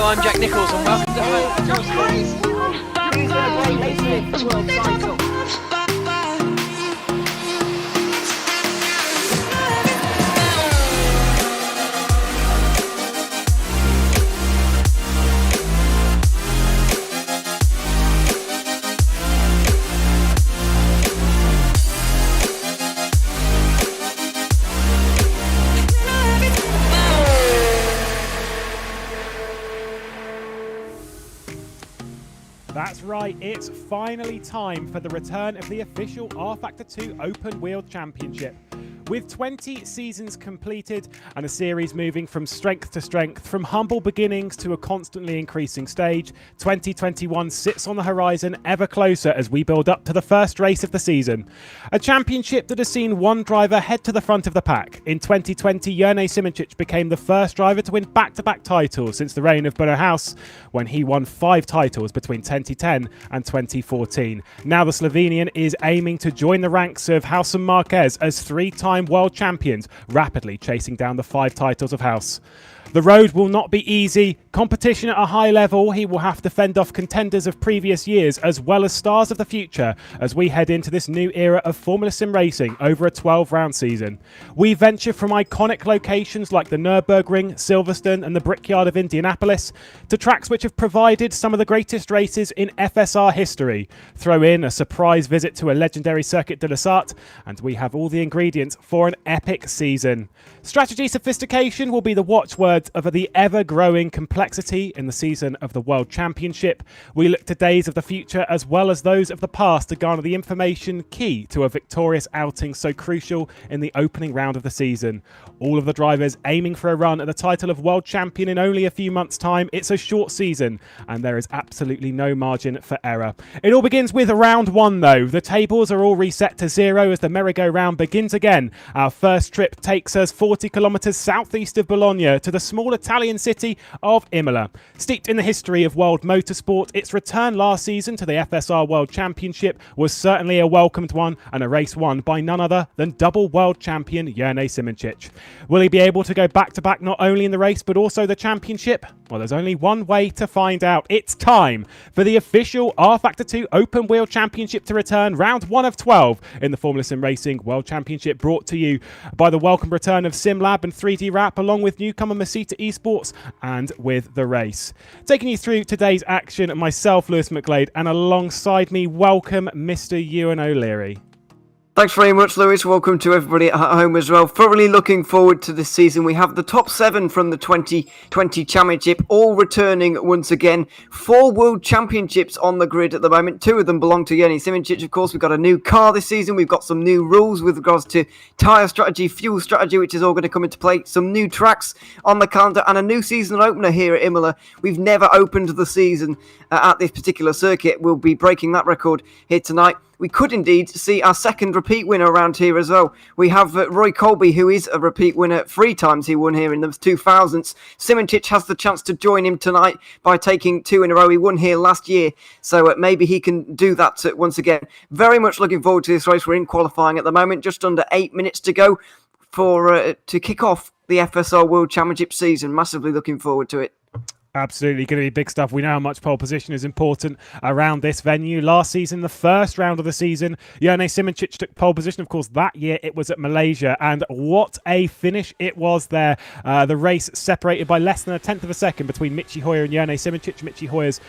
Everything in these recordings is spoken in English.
I'm Jack Nichols and welcome to home. That's right, it's finally time for the return of the official rFactor 2 Open Wheel Championship. With 20 seasons completed and a series moving from strength to strength, from humble beginnings to a constantly increasing stage, 2021 sits on the horizon ever closer as we build up to the first race of the season. A championship that has seen one driver head to the front of the pack. In 2020, Rd.1 Simicic became the first driver to win back-to-back titles since the reign of Bruno Haus, when he won 5 titles between 2010 and 2014. Now the Slovenian is aiming to join the ranks of Haus and Marquez as 3-time world champions, rapidly chasing down the 5 titles of Haus. The road will not be easy. Competition at a high level, he will have to fend off contenders of previous years as well as stars of the future as we head into this new era of Formula Sim racing over a 12-round season. We venture from iconic locations like the Nürburgring, Silverstone and the Brickyard of Indianapolis to tracks which have provided some of the greatest races in FSR history. Throw in a surprise visit to a legendary Circuit de la Sarthe and we have all the ingredients for an epic season. Strategy sophistication will be the watchword of the ever-growing complexity in the season of the World Championship. We look to days of the future as well as those of the past to garner the information key to a victorious outing so crucial in the opening round of the season. All of the drivers aiming for a run at the title of World Champion in only a few months' time. It's a short season and there is absolutely no margin for error. It all begins with round 1 though. The tables are all reset to 0 as the merry-go-round begins again. Our first trip takes us 40 kilometres southeast of Bologna to the small Italian city of Imola. Steeped in the history of world motorsport, its return last season to the FSR World Championship was certainly a welcomed one and a race won by none other than double world champion Rd.1 Simicic. Will he be able to go back-to-back not only in the race but also the championship? Well, there's only one way to find out. It's time for the official rFactor 2 Open Wheel Championship to return, round 1 of 12 in the Formula Sim Racing World Championship, brought to you by the welcome return of SimLab and 3D Wrap, along with newcomer Masita Esports and with the race. Taking you through today's action, myself, Lewis McGlade, and alongside me, welcome Mr. Ewan O'Leary. Thanks very much, Lewis. Welcome to everybody at home as well. Thoroughly looking forward to this season. We have the top 7 from the 2020 Championship, all returning once again. 4 World Championships on the grid at the moment. 2 of them belong to Rd.1 Simicic, of course. We've got a new car this season. We've got some new rules with regards to tyre strategy, fuel strategy, which is all going to come into play. Some new tracks on the calendar and a new season opener here at Imola. We've never opened the season at this particular circuit. We'll be breaking that record here tonight. We could indeed see our second repeat winner around here as well. We have Roy Colby, who is a repeat winner 3 times. He won here in the 2000s. Simicic has the chance to join him tonight by taking 2 in a row. He won here last year, so maybe he can do that once again. Very much looking forward to this race. We're in qualifying at the moment, just under 8 minutes to go for to kick off the FSR World Championship season. Massively looking forward to it. Absolutely going to be big stuff. We know how much pole position is important around this venue. Last season, the first round of the season, Rd.1 Simicic took pole position. Of course, that year it was at Malaysia, and what a finish it was there. The race separated by less than a tenth of a second between Michi Hoyer and Rd.1 Simicic. Michi Hoyer's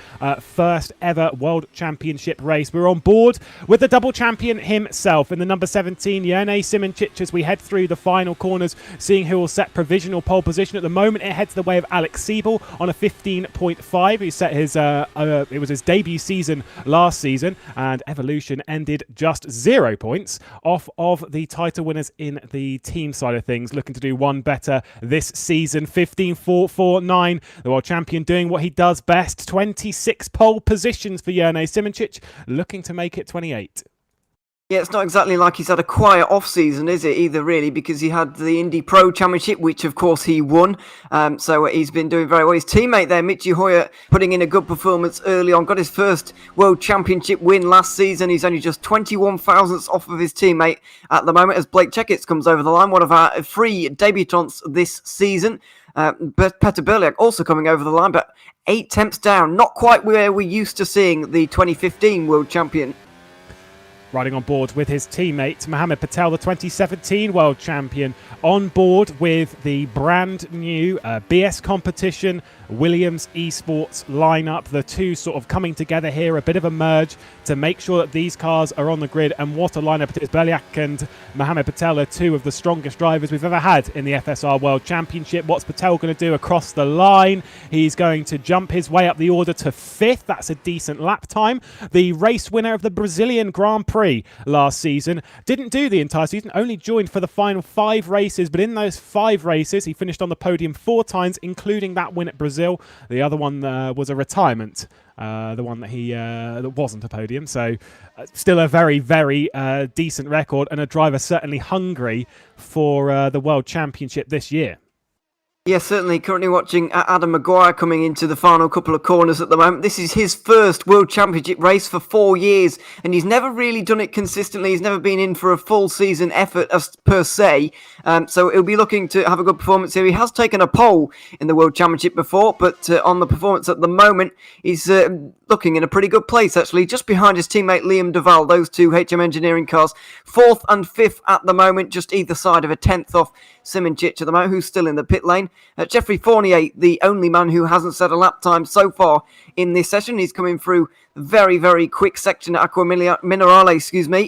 first ever World Championship race. We're on board with the double champion himself in the number 17, Rd.1 Simicic, as we head through the final corners, seeing who will set provisional pole position. At the moment, it heads the way of Alex Siebel on a 15.5. He set his it was his debut season last season, and Evolution ended just 0 points off of the title winners in the team side of things, looking to do one better this season. 15.449, the world champion doing what he does best. 26 pole positions for Rd.1 Simicic, looking to make it 28. Yeah, it's not exactly like he's had a quiet off-season, is it, either, really, because he had the Indy Pro Championship, which, of course, he won. So he's been doing very well. His teammate there, Michi Hoyer, putting in a good performance early on, got his first World Championship win last season. He's only just 21 thousandths off of his teammate at the moment as Blake Checketts comes over the line, one of our free debutants this season. But Peter Berliak also coming over the line, but 8 tenths down. Not quite where we're used to seeing the 2015 World Champion. Riding on board with his teammate Mohammed Patel, the 2017 World Champion, on board with the brand new BS Competition Williams Esports lineup. The two sort of coming together here, a bit of a merge to make sure that these cars are on the grid. And what a lineup it is. Berliak and Mohammed Patel are two of the strongest drivers we've ever had in the FSR World Championship. What's Patel going to do across the line? He's going to jump his way up the order to 5th. That's a decent lap time. The race winner of the Brazilian Grand Prix last season didn't do the entire season, only joined for the final 5 races, but in those 5 races he finished on the podium 4 times, including that win at Brazil. The other one was a retirement, the one that he that wasn't a podium. So still a very, very decent record, and a driver certainly hungry for the World Championship this year. Yes, certainly. Currently watching Adam Maguire coming into the final couple of corners at the moment. This is his first World Championship race for 4 years, and he's never really done it consistently. He's never been in for a full season effort per se, so he'll be looking to have a good performance here. He has taken a pole in the World Championship before, but on the performance at the moment, he's looking in a pretty good place, actually, just behind his teammate Liam Duval. Those two HM Engineering cars, 4th and 5th at the moment, just either side of a 10th off Simon Chich at the moment, who's still in the pit lane. Jeffrey Fournier, the only man who hasn't set a lap time so far in this session. He's coming through a very, very quick section at Aqua Minerale,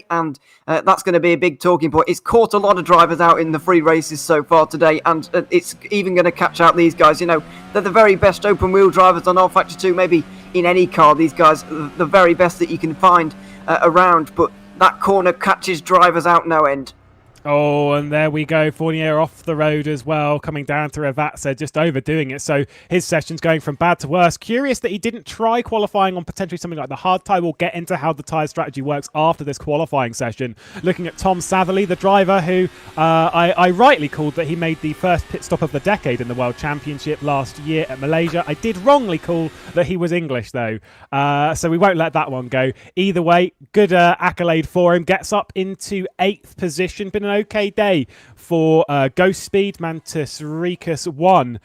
and that's going to be a big talking point. It's caught a lot of drivers out in the free races so far today, and it's even going to catch out these guys. You know, they're the very best open-wheel drivers on rFactor 2, maybe in any car. These guys are the very best that you can find around, but that corner catches drivers out no end. Oh, and there we go. Fournier off the road as well, coming down to Ravaza, just overdoing it. So his session's going from bad to worse. Curious that he didn't try qualifying on potentially something like the hard tyre. We'll get into how the tyre strategy works after this qualifying session. Looking at Tom Satherley, the driver who I rightly called that he made the first pit stop of the decade in the World Championship last year at Malaysia. I did wrongly call that he was English, though. So we won't let that one go. Either way, good accolade for him. Gets up into 8th position. Been an okay day for Ghost Speed. Mantis Ricus won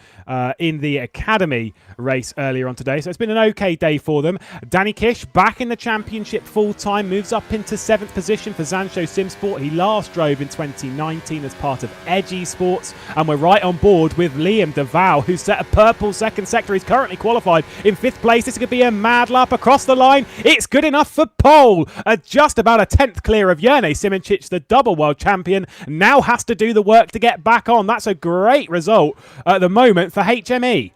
in the Academy race earlier on today, so it's been an okay day for them. Danny Kish back in the championship full-time, moves up into 7th position for Zansho Simsport. He last drove in 2019 as part of Edgy Sports, and we're right on board with Liam Duval, who set a purple second sector. He's currently qualified in 5th place. This is going to be a mad lap across the line. It's good enough for pole, just about a 10th clear of Jerne Simončić, the double world champion. Now has to do the work to get back on. That's a great result at the moment for HME.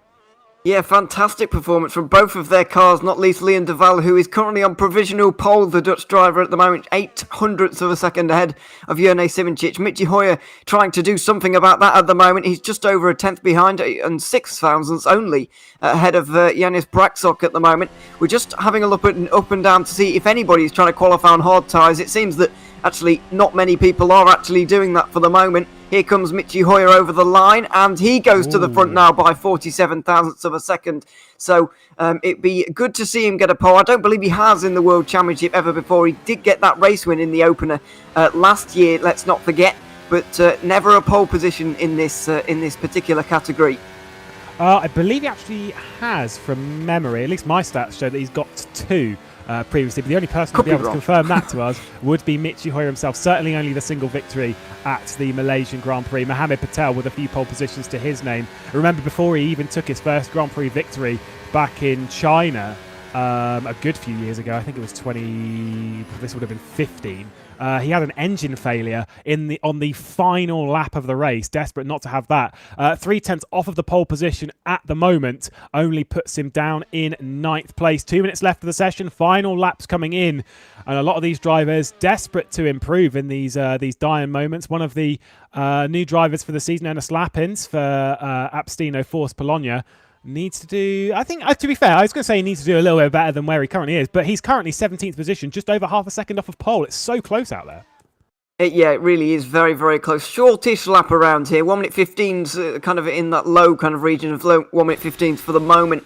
Yeah, fantastic performance from both of their cars, not least Liam Duval, who is currently on provisional pole, the Dutch driver at the moment, 0.08 of a second ahead of Jerne Simončić. Michi Hoyer trying to do something about that at the moment. He's just over a 10th behind and 6 thousandths only ahead of Yanis Braksok at the moment. We're just having a look at up and down to see if anybody's trying to qualify on hard tyres. It seems that actually not many people are actually doing that for the moment. Here comes Michi Hoyer over the line, and he goes to the front now by 47 thousandths of a second. So it'd be good to see him get a pole. I don't believe he has in the World Championship ever before. He did get that race win in the opener last year, let's not forget, but never a pole position in this particular category. I believe he actually has, from memory. At least my stats show that he's got 2. Previously, but the only person to be able to confirm that to us would be Michi Hoyer himself. Certainly only the single victory at the Malaysian Grand Prix. Mohammed Patel with a few pole positions to his name. Remember, before he even took his first Grand Prix victory back in China a good few years ago, I think it was this would have been 15. He had an engine failure on the final lap of the race. Desperate not to have that. 0.3 off of the pole position at the moment only puts him down in 9th place. 2 minutes left of the session. Final laps coming in, and a lot of these drivers desperate to improve in these dying moments. One of the new drivers for the season, Ernest Lappins for Apstino Force Bologna. needs to do, I think, to be fair, I was going to say he needs to do a little bit better than where he currently is, but he's currently 17th position, just over half a second off of pole. It's so close out there. Yeah, it really is very, very close. Shortish lap around here. 1 minute 15's kind of in that low kind of region of low 1 minute 15s for the moment,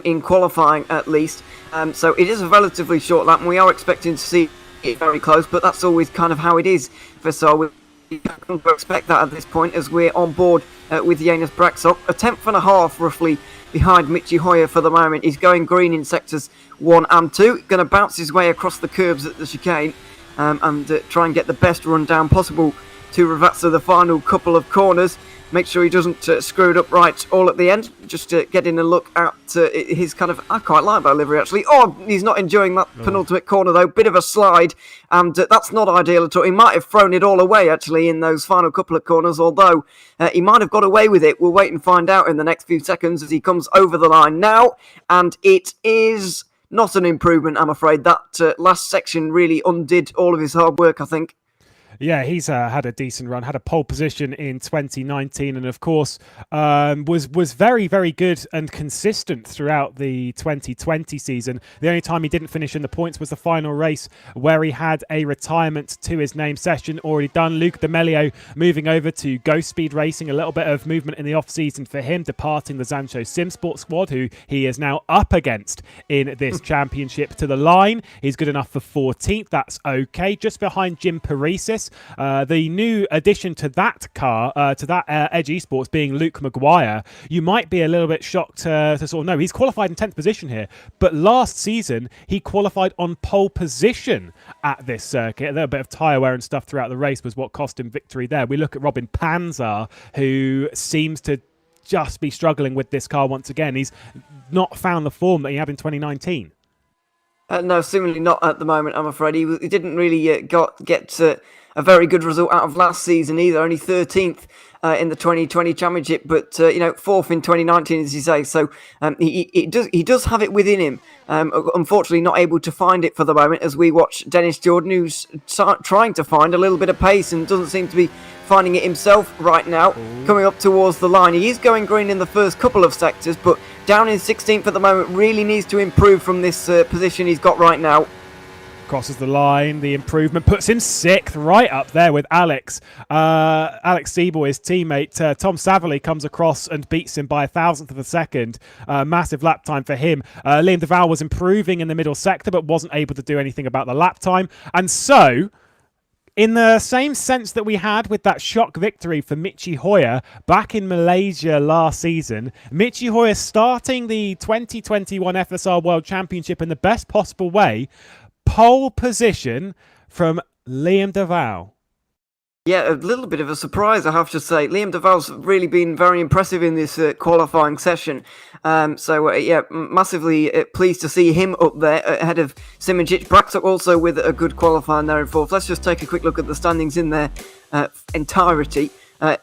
in qualifying at least. So it is a relatively short lap, and we are expecting to see it very close, but that's always kind of how it is. FSR, we can't expect that at this point as we're on board with Jonas Braxock. A tenth and a half roughly behind Michi Hoyer for the moment. He's going green in sectors 1 and 2. Going to bounce his way across the curbs at the chicane. And try and get the best run down possible to Ravazza the final couple of corners. Make sure he doesn't screw it up right all at the end. Just getting a look at his kind of... I quite like that livery, actually. Oh, he's not enjoying that penultimate corner, though. Bit of a slide, and that's not ideal at all. He might have thrown it all away, actually, in those final couple of corners, although he might have got away with it. We'll wait and find out in the next few seconds as he comes over the line now, and it is... not an improvement, I'm afraid. That last section really undid all of his hard work, I think. Yeah, he's had a decent run, had a pole position in 2019, and of course was very, very good and consistent throughout the 2020 season. The only time he didn't finish in the points was the final race, where he had a retirement to his name session already done. Luke D'Amelio moving over to Ghost Speed Racing, a little bit of movement in the off-season for him, departing the Zancho Simsport squad, who he is now up against in this championship. To the line, he's good enough for 14th. That's okay. Just behind Jim Parisis. The new addition to that car, to that Edge Esports, being Luke Maguire. You might be a little bit shocked to sort of know he's qualified in 10th position here, but last season he qualified on pole position at this circuit. A little bit of tyre wear and stuff throughout the race was what cost him victory there. We look at Robin Panzer, who seems to just be struggling with this car once again. He's not found the form that he had in 2019. No, seemingly not at the moment, I'm afraid. He didn't really get a very good result out of last season either, only 13th in the 2020 championship, but 4th in 2019, as you say. So he does have it within him. Unfortunately, not able to find it for the moment as we watch Dennis Jordan, who's trying to find a little bit of pace and doesn't seem to be finding it himself right now. Coming up towards the line, he is going green in the first couple of sectors, but down in 16th at the moment. Really needs to improve from this position he's got right now. Crosses the line, the improvement puts him 6th, right up there with Alex. Alex Seaboy, his teammate, Tom Saverly comes across and beats him by 1,000th of a second. Massive lap time for him. Liam Duval was improving in the middle sector, but wasn't able to do anything about the lap time. And so, in the same sense that we had with that shock victory for Michi Hoyer back in Malaysia last season, Michi Hoyer starting the 2021 FSR World Championship in the best possible way. Pole position from Liam Duval. Yeah, a little bit of a surprise, I have to say. Liam Duval's really been very impressive in this qualifying session. Massively pleased to see him up there ahead of Simoncic. Braxock also with a good qualifying there in 4th. Let's just take a quick look at the standings in their entirety.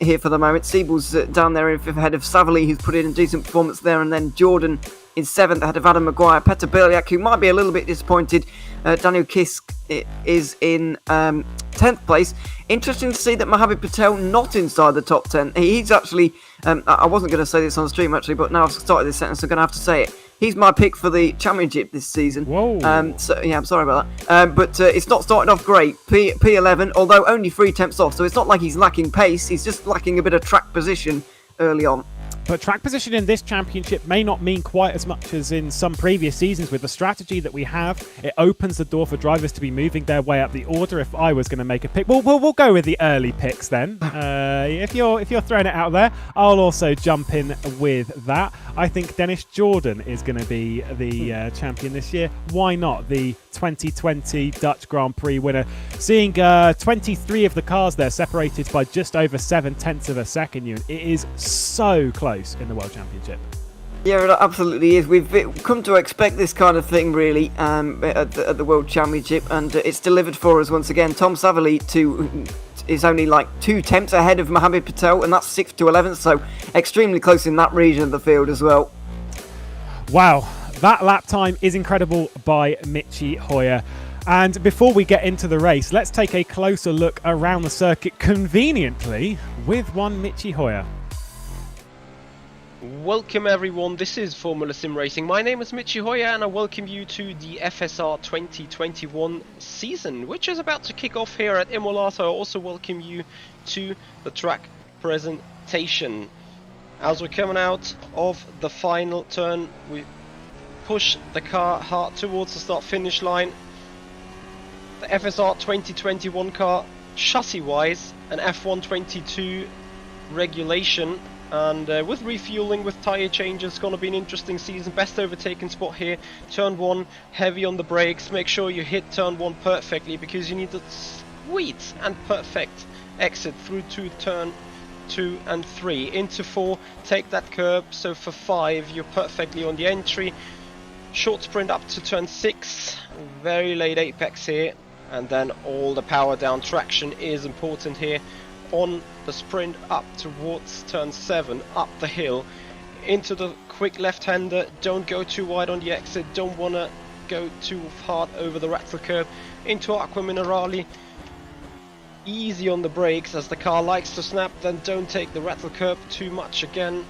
Here for the moment. Siebel's down there in 5th ahead of Saverly, who's put in a decent performance there, and then Jordan in 7th ahead of Adam Maguire. Petter Berliak, who might be a little bit disappointed. Daniel Kisk is in 10th place. Interesting to see that Mohammed Patel not inside the top 10. He's actually, I wasn't going to say this on the stream actually, but now I've started this sentence, I'm going to have to say it. He's my pick for the championship this season. Whoa. I'm sorry about that. But it's not started off great. P11, although only 3 temps off, so it's not like he's lacking pace. He's just lacking a bit of track position early on. But track position in this championship may not mean quite as much as in some previous seasons. With the strategy that we have, it opens the door for drivers to be moving their way up the order. If I was going to make a pick, we'll go with the early picks then. If you're throwing it out there, I'll also jump in with that. I think Dennis Jordan is going to be the champion this year. Why not? The 2020 Dutch Grand Prix winner. Seeing 23 of the cars there separated by just over 7/10 of a second. It is so close in the World Championship. Yeah, it absolutely is. We've come to expect this kind of thing, really, at the World Championship, and it's delivered for us once again. Tom Saverly is only like 2 temps ahead of Mohammed Patel, and that's 6th to 11th, so extremely close in that region of the field as well. Wow, that lap time is incredible by Michi Hoyer. And before we get into the race, let's take a closer look around the circuit conveniently with one Michi Hoyer. Welcome everyone, this is Formula SimRacing. My name is Mitchie Hoyer and I welcome you to the FSR 2021 season, which is about to kick off here at Imola. So I also welcome you to the track presentation. As we're coming out of the final turn, we push the car hard towards the start-finish line. The FSR 2021 car, chassis-wise, an F122 regulation. And with refueling, with tyre changes, it's going to be an interesting season. Best overtaking spot here, turn 1, heavy on the brakes. Make sure you hit turn 1 perfectly, because you need a sweet and perfect exit through to turn 2 and 3. Into 4, take that curb, so for 5 you're perfectly on the entry. Short sprint up to turn 6, very late apex here, and then all the power down. Traction is important here. On the sprint up towards turn 7, up the hill, into the quick left-hander. Don't go too wide on the exit, don't want to go too hard over the rattle curb. Into Aqua Minerale, easy on the brakes as the car likes to snap, then don't take the rattle curb too much again.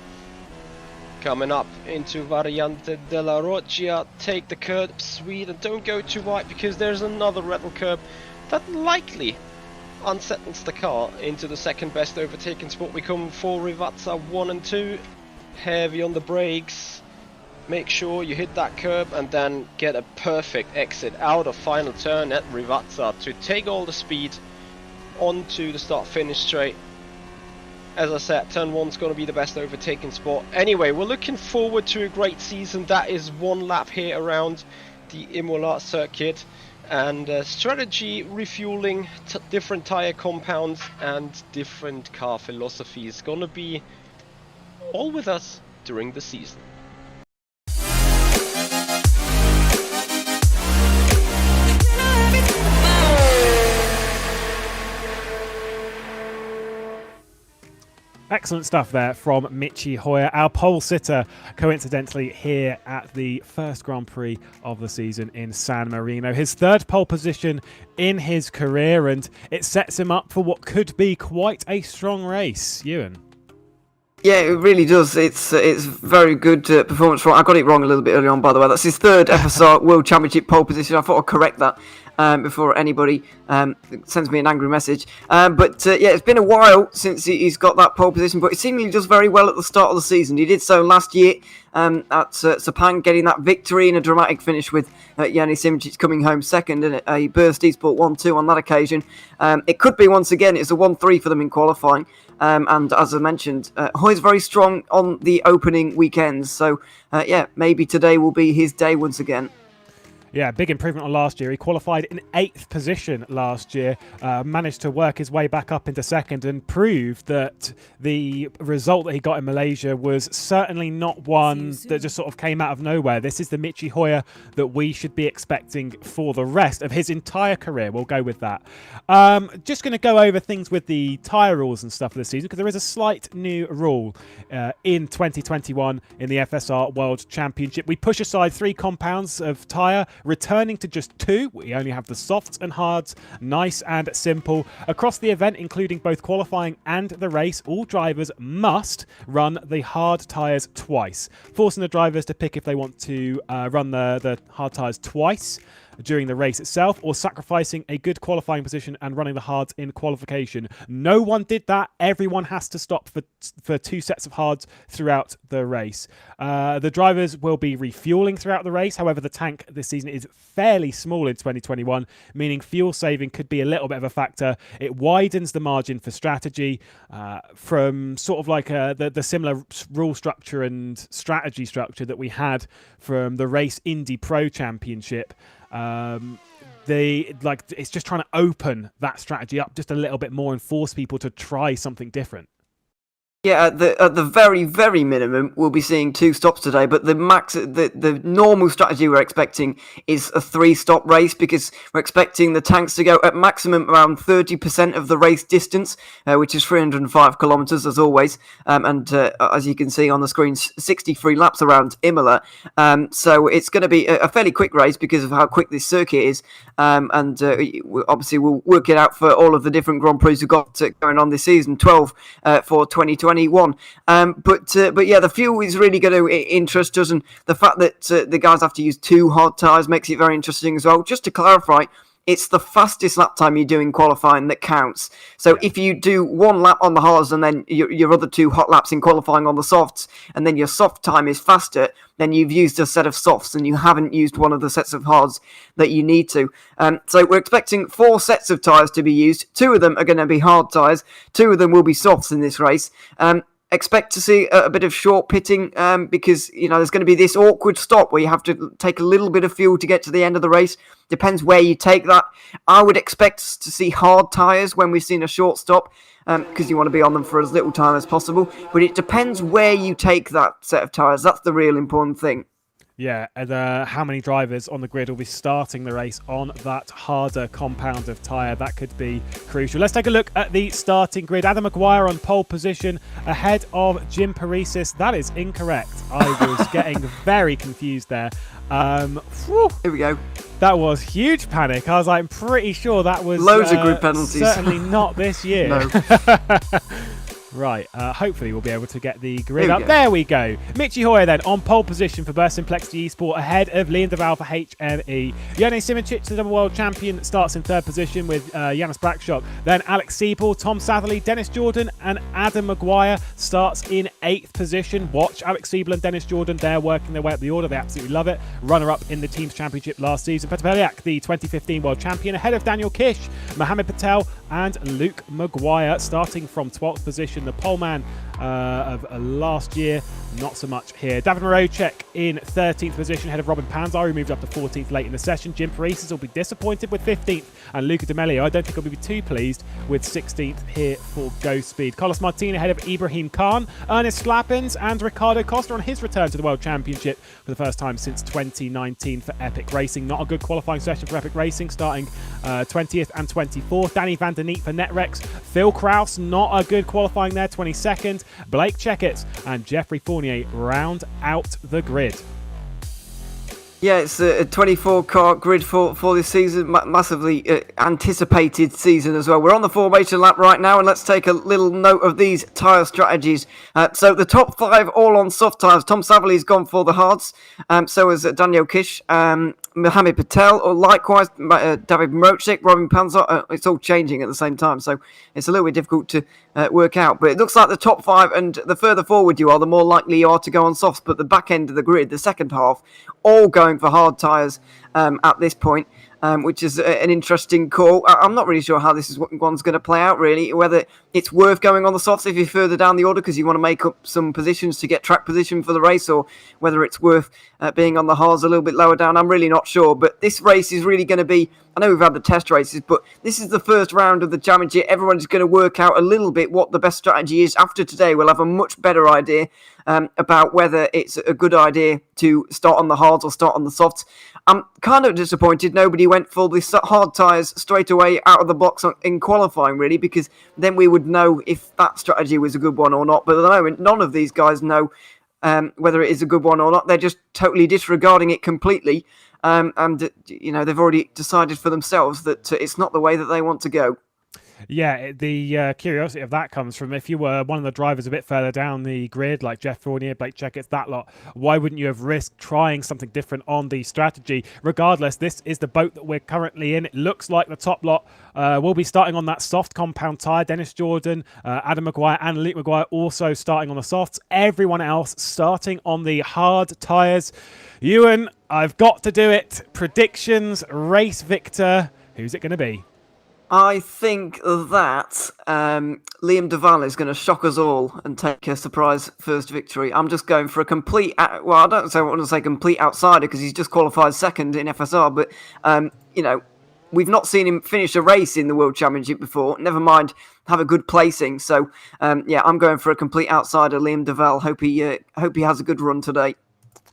Coming up into Variante della Rodger, take the curb, sweet, and don't go too wide, because there's another rattle curb that likely unsettles the car into the second best overtaking spot. We come for Rivazza 1 and 2, heavy on the brakes. Make sure you hit that curb and then get a perfect exit out of final turn at Rivazza to take all the speed onto the start finish straight. As I said, turn 1's going to be the best overtaking spot. Anyway, we're looking forward to a great season. That is one lap here around the Imola circuit. And strategy, refueling, different tyre compounds and different car philosophies gonna be all with us during the season. Excellent stuff there from Mitchie Hoyer, our pole sitter, coincidentally here at the first Grand Prix of the season in San Marino. His third pole position in his career, and it sets him up for what could be quite a strong race. Ewan. Yeah, it really does. It's very good performance. I got it wrong a little bit earlier on, by the way. That's his third FSR World Championship pole position. I thought I'd correct that before anybody sends me an angry message. But yeah, it's been a while since he's got that pole position, but he seemingly does very well at the start of the season. He did so last year at Sepang, getting that victory in a dramatic finish with Yanis Simčić coming home second and a Burst Esport 1-2 on that occasion. It could be once again. It's a 1-3 for them in qualifying. And as I mentioned, Hoy's very strong on the opening weekends. So, yeah, maybe today will be his day once again. Yeah, big improvement on last year. He qualified in 8th position last year, managed to work his way back up into second and proved that the result that he got in Malaysia was certainly not one that just sort of came out of nowhere. This is the Mitchie Hoyer that we should be expecting for the rest of his entire career. We'll go with that. Just going to go over things with the tyre rules and stuff for this season, because there is a slight new rule in 2021 in the FSR World Championship. We push aside 3 compounds of tyre, returning to just 2. We only have the softs and hards, nice and simple. Across the event, including both qualifying and the race, all drivers must run the hard tyres twice, forcing the drivers to pick if they want to run the hard tyres twice during the race itself, or sacrificing a good qualifying position and running the hards in qualification. No one did that. Everyone has to stop for 2 sets of hards throughout the race. The drivers will be refueling throughout the race. However, the tank this season is fairly small in 2021, meaning fuel saving could be a little bit of a factor. It widens the margin for strategy from sort of like the similar rule structure and strategy structure that we had from the Race Indy Pro Championship. It's just trying to open that strategy up just a little bit more and force people to try something different. Yeah, at the very, very minimum, we'll be seeing 2 stops today. But the normal strategy we're expecting is a 3-stop race, because we're expecting the tanks to go at maximum around 30% of the race distance, which is 305 kilometers as always. And as you can see on the screen, 63 laps around Imola. So it's going to be a fairly quick race because of how quick this circuit is. And obviously we'll work it out for all of the different Grand Prix we've got going on this season. 12 for 2020. 2021. But yeah, the fuel is really going to interest us, and the fact that the guys have to use 2 hard tyres makes it very interesting as well. Just to clarify, it's the fastest lap time you do in qualifying that counts. So if you do 1 lap on the hards and then your other 2 hot laps in qualifying on the softs, and then your soft time is faster, then you've used a set of softs and you haven't used one of the sets of hards that you need to. So we're expecting 4 sets of tyres to be used. 2 of them are going to be hard tyres. 2 of them will be softs in this race. Expect to see a bit of short pitting because there's going to be this awkward stop where you have to take a little bit of fuel to get to the end of the race. Depends where you take that. I would expect to see hard tyres when we've seen a short stop because you want to be on them for as little time as possible. But it depends where you take that set of tyres. That's the real important thing. Yeah, and how many drivers on the grid will be starting the race on that harder compound of tyre? That could be crucial. Let's take a look at the starting grid. Adam Maguire on pole position ahead of Jim Paresis. That is incorrect. I was getting very confused there. Here we go. That was huge panic. I was like, I'm pretty sure that was loads of grid penalties. Certainly not this year. No. Right, hopefully we'll be able to get the grid up. There we go. Mitchy Hoyer then on pole position for Burst Simplexity Esport ahead of Liam Deval for HME. Jone Simoncic, the double world champion, starts in 3rd position with Janis Brakshock. Then Alex Siebel, Tom Satherley, Dennis Jordan and Adam Maguire starts in 8th position. Watch Alex Siebel and Dennis Jordan. They're working their way up the order. They absolutely love it. Runner-up in the Teams Championship last season. Petr Peliak, the 2015 world champion, ahead of Daniel Kish, Mohamed Patel and Luke Maguire starting from 12th position. The pole man of last year, not so much here. David Morocek in 13th position ahead of Robin Panzar, who moved up to 14th late in the session. Jim Paresis will be disappointed with 15th, and Luca D'Amelio, I don't think he'll be too pleased with 16th here for Go Speed. Carlos Martin ahead of Ibrahim Khan, Ernest Slappins and Ricardo Costa on his return to the World Championship for the first time since 2019 for Epic Racing. Not a good qualifying session for Epic Racing, starting 20th and 24th. Danny van der Neet for Netrex. Phil Kraus, not a good qualifying there, 22nd. Blake Checkett and Jeffrey Fournier round out the grid. Yeah, it's a 24-car grid for this season, massively anticipated season as well. We're on the formation lap right now, and let's take a little note of these tyre strategies. So the top 5 all on soft tyres. Tom Savely's gone for the hards, so has Daniel Kish, Mohamed Patel, or likewise David Morocek, Robin Panzer. It's all changing at the same time, so it's a little bit difficult to work out. But it looks like the top 5, and the further forward you are, the more likely you are to go on softs. But the back end of the grid, the second half, all going for hard tyres at this point, which is an interesting call. I'm not really sure how one's going to play out, really, whether it's worth going on the softs if you're further down the order because you want to make up some positions to get track position for the race, or whether it's worth being on the hards a little bit lower down. I'm really not sure, but this race is really going to be, I know we've had the test races, but this is the first round of the championship. Everyone's going to work out a little bit what the best strategy is. After today, we'll have a much better idea about whether it's a good idea to start on the hards or start on the softs. I'm kind of disappointed nobody went for the hard tyres straight away out of the box in qualifying, really, because then we would know if that strategy was a good one or not. But at the moment, none of these guys know whether it is a good one or not. They're just totally disregarding it completely. And they've already decided for themselves that it's not the way that they want to go. Yeah, the curiosity of that comes from if you were one of the drivers a bit further down the grid, like Jeff Fournier, Blake Checkett, that lot, why wouldn't you have risked trying something different on the strategy? Regardless, this is the boat that we're currently in. It looks like the top lot will be starting on that soft compound tyre. Dennis Jordan, Adam Maguire and Luke Maguire also starting on the softs. Everyone else starting on the hard tyres. Ewan, I've got to do it. Predictions, race victor. Who's it going to be? I think that Liam Deval is going to shock us all and take a surprise first victory. I'm just going for a complete, I want to say complete outsider because he's just qualified second in FSR, but, we've not seen him finish a race in the World Championship before, never mind have a good placing. So, I'm going for a complete outsider, Liam Deval. Hope he has a good run today.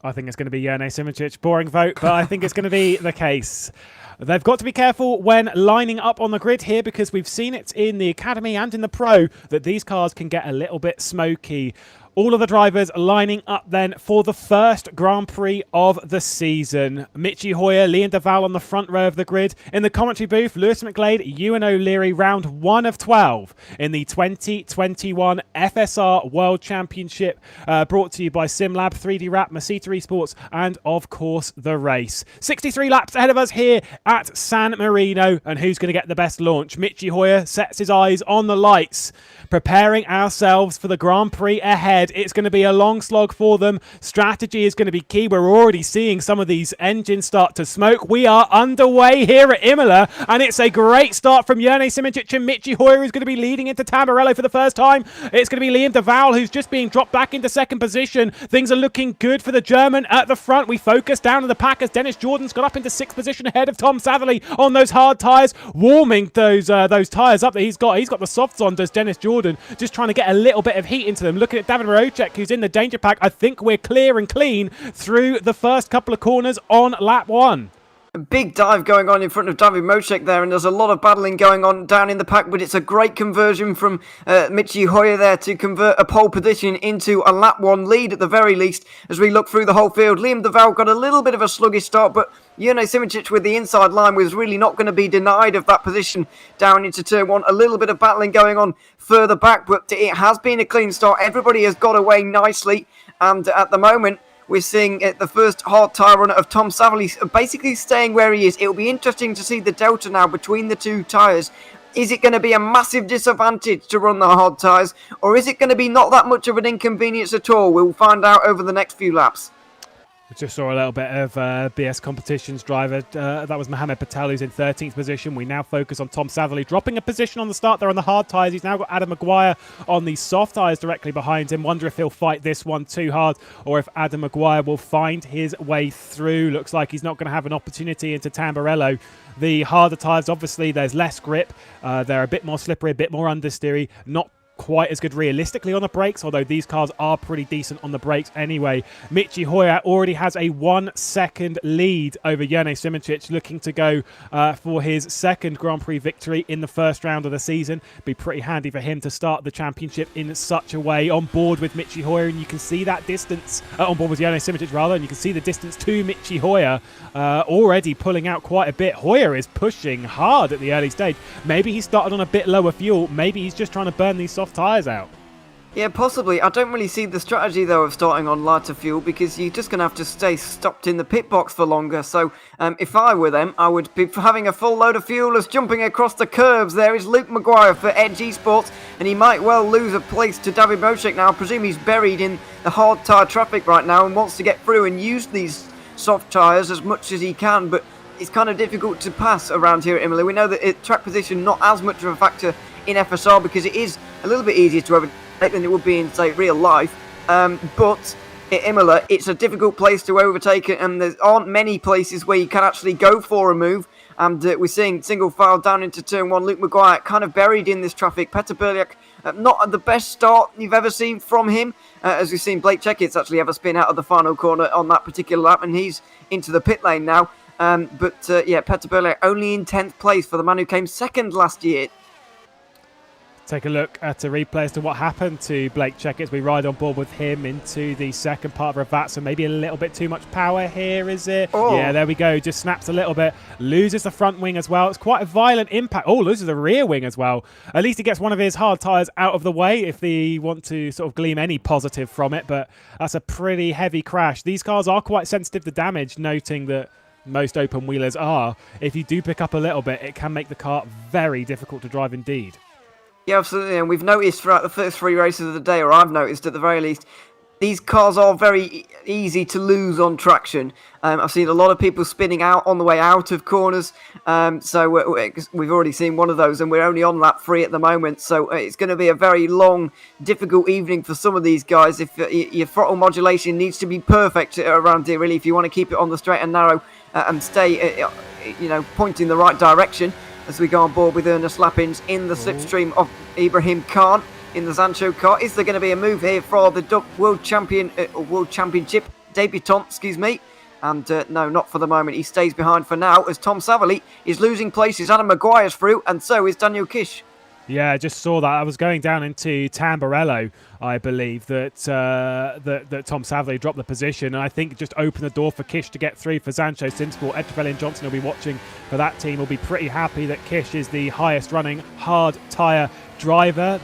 I think it's going to be Jone Simoncic. Boring vote, but I think it's going to be the case. They've got to be careful when lining up on the grid here because we've seen it in the Academy and in the Pro that these cars can get a little bit smoky. All of the drivers lining up then for the first Grand Prix of the season. Mitchy Hoyer, Liam Duval on the front row of the grid. In the commentary booth, Lewis McGlade, Ewan O'Leary, round 1 of 12 in the 2021 FSR World Championship, brought to you by SimLab, 3D Wrap, Masita Esports, and of course the race. 63 laps ahead of us here at San Marino, and who's going to get the best launch? Mitchy Hoyer sets his eyes on the lights, preparing ourselves for the Grand Prix ahead. It's going to be a long slog for them. Strategy is going to be key. We're already seeing some of these engines start to smoke. We are underway here at Imola, and it's a great start from Jerne Simoncic and Mitchy Hoyer, who's going to be leading into Tamburello for the first time. It's going to be Liam Duval, who's just being dropped back into second position. Things are looking good for the German at the front. We focus down in the pack as Dennis Jordan's got up into sixth position ahead of Tom Satherley on those hard tyres, warming those tyres up that he's got. He's got the softs on, does Dennis Jordan, just trying to get a little bit of heat into them. Looking at David Rodger, who's in the danger pack. I think we're clear and clean through the first couple of corners on lap 1. A big dive going on in front of David Mocek there, and there's a lot of battling going on down in the pack, but it's a great conversion from Mitchy Hoyer there to convert a pole position into a lap 1 lead at the very least as we look through the whole field. Liam Duval got a little bit of a sluggish start, but Jerne Simoncic with the inside line was really not going to be denied of that position down into turn 1. A little bit of battling going on further back, but it has been a clean start. Everybody has got away nicely, and at the moment we're seeing the first hard tyre runner of Tom Satherley basically staying where he is. It'll be interesting to see the delta now between the two tyres. Is it going to be a massive disadvantage to run the hard tyres, or is it going to be not that much of an inconvenience at all? We'll find out over the next few laps. We just saw a little bit of BS Competitions driver. That was Mohamed Patel, who's in 13th position. We now focus on Tom Satherley, dropping a position on the start there on the hard tyres. He's now got Adam Maguire on the soft tyres directly behind him. Wonder if he'll fight this one too hard, or if Adam Maguire will find his way through. Looks like he's not going to have an opportunity into Tamburello. The harder tyres, obviously, there's less grip. They're a bit more slippery, a bit more understeery. Not quite as good realistically on the brakes, although these cars are pretty decent on the brakes anyway. Mitchy Hoyer already has a 1 second lead over Jerne Simoncic, looking to go for his second Grand Prix victory in the first round of the season. Be pretty handy for him to start the championship in such a way. On board with Mitchy Hoyer, and you can see that distance, on board with Jerne Simoncic rather, and you can see the distance to Mitchy Hoyer already pulling out quite a bit. Hoyer is pushing hard at the early stage. Maybe he started on a bit lower fuel. Maybe he's just trying to burn these soft tyres out. Yeah, possibly. I don't really see the strategy, though, of starting on lighter fuel, because you're just going to have to stay stopped in the pit box for longer. So if I were them, I would be having a full load of fuel as jumping across the curbs. There is Luke Maguire for Edge Esports, and he might well lose a place to David Mocek now. I presume he's buried in the hard tyre traffic right now and wants to get through and use these soft tyres as much as he can, but it's kind of difficult to pass around here at Imola. We know that track position not as much of a factor in FSR because it is a little bit easier to overtake than it would be in, say, real life. But at Imola, it's a difficult place to overtake, and there aren't many places where you can actually go for a move. And we're seeing single file down into turn 1. Luke Maguire kind of buried in this traffic. Peter Berliak, not the best start you've ever seen from him. As we've seen Blake Checketts actually have a spin out of the final corner on that particular lap, and he's into the pit lane now. But Peter Berliak only in 10th place for the man who came second last year. Take a look at a replay as to what happened to Blake Checketts. We ride on board with him into the second part of Ravat, so maybe a little bit too much power here, is it? Oh. Yeah, there we go. Just snaps a little bit. Loses the front wing as well. It's quite a violent impact. Oh, loses the rear wing as well. At least he gets one of his hard tyres out of the way if they want to sort of glean any positive from it, but that's a pretty heavy crash. These cars are quite sensitive to damage, noting that most open wheelers are. If you do pick up a little bit, it can make the car very difficult to drive indeed. Yeah, absolutely, and we've noticed throughout the first 3 races of the day, or I've noticed at the very least, these cars are very easy to lose on traction. I've seen a lot of people spinning out on the way out of corners, so we've already seen one of those, and we're only on lap 3 at the moment, so it's going to be a very long, difficult evening for some of these guys. If your throttle modulation needs to be perfect around here, really, if you want to keep it on the straight and narrow and stay, pointing the right direction, as we go on board with Ernest Lappins in the slipstream of Ibrahim Khan in the Zancho car. Is there going to be a move here for the World Championship debutant, And no, not for the moment. He stays behind for now as Tom Satherley is losing places. Adam Maguire's through, and so is Daniel Kish. Yeah, I just saw that. I was going down into Tamburello, I believe, that Tom Savley dropped the position, and I think just opened the door for Kish to get through for Zancho Simsport. Ed Trevelyan Johnson will be watching for that team. Will be pretty happy that Kish is the highest running hard tyre driver.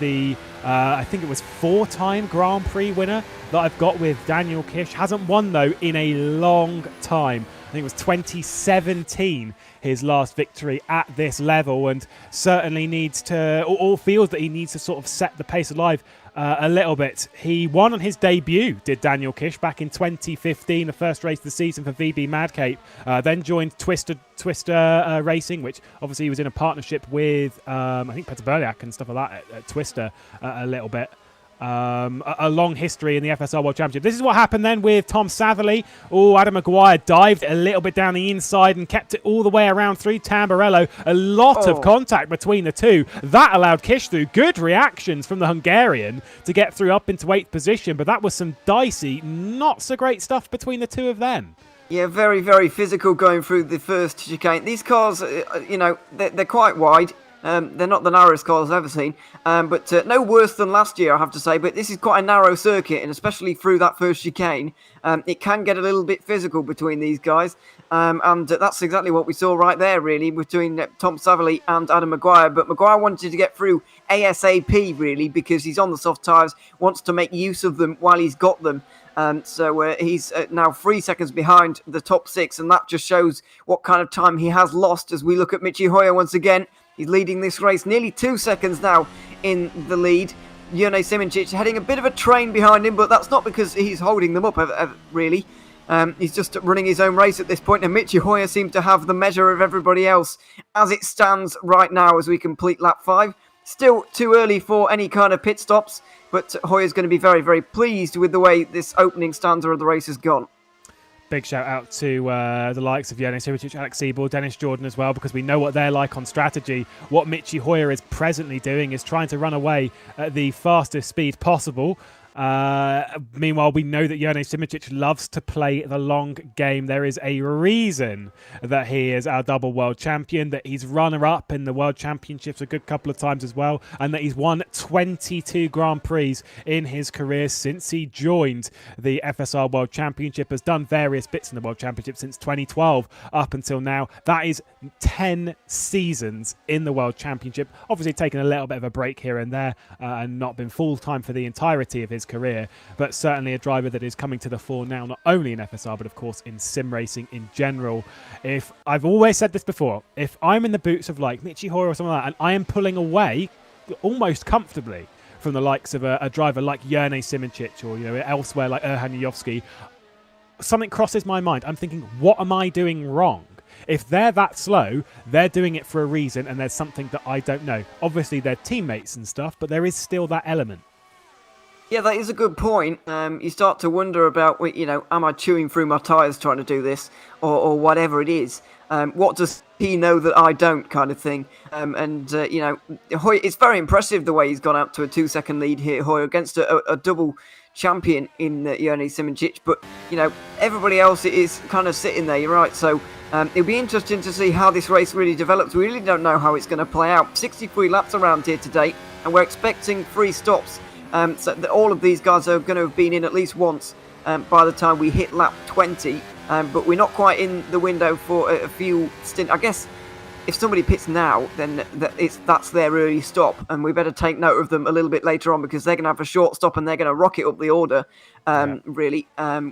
I think it was 4-time Grand Prix winner that I've got with Daniel Kish. Hasn't won, though, in a long time. I think it was 2017, his last victory at this level, and certainly needs to, or feels that he needs to sort of set the pace alive a little bit. He won on his debut, did Daniel Kish, back in 2015, the first race of the season for VB Madcape, then joined Twister Racing, which obviously he was in a partnership with, I think, Peter Berliak and stuff like that at Twister a little bit. A long history in the FSR World Championship. This is what happened then with Tom Satherley. Oh, Adam Maguire dived a little bit down the inside and kept it all the way around through Tamburello. A lot of contact between the two. That allowed Kish through. Good reactions from the Hungarian to get through up into 8th position, but that was some dicey, not so great stuff between the two of them. Yeah, very, very physical going through the first chicane. These cars, they're quite wide. They're not the narrowest cars I've ever seen, but no worse than last year, I have to say. But this is quite a narrow circuit, and especially through that first chicane, it can get a little bit physical between these guys. And that's exactly what we saw right there, really, between Tom Savley and Adam Maguire. But Maguire wanted to get through ASAP, really, because he's on the soft tyres, wants to make use of them while he's got them. So he's now 3 seconds behind the top 6, and that just shows what kind of time he has lost as we look at Michi Hoyer once again. He's leading this race nearly 2 seconds now in the lead. Jurnej Simoncic heading a bit of a train behind him, but that's not because he's holding them up, really. He's just running his own race at this point, and Michi Hoyer seems to have the measure of everybody else as it stands right now as we complete lap 5. Still too early for any kind of pit stops, but Hoyer's going to be very, very pleased with the way this opening stanza of the race has gone. Big shout out to the likes of Jurnej Simoncic, Alex Seibel, Dennis Jordan as well, because we know what they're like on strategy. What Michi Hoyer is presently doing is trying to run away at the fastest speed possible. Meanwhile, we know that Jurnej Simoncic loves to play the long game. There is a reason that he is our double world champion, that he's runner-up in the World Championships a good couple of times as well, and that he's won 22 Grand Prix in his career since he joined the FSR World Championship, has done various bits in the World Championship since 2012 up until now. That is 10 seasons in the World Championship. Obviously taken a little bit of a break here and there and not been full-time for the entirety of his career, but certainly a driver that is coming to the fore now, not only in FSR but of course in sim racing in general. If I've always said this before, if I'm in the boots of like Michi Hoyer or something like that, and I am pulling away almost comfortably from the likes of a driver like Jurnej Simoncic or elsewhere like Erhan Jajowski, something crosses my mind. I'm thinking, what am I doing wrong? If they're that slow, they're doing it for a reason, and there's something that I don't know. Obviously they're teammates and stuff, but there is still that element. Yeah, that is a good point. You start to wonder about, am I chewing through my tyres trying to do this, or whatever it is? What does he know that I don't, kind of thing? Hoyer, it's very impressive the way he's gone out to a 2-second lead here, Hoyer, against a double champion in Jurnej Simoncic. But, everybody else is kind of sitting there, you're right. So it'll be interesting to see how this race really develops. We really don't know how it's going to play out. 63 laps around here today, and we're expecting 3 stops. So all of these guys are going to have been in at least once by the time we hit lap 20. But we're not quite in the window for a few stints. I guess if somebody pits now, then that's their early stop. And we better take note of them a little bit later on, because they're going to have a short stop and they're going to rocket up the order, really. So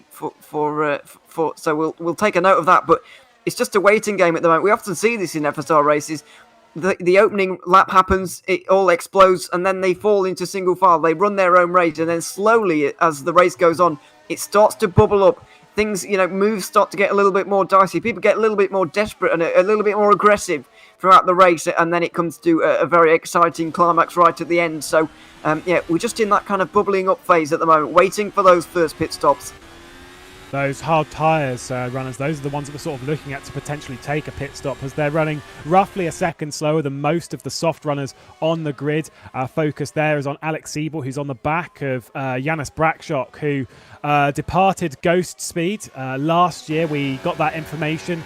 we'll take a note of that. But it's just a waiting game at the moment. We often see this in FSR races. The opening lap happens, it all explodes, and then they fall into single file. They run their own race, and then slowly, as the race goes on, it starts to bubble up. Things, moves start to get a little bit more dicey. People get a little bit more desperate and a little bit more aggressive throughout the race, and then it comes to a very exciting climax right at the end. So, we're just in that kind of bubbling up phase at the moment, waiting for those first pit stops. Those hard tyres runners, those are the ones that we're sort of looking at to potentially take a pit stop, as they're running roughly a second slower than most of the soft runners on the grid. Our focus there is on Alex Seibel, who's on the back of Janis Brakshock, who departed Ghost Speed last year. We got that information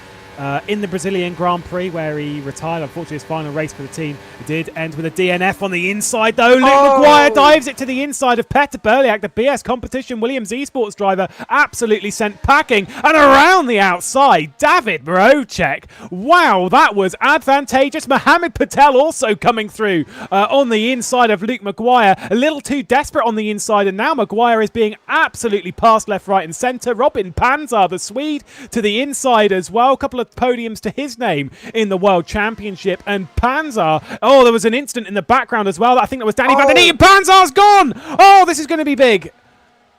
in the Brazilian Grand Prix where he retired. Unfortunately, his final race for the team did end with a DNF on the inside, though. Luke Maguire dives it to the inside of Petr Berliak, the BS Competition Williams esports driver, absolutely sent packing. And around the outside, David Mrocek. Wow, that was advantageous. Mohamed Patel also coming through on the inside of Luke Maguire. A little too desperate on the inside, and now Maguire is being absolutely passed left, right and centre. Robin Panzer, the Swede, to the inside as well. A couple of podiums to his name in the World Championship. And Panzer, oh, there was an incident in the background as well. I think that was Danny Van Der Neat, and Panzer's gone! Oh, this is going to be big.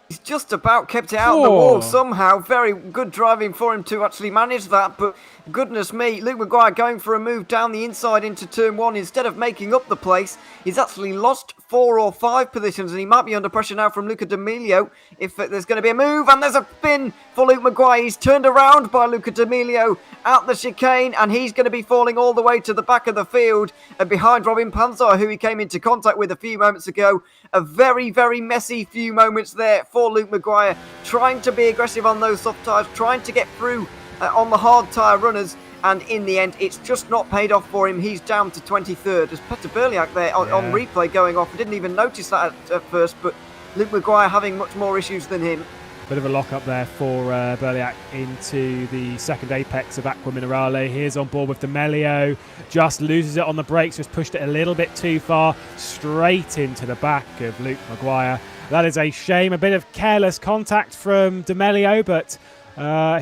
He's just about kept it out of the wall somehow. Very good driving for him to actually manage that, but goodness me, Luke Maguire going for a move down the inside into turn 1 instead of making up the place. He's actually lost 4 or 5 positions, and he might be under pressure now from Luca D'Amelio if there's going to be a move, and there's a spin for Luke Maguire. He's turned around by Luca D'Amelio out the chicane, and he's going to be falling all the way to the back of the field behind Robin Panzer, who he came into contact with a few moments ago. A very, very messy few moments there for Luke Maguire, trying to be aggressive on those soft tyres, trying to get through on the hard tyre runners, and in the end it's just not paid off for him. He's down to 23rd. There's Petr Berliak there on replay going off. I didn't even notice that at first, but Luke Maguire having much more issues than him. Bit of a lock up there for Berliak into the second apex of Aqua Minerale. Here's on board with D'Amelio. Just loses it on the brakes, just pushed it a little bit too far, straight into the back of Luke Maguire. That is a shame. A bit of careless contact from D'Amelio, but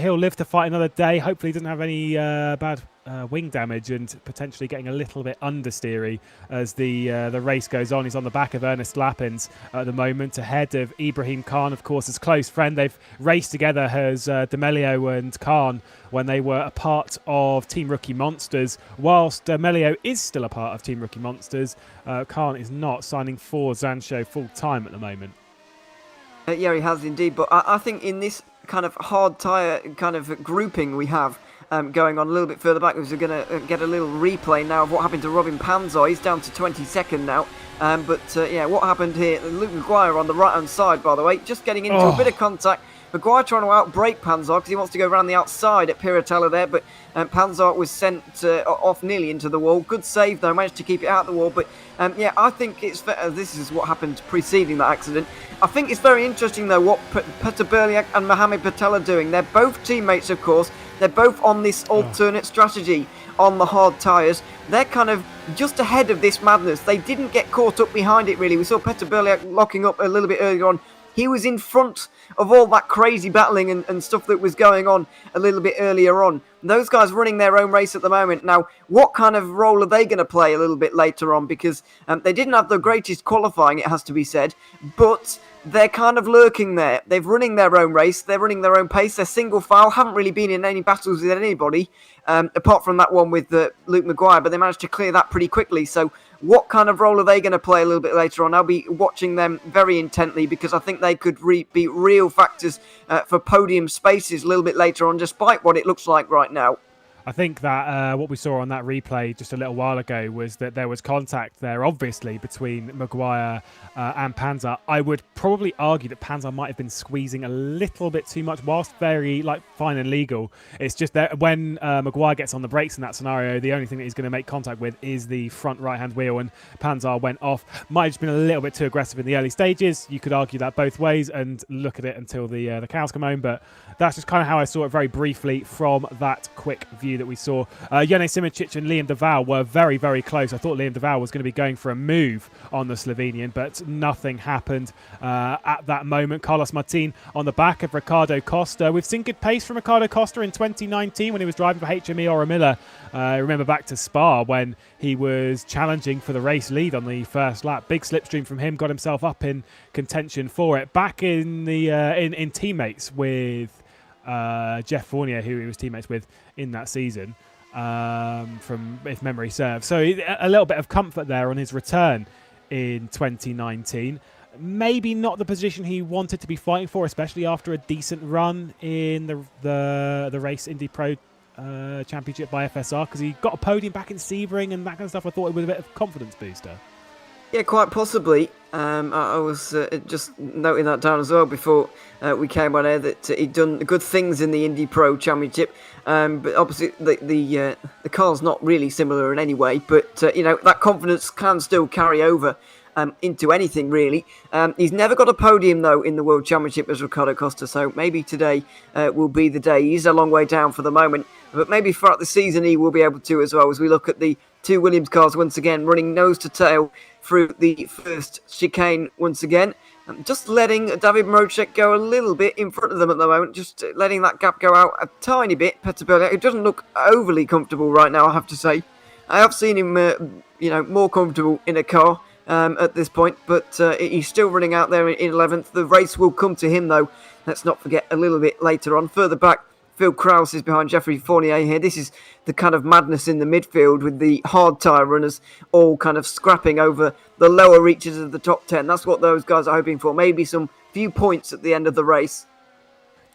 he'll live to fight another day. Hopefully he doesn't have any bad wing damage and potentially getting a little bit understeery as the race goes on. He's on the back of Ernest Lappins at the moment, ahead of Ibrahim Khan, of course, his close friend. They've raced together as D'Amelio and Khan when they were a part of Team Rookie Monsters. Whilst D'Amelio is still a part of Team Rookie Monsters, Khan is not, signing for Zancho full-time at the moment. Yeah, he has indeed, but I think in this kind of hard tyre kind of grouping we have going on a little bit further back, we're going to get a little replay now of what happened to Robin Panzer. He's down to 22nd now. Yeah, what happened here? Luke Maguire on the right-hand side, by the way, just getting into a bit of contact. Maguire trying to outbrake Panzer because he wants to go around the outside at Piratella there, but Panzer was sent off nearly into the wall. Good save though, managed to keep it out of the wall. But yeah, I think it's this is what happened preceding that accident. I think it's very interesting though what Petr Berliak and Mohamed Patel are doing. They're both teammates, of course. They're both on this alternate strategy on the hard tyres. They're kind of just ahead of this madness. They didn't get caught up behind it really. We saw Petr Berliak locking up a little bit earlier on. He was in front of all that crazy battling and stuff that was going on a little bit earlier on. Those guys running their own race at the moment. Now, what kind of role are they going to play a little bit later on? Because they didn't have the greatest qualifying, it has to be said, but they're kind of lurking there. They're running their own race. They're running their own pace. They're single file. Haven't really been in any battles with anybody, apart from that one with Luke Maguire, but they managed to clear that pretty quickly. So what kind of role are they going to play a little bit later on? I'll be watching them very intently because I think they could be real factors for podium spaces a little bit later on, despite what it looks like right now. I think that what we saw on that replay just a little while ago was that there was contact there, obviously, between Maguire and Panzer. I would probably argue that Panzer might have been squeezing a little bit too much, whilst very fine and legal. It's just that when Maguire gets on the brakes in that scenario, the only thing that he's going to make contact with is the front right-hand wheel, and Panzer went off. Might have just been a little bit too aggressive in the early stages. You could argue that both ways and look at it until the cows come home, but that's just kind of how I saw it very briefly from that quick view that we saw. Jone Simoncic and Liam Deval were very, very close. I thought Liam Deval was going to be going for a move on the Slovenian, but nothing happened at that moment. Carlos Martin on the back of Ricardo Costa. We've seen good pace from Ricardo Costa in 2019 when he was driving for HME Oramilla. I remember back to Spa when he was challenging for the race lead on the first lap. Big slipstream from him, got himself up in contention for it. Back in the in teammates with Jeff Fournier, who he was teammates with in that season, from if memory serves. So a little bit of comfort there on his return in 2019. Maybe not the position he wanted to be fighting for, especially after a decent run in the race Indy Pro Championship by FSR, because he got a podium back in Sebring and that kind of stuff. I thought it was a bit of a confidence booster. Yeah, quite possibly. I was just noting that down as well before we came on air that he'd done good things in the Indy Pro Championship. But obviously the car's not really similar in any way. But that confidence can still carry over into anything really. He's never got a podium though in the World Championship as Riccardo Costa. So maybe today will be the day. He's a long way down for the moment, but maybe throughout the season he will be able to as well, as we look at the two Williams cars once again running nose to tail through the first chicane once again. Just letting David Marocek go a little bit in front of them at the moment, just letting that gap go out a tiny bit. Petter Berliak, it doesn't look overly comfortable right now, I have to say. I have seen him, more comfortable in a car at this point, but he's still running out there in 11th. The race will come to him though. Let's not forget a little bit later on. Further back, Phil Krause is behind Jeffrey Fournier here. This is the kind of madness in the midfield with the hard tyre runners all kind of scrapping over the lower reaches of the top 10. That's what those guys are hoping for. Maybe some few points at the end of the race.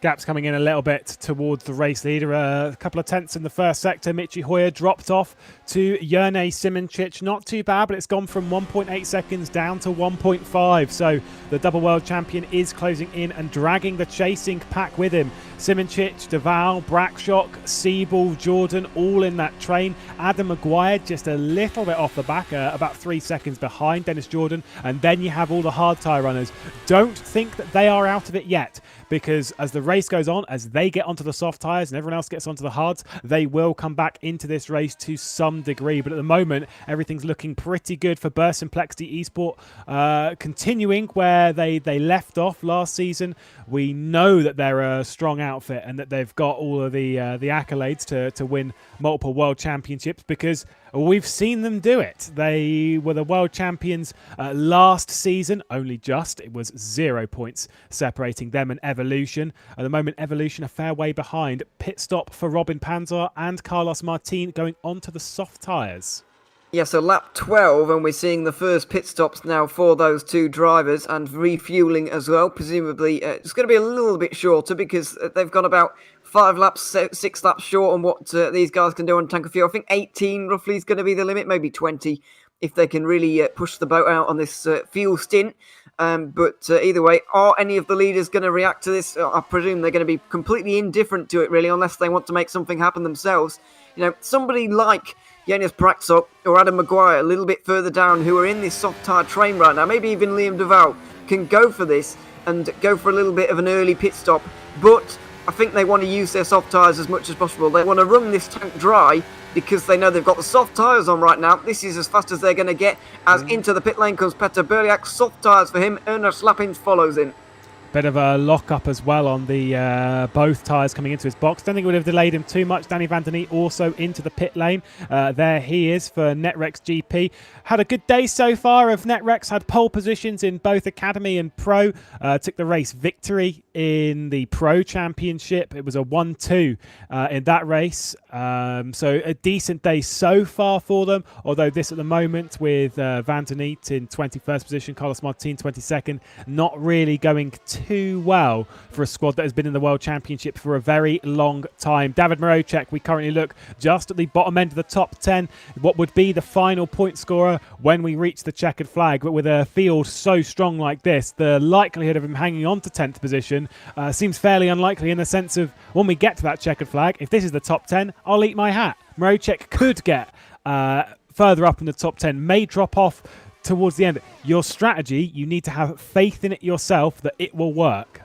Gaps coming in a little bit towards the race leader. A couple of tenths in the first sector. Michi Hoyer dropped off to Jerne Simoncic. Not too bad, but it's gone from 1.8 seconds down to 1.5. So the double world champion is closing in and dragging the chasing pack with him. Simoncic, Duval, Brackshock, Siebel, Jordan, all in that train. Adam Maguire just a little bit off the back, about 3 seconds behind Dennis Jordan. And then you have all the hard tyre runners. Don't think that they are out of it yet, because as the race goes on, as they get onto the soft tyres and everyone else gets onto the hards, they will come back into this race to some degree. But at the moment, everything's looking pretty good for Burst Complexity Esport, continuing where they left off last season. We know that they're a strong outfit and that they've got all of the accolades to win multiple world championships, because we've seen them do it. They were the world champions last season, only just. It was 0 points separating them and Evolution. At the moment, Evolution a fair way behind. Pit stop for Robin Panzer and Carlos Martin going onto the soft tyres. Yeah, so lap 12, and we're seeing the first pit stops now for those two drivers, and refueling as well. Presumably, it's going to be a little bit shorter because they've gone about 5 laps, 6 laps short on what these guys can do on tank of fuel. I think 18 roughly is going to be the limit, maybe 20 if they can really push the boat out on this fuel stint. But either way, are any of the leaders going to react to this? I presume they're going to be completely indifferent to it, really, unless they want to make something happen themselves. Somebody like Janis Braksok or Adam Maguire a little bit further down, who are in this soft tyre train right now, maybe even Liam Duval, can go for this and go for a little bit of an early pit stop. But I think they want to use their soft tyres as much as possible. They want to run this tank dry because they know they've got the soft tyres on right now. This is as fast as they're going to get, as into the pit lane comes Petter Berliak. Soft tyres for him. Ernest Lappins follows in. Bit of a lock-up as well on the both tyres coming into his box. Don't think it would have delayed him too much. Danny Van Der Neat also into the pit lane. There he is for Netrex GP. Had a good day so far of Netrex. Had pole positions in both Academy and Pro. Took the race victory in the Pro Championship. It was a 1-2 in that race. So a decent day so far for them. Although this at the moment with Van Der Neat in 21st position, Carlos Martin 22nd, not really going too well for a squad that has been in the World Championship for a very long time. David Marocek, we currently look just at the bottom end of the top 10, what would be the final point scorer when we reach the checkered flag. But with a field so strong like this, the likelihood of him hanging on to 10th position seems fairly unlikely, in the sense of when we get to that checkered flag, if this is the top 10, I'll eat my hat. Marocek could get further up in the top 10, may drop off towards the end. Your strategy, you need to have faith in it yourself that it will work.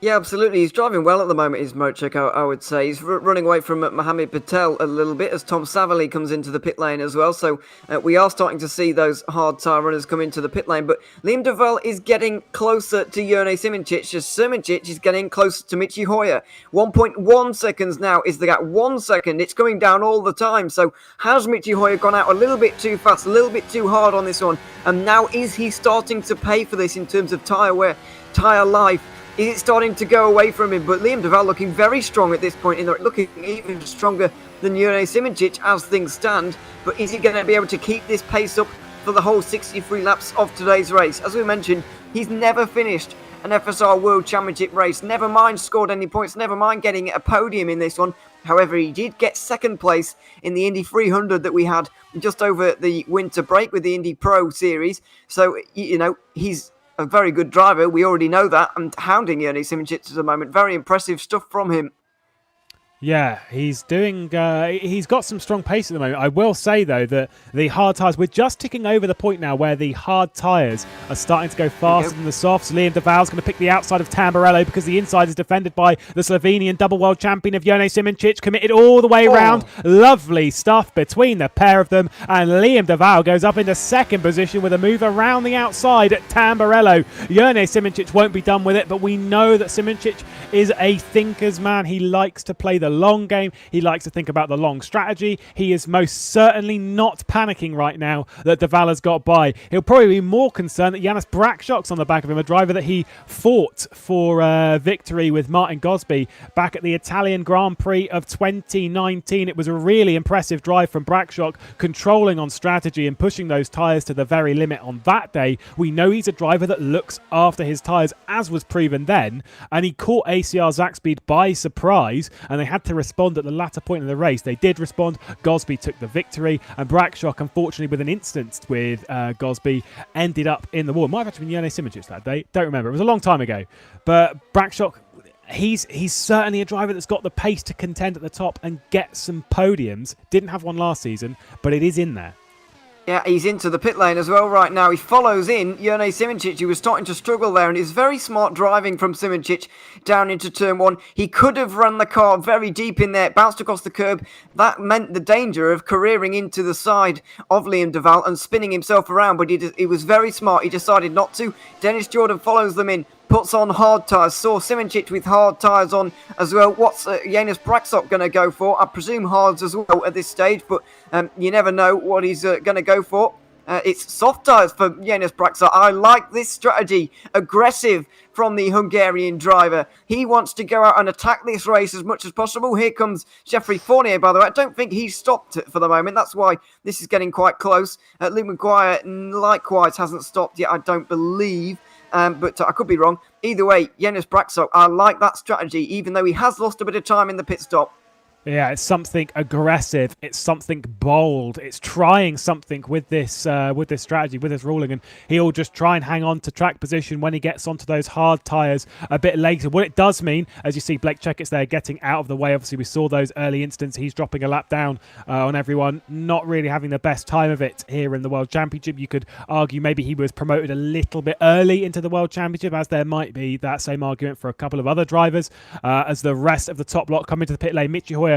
Yeah, absolutely. He's driving well at the moment, is Marocek, I would say. He's running away from Mohamed Patel a little bit as Tom Savali comes into the pit lane as well. So we are starting to see those hard tyre runners come into the pit lane. But Liam Duval is getting closer to Jerne Simoncic, as Simoncic is getting closer to Michi Hoyer. 1.1 seconds now is the gap. 1 second. It's going down all the time. So has Michi Hoyer gone out a little bit too fast, a little bit too hard on this one? And now is he starting to pay for this in terms of tyre wear, tyre life? Is it starting to go away from him? But Liam Duval looking very strong at this point, looking even stronger than Jerne Simoncic as things stand. But is he going to be able to keep this pace up for the whole 63 laps of today's race? As we mentioned, he's never finished an FSR World Championship race. Never mind scored any points, never mind getting a podium in this one. However, he did get second place in the Indy 300 that we had just over the winter break with the Indy Pro Series. So, he's a very good driver. We already know that. And hounding Jurnej Simicic at the moment. Very impressive stuff from him. Yeah, he's doing. He's got some strong pace at the moment. I will say though that the hard tyres. We're just ticking over the point now where the hard tyres are starting to go faster than the softs. Liam de Val's going to pick the outside of Tamburello because the inside is defended by the Slovenian double world champion of Jurnej Simicic, committed all the way around. Lovely stuff between the pair of them, and Liam de Val goes up into second position with a move around the outside at Tamburello. Jurnej Simicic won't be done with it, but we know that Simicic is a thinker's man. He likes to play the long game. He likes to think about the long strategy. He is most certainly not panicking right now that de Val has got by. He'll probably be more concerned that Janis Braksjok's on the back of him, a driver that he fought for victory with Martin Gosby back at the Italian Grand Prix of 2019. It was a really impressive drive from Braksjok, controlling on strategy and pushing those tyres to the very limit on that day. We know he's a driver that looks after his tyres, as was proven then, and he caught ACR Zakspeed by surprise, and they had to respond at the latter point of the race. They did respond. Gosby took the victory, and Braksjok, unfortunately, with an instance with Gosby, ended up in the wall. It might have actually been Jurnej Simicic that day. Don't remember. It was a long time ago. But Braksjok, he's certainly a driver that's got the pace to contend at the top and get some podiums. Didn't have one last season, but it is in there. Yeah, he's into the pit lane as well right now. He follows in Jurnej Simicic, who was starting to struggle there, and it's very smart driving from Simicic down into turn one. He could have run the car very deep in there, bounced across the curb. That meant the danger of careering into the side of Liam de Val and spinning himself around, but he was very smart. He decided not to. Dennis Jordan follows them in, puts on hard tyres. Saw Simicic with hard tyres on as well. What's Janis Braksjok going to go for? I presume hards as well at this stage, but you never know what he's going to go for. It's soft tyres for Janis Braksjok. I like this strategy. Aggressive from the Hungarian driver. He wants to go out and attack this race as much as possible. Here comes Jeffrey Fournier, by the way. I don't think he's stopped it for the moment. That's why this is getting quite close. Luke McGuire likewise hasn't stopped yet, I don't believe. But I could be wrong. Either way, Janis Braksjok, I like that strategy, even though he has lost a bit of time in the pit stop. Yeah, it's something aggressive. It's something bold. It's trying something with this strategy, with this ruling, and he'll just try and hang on to track position when he gets onto those hard tyres a bit later. What it does mean, as you see Blake Checkett's there getting out of the way. Obviously, we saw those early instances. He's dropping a lap down on everyone, not really having the best time of it here in the World Championship. You could argue maybe he was promoted a little bit early into the World Championship, as there might be that same argument for a couple of other drivers. As the rest of the top lot come into the pit lane, Michi Hoyer,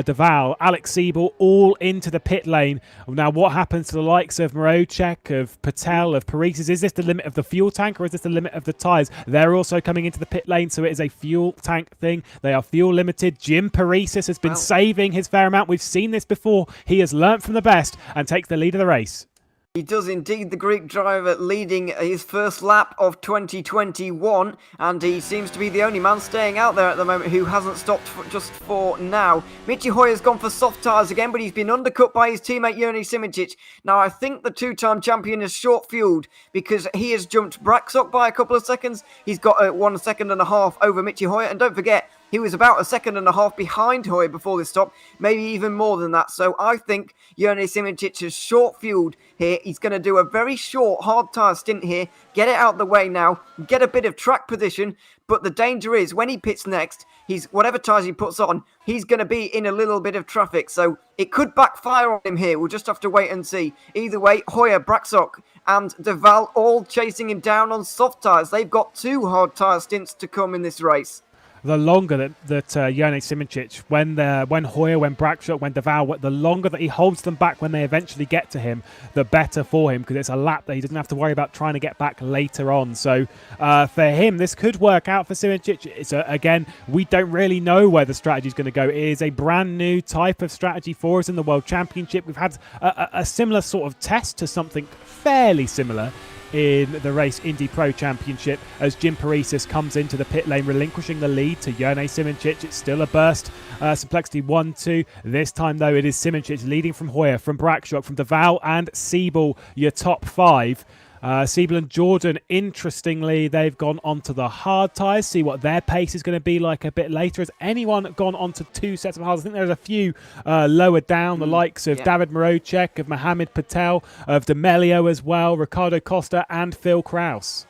de Val, Alex Siebel, all into the pit lane. Now, what happens to the likes of Marocek, of Patel, of Parisis? Is this the limit of the fuel tank, or is this the limit of the tyres? They're also coming into the pit lane, so it is a fuel tank thing. They are fuel limited. Jim Parisis has been saving his fair amount. We've seen this before. He has learnt from the best and takes the lead of the race. He does indeed, the Greek driver leading his first lap of 2021, and he seems to be the only man staying out there at the moment who hasn't stopped just for now. Michi Hoyer's gone for soft tyres again, but he's been undercut by his teammate Jurnej Simicic. Now, I think the two-time champion is short-fueled because he has jumped Braksjok by a couple of seconds. He's got 1 second and a half over Michi Hoyer, and don't forget, he was about 1.5 seconds behind Hoyer before this stop, maybe even more than that. So I think Jurnej Simicic is short-fueled here. He's going to do a very short, hard tyre stint here, get it out the way now, get a bit of track position. But the danger is when he pits next, whatever tyres he puts on, he's going to be in a little bit of traffic. So it could backfire on him here. We'll just have to wait and see. Either way, Hoyer, Braksjok and de Val all chasing him down on soft tyres. They've got 2 hard tyre stints to come in this race. The longer that Jurnej Simicic, when Hoyer, when Braksjok, when de Val, the longer that he holds them back when they eventually get to him, the better for him, because it's a lap that he doesn't have to worry about trying to get back later on. So for him, this could work out for Simicic. It's again, we don't really know where the strategy is going to go. It is a brand new type of strategy for us in the World Championship. We've had a similar sort of test to something fairly similar in the race Indy Pro Championship as Jim Parisis comes into the pit lane, relinquishing the lead to Jurnej Simicic. It's still a burst. Simplexity 1-2. This time, though, it is Simicic leading from Hoyer, from Braksjok, from de Val and Siebel, your top 5. Siebel and Jordan, interestingly, they've gone onto the hard tyres. See what their pace is going to be like a bit later. Has anyone gone onto 2 sets of hards? I think there's a few lower down, the likes of David Marocek, of Mohamed Patel, of D'Amelio as well, Ricardo Costa and Phil Kraus.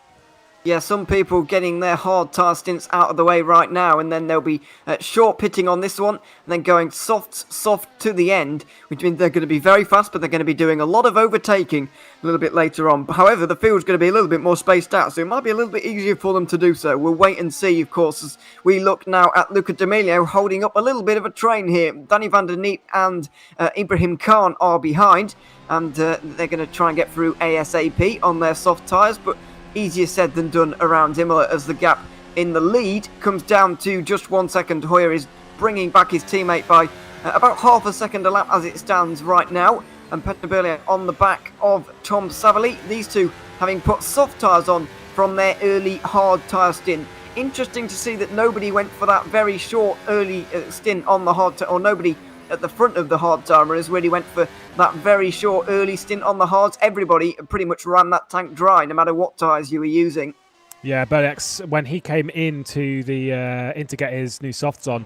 Yeah, some people getting their hard tyre stints out of the way right now, and then they'll be short pitting on this one, and then going soft to the end, which means they're going to be very fast, but they're going to be doing a lot of overtaking a little bit later on. However, the field's going to be a little bit more spaced out, so it might be a little bit easier for them to do so. We'll wait and see, of course, as we look now at Luca D'Amelio holding up a little bit of a train here. Danny van der Neet and Ibrahim Khan are behind, and they're going to try and get through ASAP on their soft tyres, but easier said than done around Imola, as the gap in the lead comes down to just 1 second. Hoyer is bringing back his teammate by about half a second a lap as it stands right now, and Petter Berliak on the back of Tom Savali. These two having put soft tyres on from their early hard tyre stint. Interesting to see that nobody went for that very short early stint on the hard tyre, or nobody at the front of the hard tyre runners really went for that very short early stint on the hards. Everybody pretty much ran that tank dry, no matter what tyres you were using. Yeah, Berliak, when he came into the in to get his new softs on,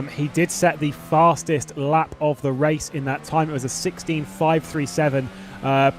he did set the fastest lap of the race in that time. It was a 16.537.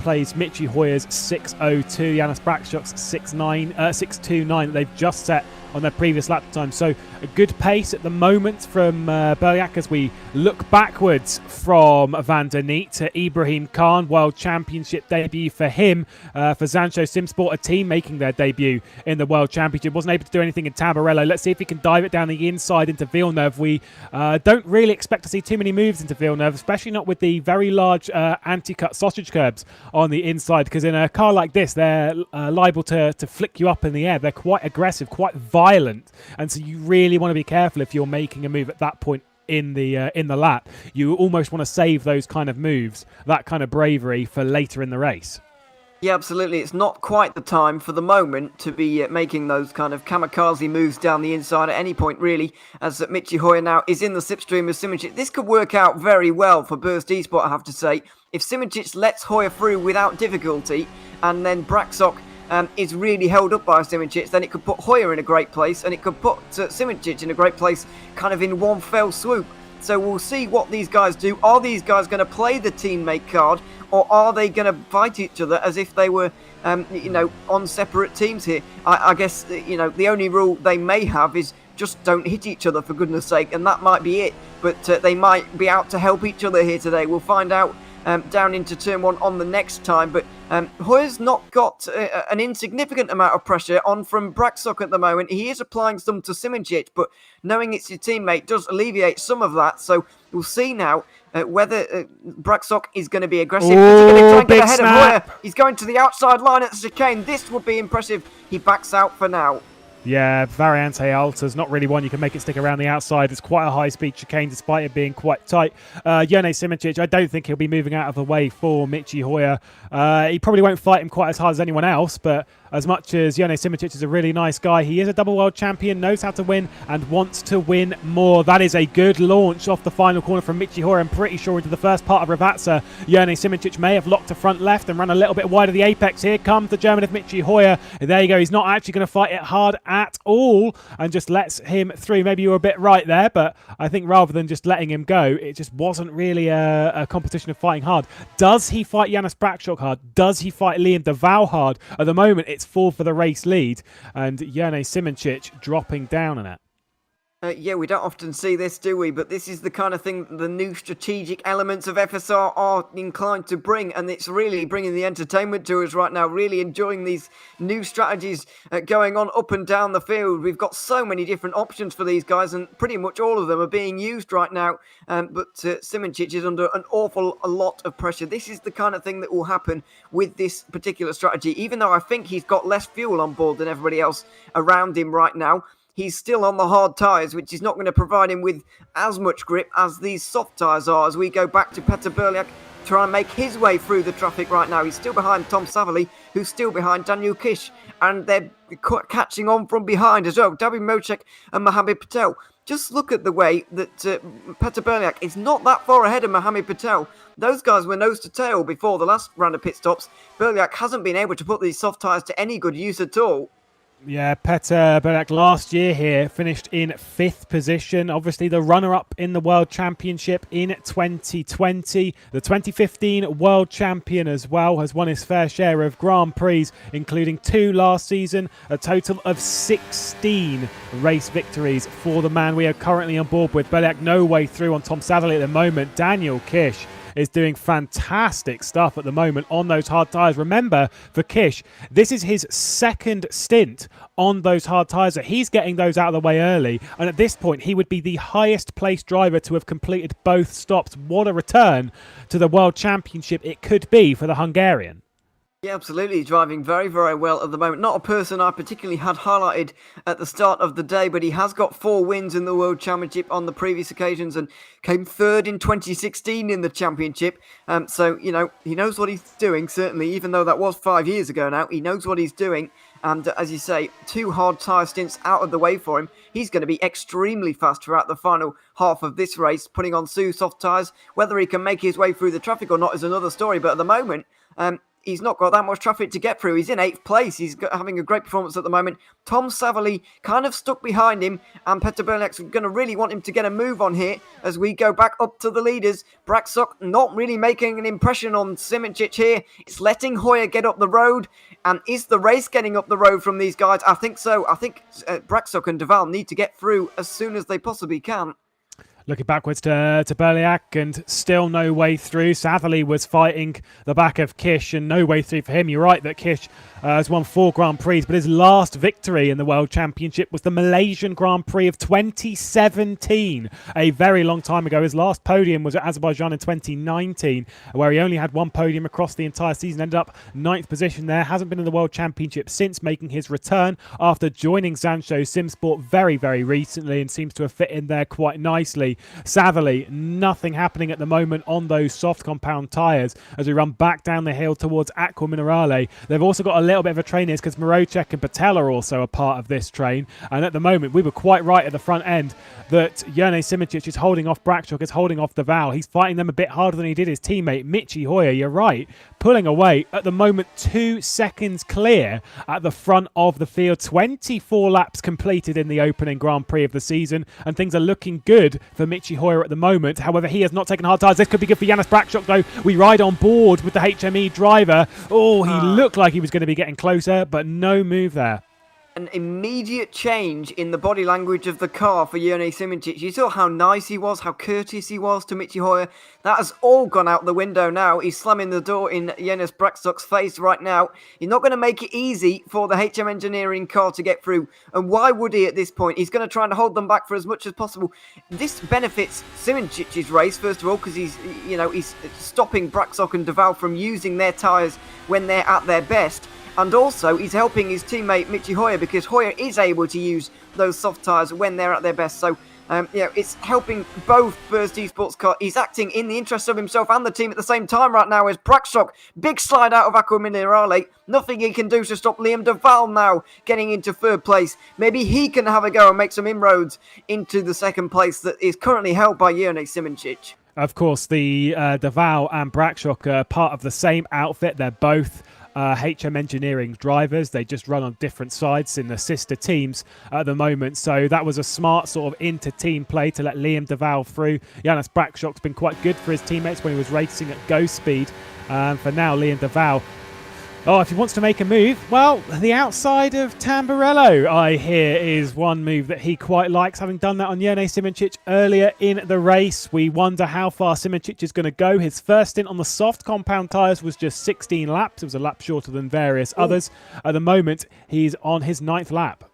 Plays Michi Hoyer's 6.02, Janis Braksjok's 6.29 that they've just set on their previous lap time. So a good pace at the moment from Berliak as we look backwards from Van der Neet to Ibrahim Khan. World Championship debut for him, for Zancho Simsport, a team making their debut in the World Championship. Wasn't able to do anything in Tamburello. Let's see if he can dive it down the inside into Villeneuve. We don't really expect to see too many moves into Villeneuve, especially not with the very large anti-cut sausage curbs on the inside, because in a car like this, they're liable to flick you up in the air. They're quite aggressive, quite violent, and so you really want to be careful if you're making a move at that point in the lap. You almost want to save those kind of moves, that kind of bravery, for later in the race. Yeah, absolutely. It's not quite the time for the moment to be making those kind of kamikaze moves down the inside at any point, really, as Michi Hoyer now is in the slipstream of Simoncic. This could work out very well for Burst Esport, I have to say. If Simoncic lets Hoyer through without difficulty, and then Braksjok is really held up by Simoncic, then it could put Hoyer in a great place, and it could put Simoncic in a great place, kind of in one fell swoop. So we'll see what these guys do. Are these guys going to play the teammate card, or are they going to fight each other as if they were, on separate teams here? I guess, the only rule they may have is just don't hit each other, for goodness sake, and that might be it. But they might be out to help each other here today. We'll find out down into turn one on the next time. But Hoyer's not got an insignificant amount of pressure on from Braksjok at the moment. He is applying some to Simoncic, but knowing it's your teammate does alleviate some of that. So we'll see now whether Braksjok is going to be aggressive. Is he going to try and get ahead of Hoyer? He's going to the outside line at the chicane. This would be impressive. He backs out for now. Yeah, Variante Alta's not really one you can make it stick around the outside. It's quite a high-speed chicane despite it being quite tight. Jone Simoncic, I don't think he'll be moving out of the way for Michi Hoyer. He probably won't fight him quite as hard as anyone else, but as much as Jone Simoncic is a really nice guy, he is a double world champion, knows how to win, and wants to win more. That is a good launch off the final corner from Michi Hoyer. I'm pretty sure into the first part of Rivazza. Jone Simoncic may have locked to front left and run a little bit wide of the apex. Here comes the German of Michi Hoyer. There you go. He's not actually going to fight it hard at all and just lets him through. Maybe you were a bit right there, but I think rather than just letting him go, it just wasn't really a competition of fighting hard. Does he fight Janis Braksjok hard? Does he fight Liam de Waal hard? At the moment, it's full for the race lead, and Jone Simoncic dropping down on it. Yeah, we don't often see this, do we? But this is the kind of thing the new strategic elements of FSR are inclined to bring, and it's really bringing the entertainment to us right now. Really enjoying these new strategies going on up and down the field. We've got so many different options for these guys, and pretty much all of them are being used right now. But Simoncic is under an awful lot of pressure. This is the kind of thing that will happen with this particular strategy. Even though I think he's got less fuel on board than everybody else around him right now, he's still on the hard tyres, which is not going to provide him with as much grip as these soft tyres are. As we go back to Petter Berliak, trying to make his way through the traffic right now. He's still behind Tom Savali, who's still behind Daniel Kish, and they're catching on from behind as well. David Mocek and Mohamed Patel just look at the way that Petr Berliak is not that far ahead of Mohamed Patel. Those guys were nose to tail before the last round of pit stops. Berliak hasn't been able to put these soft tyres to any good use at all. Yeah, Petr Berliak last year here finished in 5th position. Obviously, the runner-up in the World Championship in 2020. The 2015 World Champion as well has won his fair share of Grand Prix, including 2 last season. A total of 16 race victories for the man we are currently on board with. Berliak no way through on Tom Saville at the moment. Daniel Kish is doing fantastic stuff at the moment on those hard tyres. Remember, for Kish, this is his 2nd stint on those hard tyres. So he's getting those out of the way early. And at this point, he would be the highest placed driver to have completed both stops. What a return to the World Championship it could be for the Hungarian. Yeah, absolutely. Driving very, very well at the moment. Not a person I particularly had highlighted at the start of the day, but he has got 4 wins in the World Championship on the previous occasions and came 3rd in 2016 in the championship. So, you know, he knows what he's doing, certainly, even though that was 5 years ago now. He knows what he's doing. And as you say, 2 hard tyre stints out of the way for him. He's going to be extremely fast throughout the final half of this race, putting on 2 soft tyres. Whether he can make his way through the traffic or not is another story. But at the moment, he's not got that much traffic to get through. He's in 8th place. He's having a great performance at the moment. Tom Saville kind of stuck behind him, and Petr Berliak's going to really want him to get a move on here as we go back up to the leaders. Braksuk not really making an impression on Simicic here. It's letting Hoyer get up the road. And is the race getting up the road from these guys? I think so. I think Braksuk and Duval need to get through as soon as they possibly can. Looking backwards to Berliak and still no way through. Saville was fighting the back of Kish and no way through for him. You're right that Kish has won 4 Grand Prix, but his last victory in the World Championship was the Malaysian Grand Prix of 2017, a very long time ago. His last podium was at Azerbaijan in 2019, where he only had 1 podium across the entire season, ended up 9th position there. Hasn't been in the World Championship since, making his return after joining Zansho Simsport very, very recently, and seems to have fit in there quite nicely. Saville, nothing happening at the moment on those soft compound tyres as we run back down the hill towards Aqua Minerale. They've also got a little bit of a train here because Marocek and Patel are also a part of this train. And at the moment, we were quite right at the front end that Jurne Simicic is holding off Braksuk, is holding off Duval. He's fighting them a bit harder than he did his teammate, Michi Hoyer. You're right, pulling away. At the moment, 2 seconds clear at the front of the field. 24 laps completed in the opening Grand Prix of the season, and things are looking good for Michi Hoyer at the moment. However, he has not taken hard tyres. This could be good for Janis Braksuk, though. We ride on board with the HME driver. Oh, he looked like he was going to be getting closer, but no move there. An immediate change in the body language of the car for Jurne Simicic. You saw how nice he was, how courteous he was to Michi Hoyer. That has all gone out the window now. He's slamming the door in Janis Braksuk's face right now. He's not going to make it easy for the HM Engineering car to get through. And why would he at this point? He's going to try and hold them back for as much as possible. This benefits Simicic's race, first of all, because he's stopping Braksuk and Duval from using their tyres when they're at their best. And also, he's helping his teammate Michi Hoyer because Hoyer is able to use those soft tyres when they're at their best. So, it's helping both Burst Esports cars. He's acting in the interest of himself and the team at the same time right now as Braksuk. Big slide out of Aqua Minerale. Nothing he can do to stop Liam Duval now getting into 3rd place. Maybe he can have a go and make some inroads into the 2nd place that is currently held by Jurne Simicic. Of course, the Duval and Braksuk are part of the same outfit. They're both HM Engineering drivers. They just run on different sides in the sister teams at the moment. So that was a smart sort of inter-team play to let Liam Duval through. Janis Braksuk's been quite good for his teammates when he was racing at go speed. For now, Liam Duval, if he wants to make a move, well, the outside of Tamburello, I hear, is one move that he quite likes, having done that on Jurne Simicic earlier in the race. We wonder how far Simicic is going to go. His first stint on the soft compound tyres was just 16 laps. It was a lap shorter than various others. At the moment, he's on his 9th lap.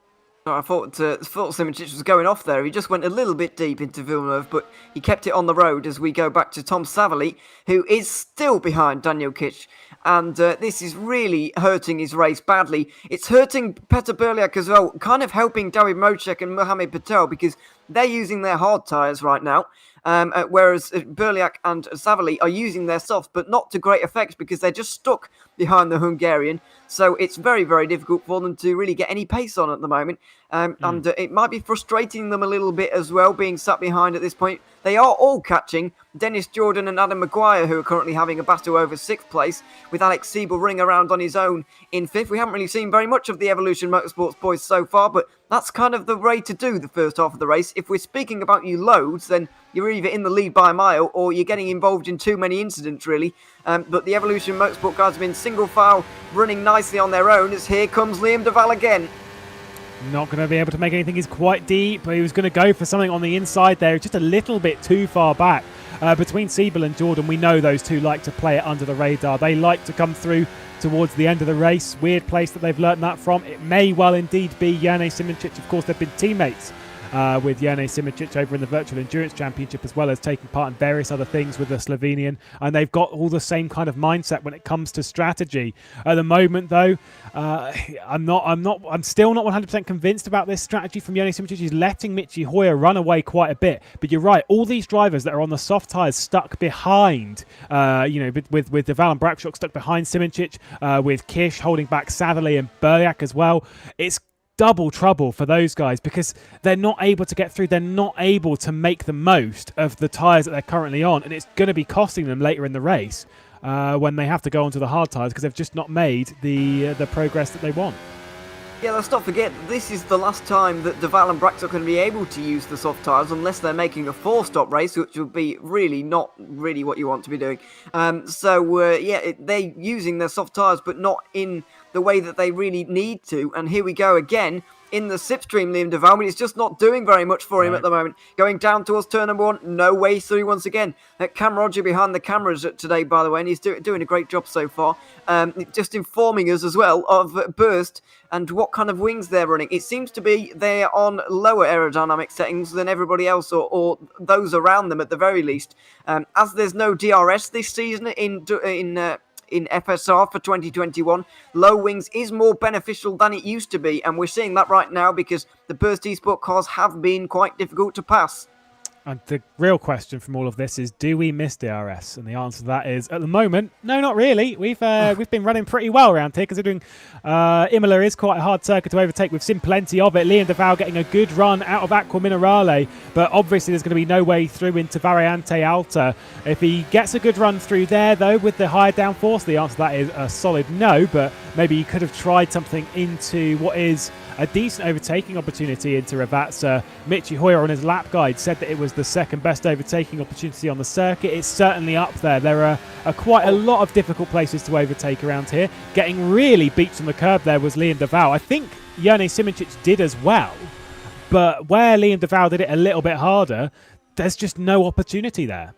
I thought Simicic was going off there. He just went a little bit deep into Villeneuve, but he kept it on the road as we go back to Tom Saville, who is still behind Daniel Kish. And this is really hurting his race badly. It's hurting Petr Berliak as well, kind of helping David Mocek and Mohamed Patel because they're using their hard tyres right now. Whereas Berliak and Saville are using their softs, but not to great effect because they're just stuck behind the Hungarian. So it's very, very difficult for them to really get any pace on at the moment. And it might be frustrating them a little bit as well, being sat behind at this point. They are all catching. Dennis Jordan and Adam Maguire, who are currently having a battle over 6th place, with Alex Siebel running around on his own in 5th. We haven't really seen very much of the Evolution Motorsports boys so far, but that's kind of the way to do the first half of the race. If we're speaking about you loads, then you're either in the lead by a mile or you're getting involved in too many incidents, really. But the Evolution Motorsport guys have been single file, running nicely on their own, as here comes Liam Duval again. Not going to be able to make anything. He's quite deep. He was going to go for something on the inside there, just a little bit too far back. Between Siebel and Jordan, we know those two like to play it under the radar. They like to come through towards the end of the race. Weird place that they've learnt that from. It may well indeed be Jane Simicic. Of course, they've been teammates with Jane Simicic over in the Virtual Endurance Championship, as well as taking part in various other things with the Slovenian, and they've got all the same kind of mindset when it comes to strategy. At the moment, though, I'm still not 100% convinced about this strategy from Jane Simicic. He's letting Michi Hoyer run away quite a bit, but you're right, all these drivers that are on the soft tyres stuck behind, with Duval and Brakshock stuck behind Simicic, with Kish holding back Satherley and Berliak as well. It's double trouble for those guys because they're not able to get through. They're not able to make the most of the tyres that they're currently on, and it's going to be costing them later in the race when they have to go onto the hard tyres because they've just not made the progress that they want. Yeah, let's not forget, this is the last time that Duval and Brax are going to be able to use the soft tyres unless they're making a 4-stop race, which would be really not really what you want to be doing. They're using their soft tyres, but not in the way that they really need to. And here we go again in the slipstream, Liam Duval, but it's just not doing very much for him at the moment. Going down towards turn number 1, no way through once again. Cam Rodger behind the cameras today, by the way, and he's doing a great job so far. Just informing us as well of burst and what kind of wings they're running. It seems to be they're on lower aerodynamic settings than everybody else, or those around them at the very least. As there's no DRS this season in FSR for 2021, low wings is more beneficial than it used to be, and we're seeing that right now because the Burst Esport cars have been quite difficult to pass. And the real question from all of this is, do we miss DRS? And the answer to that is, at the moment, no, not really. We've been running pretty well around here, considering Imola is quite a hard circuit to overtake. We've seen plenty of it. Liam Duval getting a good run out of Acqua Minerale, but obviously there's going to be no way through into Variante Alta. If he gets a good run through there, though, with the higher downforce, the answer to that is a solid no, but maybe he could have tried something into what is a decent overtaking opportunity into Ravazza. Michi Hoyer on his lap guide said that it was the second best overtaking opportunity on the circuit. It's certainly up there. There are quite a lot of difficult places to overtake around here. Getting really beat from the curb there was Liam Duval. I think Jane Simicic did as well, but where Liam Duval did it a little bit harder, there's just no opportunity there.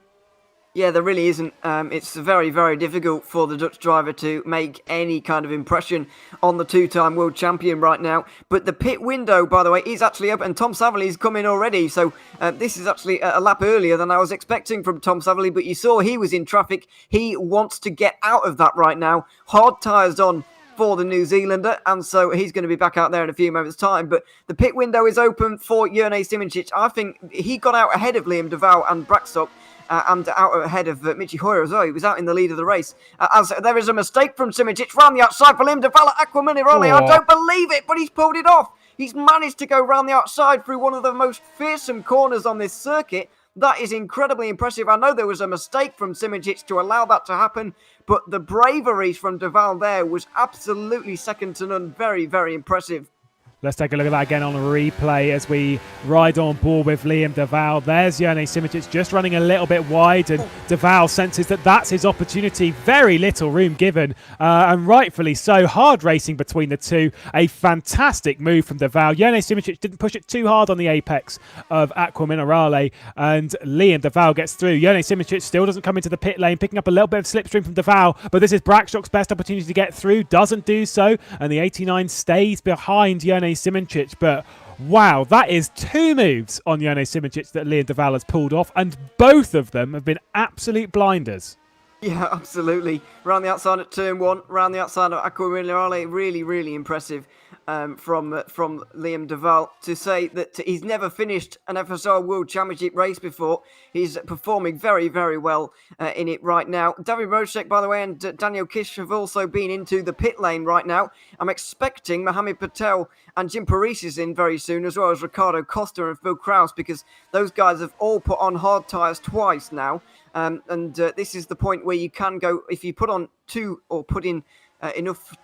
Yeah, there really isn't. It's very, very difficult for the Dutch driver to make any kind of impression on the two-time world champion right now. But the pit window, by the way, is actually up, and Tom Savelli's come in already. So this is actually a lap earlier than I was expecting from Tom Savelli. But you saw he was in traffic. He wants to get out of that right now. Hard tyres on for the New Zealander, and so he's going to be back out there in a few moments' time. But the pit window is open for Jane Simicic. I think he got out ahead of Liam Duval and Braxtock. And out ahead of Michi Hoyer as well. He was out in the lead of the race. As there is a mistake from Simicic round the outside for Liam Duval at Acqua Minerale. I don't believe it, but he's pulled it off. He's managed to go round the outside through one of the most fearsome corners on this circuit. That is incredibly impressive. I know there was a mistake from Simicic to allow that to happen, but the bravery from Duval there was absolutely second to none. Very, very impressive. Let's take a look at that again on a replay as we ride on board with Liam Duval. There's Jane Simicic just running a little bit wide, and Duval senses that that's his opportunity. Very little room given, and rightfully so. Hard racing between the two. A fantastic move from Duval. Jane Simicic didn't push it too hard on the apex of Acqua Minerale, and Liam Duval gets through. Jane Simicic still doesn't come into the pit lane, picking up a little bit of slipstream from Duval, but this is Brakshock's best opportunity to get through. Doesn't do so, and the 89 stays behind Jane Simicic, but wow, that is two moves on Jane Simicic that Liam Duval has pulled off, and both of them have been absolute blinders. Yeah, absolutely. Round the outside at turn 1, round the outside of Acqua Minerale, really, really impressive. from Liam Duval to say that he's never finished an FSR World Championship race before. He's performing very, very well in it right now. David Rocek, by the way, and Daniel Kish have also been into the pit lane right now. I'm expecting Mohamed Patel and Jim Parise in very soon, as well as Ricardo Costa and Phil Kraus, because those guys have all put on hard tyres twice now. This is the point where you can go, if you put on two or put in enough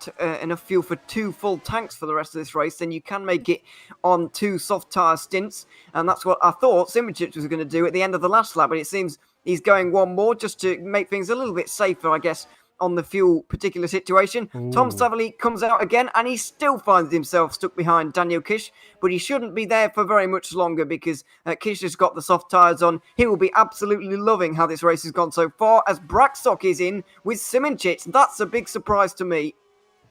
fuel for 2 full tanks for the rest of this race, then you can make it on 2 soft tyre stints, and that's what I thought SimRacing was going to do at the end of the last lap, but it seems he's going one more just to make things a little bit safer, I guess, on the fuel particular situation. Ooh. Tom Savelli comes out again, and he still finds himself stuck behind Daniel Kish, but he shouldn't be there for very much longer because Kish has got the soft tyres on. He will be absolutely loving how this race has gone so far, as Brackstock is in with Simonchich. That's a big surprise to me.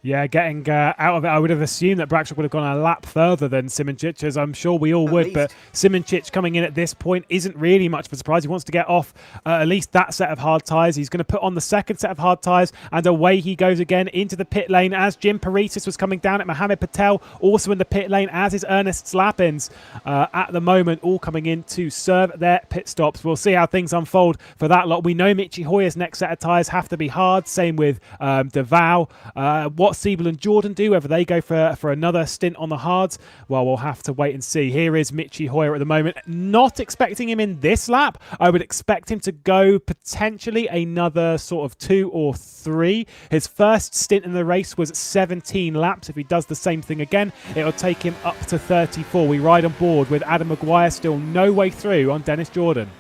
Yeah, getting out of it, I would have assumed that Brackstock would have gone a lap further than Simonchich, as I'm sure we all would. But Simonchich coming in at this point isn't really much of a surprise. He wants to get off at least that set of hard tyres. He's going to put on the second set of hard tyres, and away he goes again into the pit lane as Jim Parise was coming down at Mohamed Patel, also in the pit lane, as is Ernest Slappins. At the moment, all coming in to serve their pit stops. We'll see how things unfold for that lot. We know Michi Hoyer's next set of tyres have to be hard. Same with Deval. What Siebel and Jordan do, whether they go for another stint on the hards, well, we'll have to wait and see. Here is Michi Hoyer at the moment. Not expecting him in this lap. I would expect him to go potentially another sort of 2 or 3. His first stint in the race was 17 laps. If he does the same thing again, it'll take him up to 34. We ride on board with Adam Maguire still no way through on Dennis Jordan.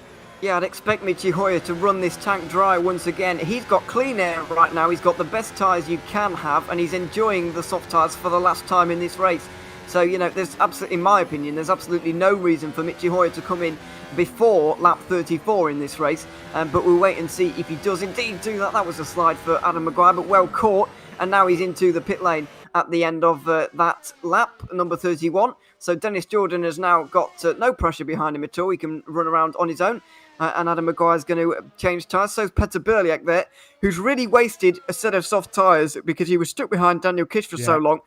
Yeah, I'd expect Michi Hoyer to run this tank dry once again. He's got clean air right now. He's got the best tyres you can have, and he's enjoying the soft tyres for the last time in this race. So, there's absolutely, in my opinion, there's absolutely no reason for Michi Hoyer to come in before lap 34 in this race. But we'll wait and see if he does indeed do that. That was a slide for Adam Maguire, but well caught. And now he's into the pit lane at the end of that lap, number 31. So Dennis Jordan has now got no pressure behind him at all. He can run around on his own. And Adam Maguire's going to change tyres. So's Petter Berliak there, who's really wasted a set of soft tyres because he was stuck behind Daniel Kish for so long.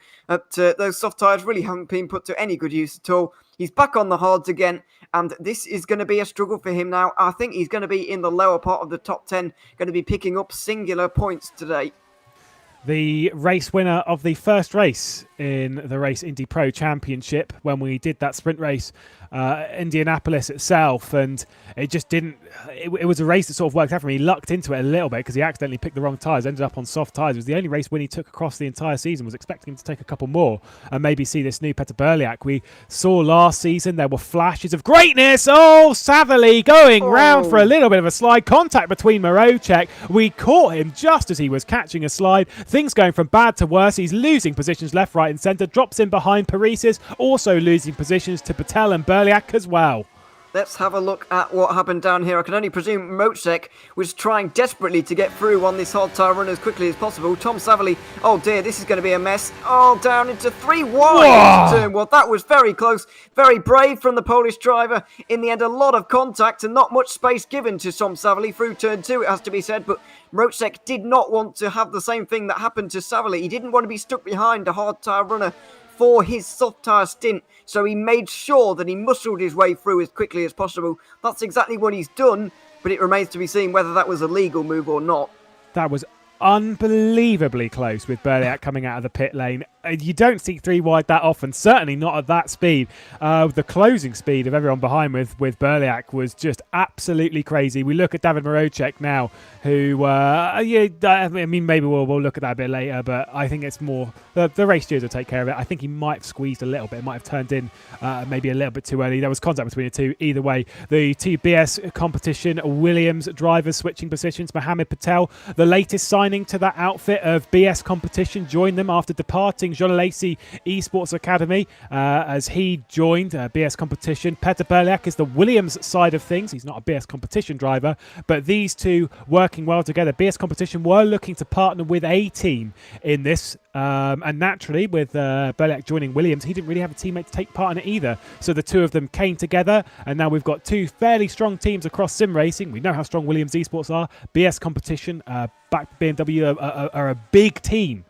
Those soft tyres really haven't been put to any good use at all. He's back on the hards again, and this is going to be a struggle for him now. I think he's going to be in the lower part of the top 10, going to be picking up singular points today. The race winner of the first race in the Race Indy Pro Championship, when we did that sprint race, Indianapolis itself, and it just didn't, it was a race that sort of worked out for me. He lucked into it a little bit because he accidentally picked the wrong tyres, ended up on soft tyres. It was the only race win he took across the entire season. Was expecting him to take a couple more and maybe see this new Petter Berliak. We saw last season there were flashes of greatness. Oh, Savelli going round for a little bit of a slide. Contact between Marocek. We caught him just as he was catching a slide. Things going from bad to worse. He's losing positions left, right and centre. Drops in behind Parisis. Also losing positions to Patel and Berliak as well. Let's have a look at what happened down here. I can only presume Mocek was trying desperately to get through on this hard tyre run as quickly as possible. Tom Savelli, oh dear, this is going to be a mess. Oh, down into 3 wide turn. Well, that was very close. Very brave from the Polish driver. In the end, a lot of contact and not much space given to Tom Savelli through turn 2, it has to be said. But Mocek did not want to have the same thing that happened to Savelli. He didn't want to be stuck behind a hard tyre runner for his soft tyre stint, so he made sure that he muscled his way through as quickly as possible. That's exactly what he's done, but it remains to be seen whether that was a legal move or not. That was unbelievably close with Berliak coming out of the pit lane. You don't see 3 wide that often, certainly not at that speed. The closing speed of everyone behind with Berliak was just absolutely crazy. We look at David Marocek now, who, I mean, maybe we'll look at that a bit later, but I think it's more, the race stewards will take care of it. I think he might have squeezed a little bit, might have turned in maybe a little bit too early. There was contact between the two. Either way, the two BS competition, Williams drivers switching positions. Mohamed Patel, the latest signing to that outfit of BS competition, joined them after departing John Lacey Esports Academy as he joined BS competition. Petter Berliak is the Williams side of things. He's not a BS competition driver, but these two working well together. BS competition were looking to partner with a team in this, and naturally with Berliak joining Williams, he didn't really have a teammate to take part in it either. So the two of them came together, and now we've got two fairly strong teams across sim racing. We know how strong Williams Esports are. BS competition, back BMW, are a big team.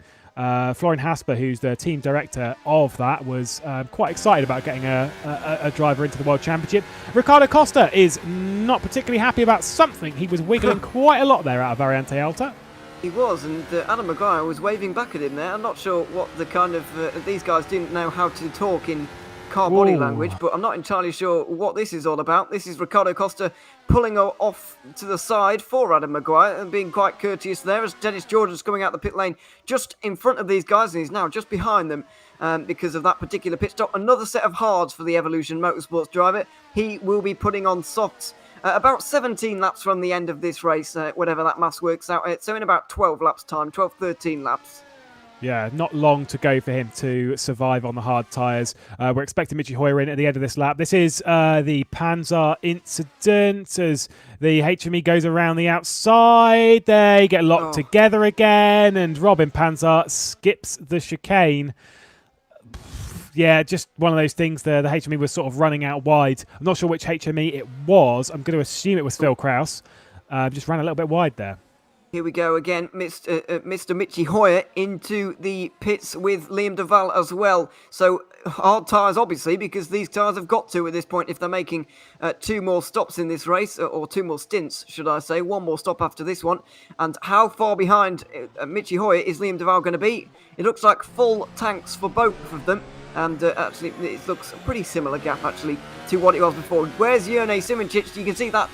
Florian Hasper, who's the team director of that, was quite excited about getting a driver into the World Championship. Riccardo Costa is not particularly happy about something. He was wiggling quite a lot there out of Variante Alta. He was, and Adam Maguire was waving back at him there. I'm not sure what the kind of... these guys didn't know how to talk in car body language, but I'm not entirely sure what this is all about. This is Riccardo Costa pulling off to the side for Adam Maguire and being quite courteous there as Dennis Jordan's coming out the pit lane just in front of these guys, and he's now just behind them because of that particular pit stop. Another set of hards for the Evolution Motorsports driver. He will be putting on softs about 17 laps from the end of this race, whatever that maths works out. So in about 12 laps time, 12, 13 laps. Yeah, not long to go for him to survive on the hard tyres. We're expecting Michi Hoyer in at the end of this lap. This is the Panzer incident as the HME goes around the outside. They get locked together again, and Robin Panzer skips the chicane. Yeah, just one of those things. The HME was sort of running out wide. I'm not sure which HME it was. I'm going to assume it was Phil Kraus. Just ran a little bit wide there. Here we go again, Mr. Michi Hoyer into the pits with Liam Duval as well. So hard tyres, obviously, because these tyres have got to at this point if they're making 2 more stops in this race, or 2 more stints, should I say. 1 more stop after this one. And how far behind Michi Hoyer is Liam Duval going to be? It looks like full tanks for both of them. And actually, it looks a pretty similar gap, actually, to what it was before. Where's Jurne Simoncic? You can see that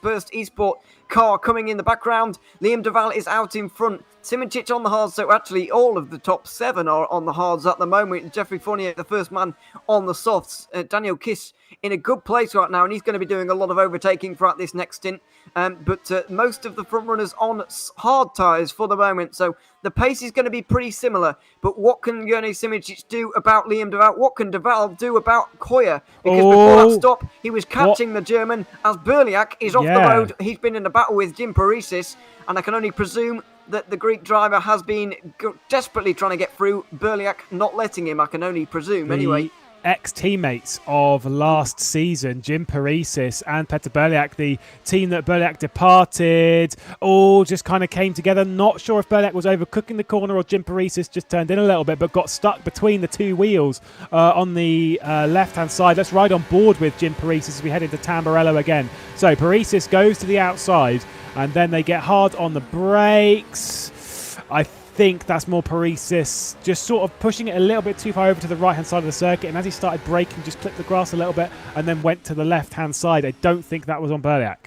Burst Esport car coming in the background. Liam Duval is out in front. Simoncic on the hards, so actually all of the top 7 are on the hards at the moment. Jeffrey Fournier, the first man on the softs. Daniel Kiss in a good place right now, and he's going to be doing a lot of overtaking throughout this next stint. But most of the front runners on hard tyres for the moment, so the pace is going to be pretty similar. But what can Jurne Simoncic do about Liam Duval? What can Duval do about Hoyer? Because before that stop, he was catching the German as Berliak is off the road. He's been in a battle with Jim Parisis, and I can only presume that the Greek driver has been desperately trying to get through. Berliak not letting him, I can only presume. Anyway, ex-teammates of last season, Jim Parisis and Petr Berliak, the team that Berliak departed, all just kind of came together. Not sure if Berliak was overcooking the corner or Jim Parisis just turned in a little bit, but got stuck between the 2 wheels on the left-hand side. Let's ride on board with Jim Parisis as we head into Tamburello again. So Parisis goes to the outside, and then they get hard on the brakes. I think that's more Parisis just sort of pushing it a little bit too far over to the right hand side of the circuit, and as he started braking just clipped the grass a little bit and then went to the left hand side. I don't think that was on Berliak.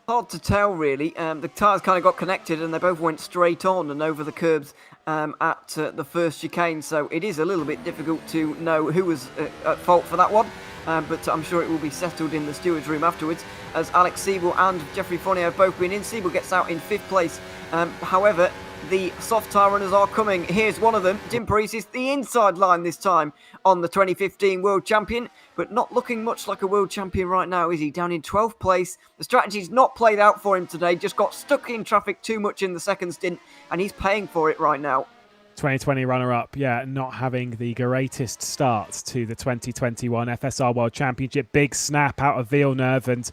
Hard to tell really. The tyres kind of got connected and they both went straight on and over the curbs at the first chicane, so it is a little bit difficult to know who was at fault for that one. But I'm sure it will be settled in the stewards room afterwards, as Alex Siebel and Jeffrey Fournier have both been in. Siebel gets out in 5th place. However, the soft tyre runners are coming. Here's one of them, Jim Parisis, the inside line this time on the 2015 World Champion, but not looking much like a World Champion right now, is he? Down in 12th place. The strategy's not played out for him today, just got stuck in traffic too much in the second stint, and he's paying for it right now. 2020 runner-up, not having the greatest start to the 2021 FSR World Championship. Big snap out of Villeneuve, and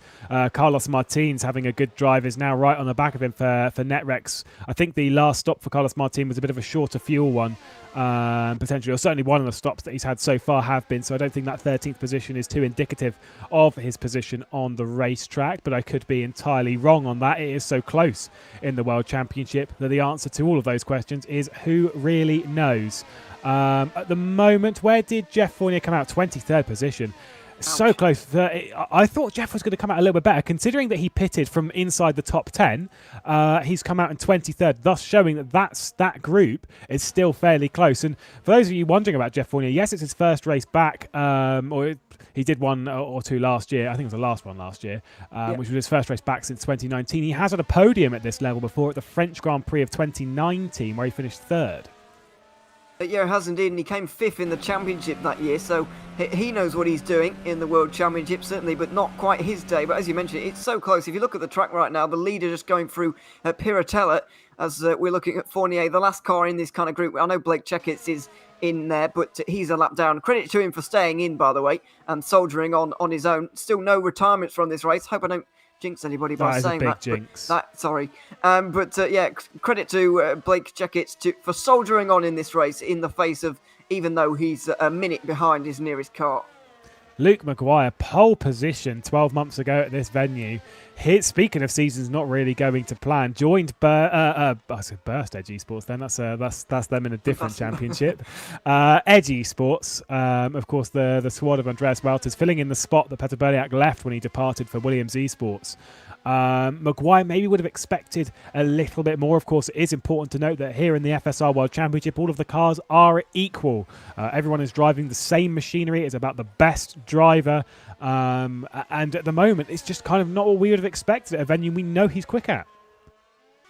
Carlos Martins having a good drive is now right on the back of him for Netrex. I think the last stop for Carlos Martins was a bit of a shorter fuel one, potentially, or certainly one of the stops that he's had so far have been, so I don't think that 13th position is too indicative of his position on the racetrack, but I could be entirely wrong on that. It is so close in the World Championship that the answer to all of those questions is who really knows. At the moment, where did Jeff Fournier come out? 23rd position. So close. I thought Jeff was going to come out a little bit better, considering that he pitted from inside the top 10. He's come out in 23rd, thus showing that group is still fairly close. And for those of you wondering about Jeff Fournier, yes, it's his first race back, he did 1 or 2 last year. I think it was the last one last year, which was his first race back since 2019. He has had a podium at this level before at the French Grand Prix of 2019, where he finished 3rd. Yeah, it has indeed, and he came 5th in the championship that year, so he knows what he's doing in the World Championship, certainly, but not quite his day. But as you mentioned, it's so close. If you look at the track right now, the leader just going through Piratella, as we're looking at Fournier, the last car in this kind of group. I know Blake Checketts is in there, but he's a lap down. Credit to him for staying in, by the way, and soldiering on his own. Still no retirements from this race. Hope I don't jinx anybody by That is saying a big that. jinx. Sorry. Yeah, credit to Blake Jackets for soldiering on in this race in the face of, even though he's a minute behind his nearest car. Luke McGuire, pole position 12 months ago at this venue. Speaking of seasons not really going to plan, joined I said Burst Edge Esports then. That's them in a different championship. Edge Esports, of course, the squad of Andreas Welters, filling in the spot that Peter Berliak left when he departed for Williams Esports. Maguire maybe would have expected a little bit more. Of course, it is important to note that here in the FSR World Championship, all of the cars are equal. Everyone is driving the same machinery. It's about the best driver. And at the moment, it's just kind of not what we would have expected at a venue we know he's quick at.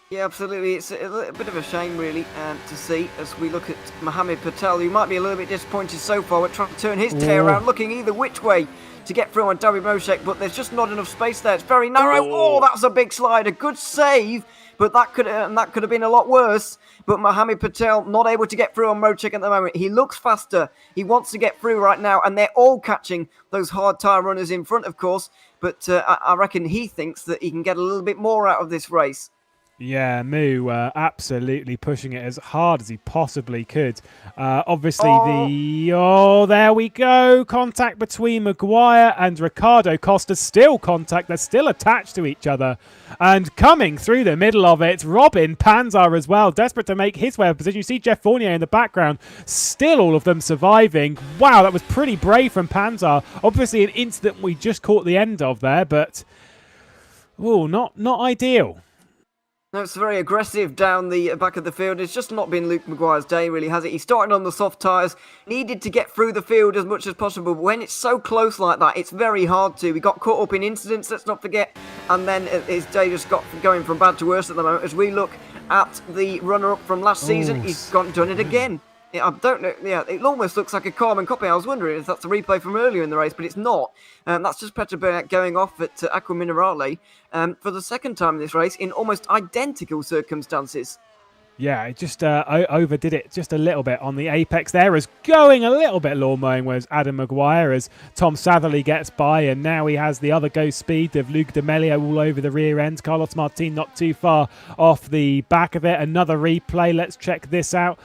Yeah, absolutely. It's a little bit of a shame, really, to see as we look at Mohammed Patel, who might be a little bit disappointed so far. We're trying to turn his tail around, looking either which way to get through on David Moshek, but there's just not enough space there. It's very narrow. Oh, that's a big slide. A good save, but that could have been a lot worse. But Mohammed Patel not able to get through on Moshek at the moment. He looks faster. He wants to get through right now, and they're all catching those hard tyre runners in front, of course. But I reckon he thinks that he can get a little bit more out of this race. Yeah, Moo absolutely pushing it as hard as he possibly could. Obviously, there we go. Contact between Maguire and Ricardo Costa. Still contact. They're still attached to each other. And coming through the middle of it, Robin Panzer as well. Desperate to make his way of position. You see Jeff Fournier in the background. Still all of them surviving. Wow, that was pretty brave from Panzer. Obviously, an incident we just caught the end of there, but not ideal. No, it's very aggressive down the back of the field. It's just not been Luke Maguire's day, really, has it? He started on the soft tyres, needed to get through the field as much as possible. But when it's so close like that, it's very hard to. He got caught up in incidents, let's not forget. And then his day just got going from bad to worse at the moment. As we look at the runner-up from last season, he's done it again. I don't know. Yeah, it almost looks like a carbon copy. I was wondering if that's a replay from earlier in the race, but it's not. That's just Peter Berliak going off at Aqua Minerale for the second time in this race in almost identical circumstances. Yeah, it just overdid it just a little bit on the apex there, as going a little bit lawn mowing was Adam Maguire as Tom Satherley gets by, and now he has the other go speed of Luke D'Amelio all over the rear end. Carlos Martin not too far off the back of it. Another replay. Let's check this out.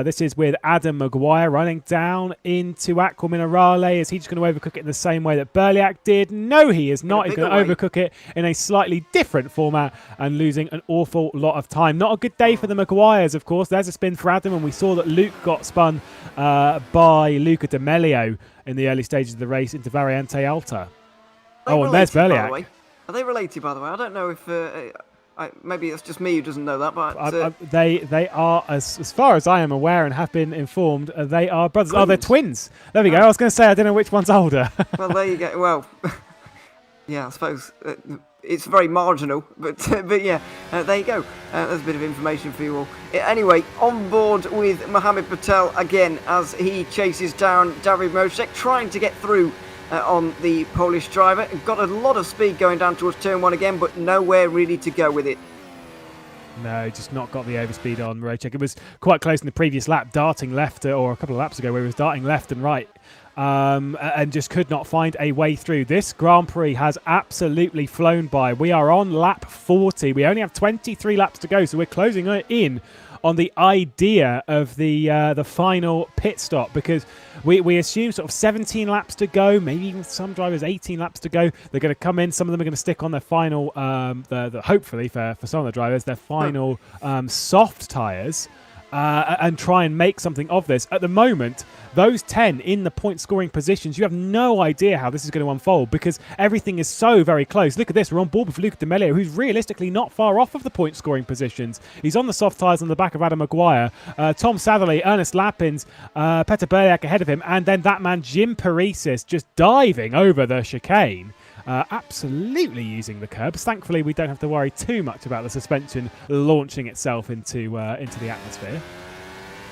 This is with Adam Maguire running down into Aqua Minerale. Is he just going to overcook it in the same way that Berliak did? No, he is not. He's going to overcook it in a slightly different format and losing an awful lot of time. Not a good day for the Maguires, of course. There's a spin for Adam, and we saw that Luke got spun by Luca D'Amelio in the early stages of the race into Variante Alta. And there's Berliak. Are they related, by the way? I don't know if... maybe it's just me who doesn't know that, but... They are, as far as I am aware and have been informed, they are brothers. Twins. Oh, they're twins. There we go. I was going to say, I don't know which one's older. Well, there you go. Well, yeah, I suppose... it's very marginal, but yeah, there you go. There's a bit of information for you all. Anyway, on board with Mohammed Patel again as he chases down David Moshek, trying to get through on the Polish driver. Got a lot of speed going down towards turn one again, but nowhere really to go with it. No, just not got the overspeed on Moshek. It was quite close in the previous lap, darting left, or a couple of laps ago, where he was darting left and right. And just could not find a way through. This Grand Prix has absolutely flown by. We are on lap 40. We only have 23 laps to go, so we're closing in on the idea of the final pit stop, because we assume sort of 17 laps to go, maybe even some drivers 18 laps to go. They're going to come in. Some of them are going to stick on their final, hopefully for some of the drivers, their final soft tyres. And try and make something of this. At the moment, those 10 in the point scoring positions, you have no idea how this is going to unfold because everything is so very close. Look at this. We're on board with Luke D'Amelio, who's realistically not far off of the point scoring positions. He's on the soft tyres on the back of Adam Maguire. Tom Satherley, Ernest Lappins, Peter Berliak ahead of him, and then that man Jim Paresis just diving over the chicane. Absolutely using the curbs. Thankfully, we don't have to worry too much about the suspension launching itself into the atmosphere.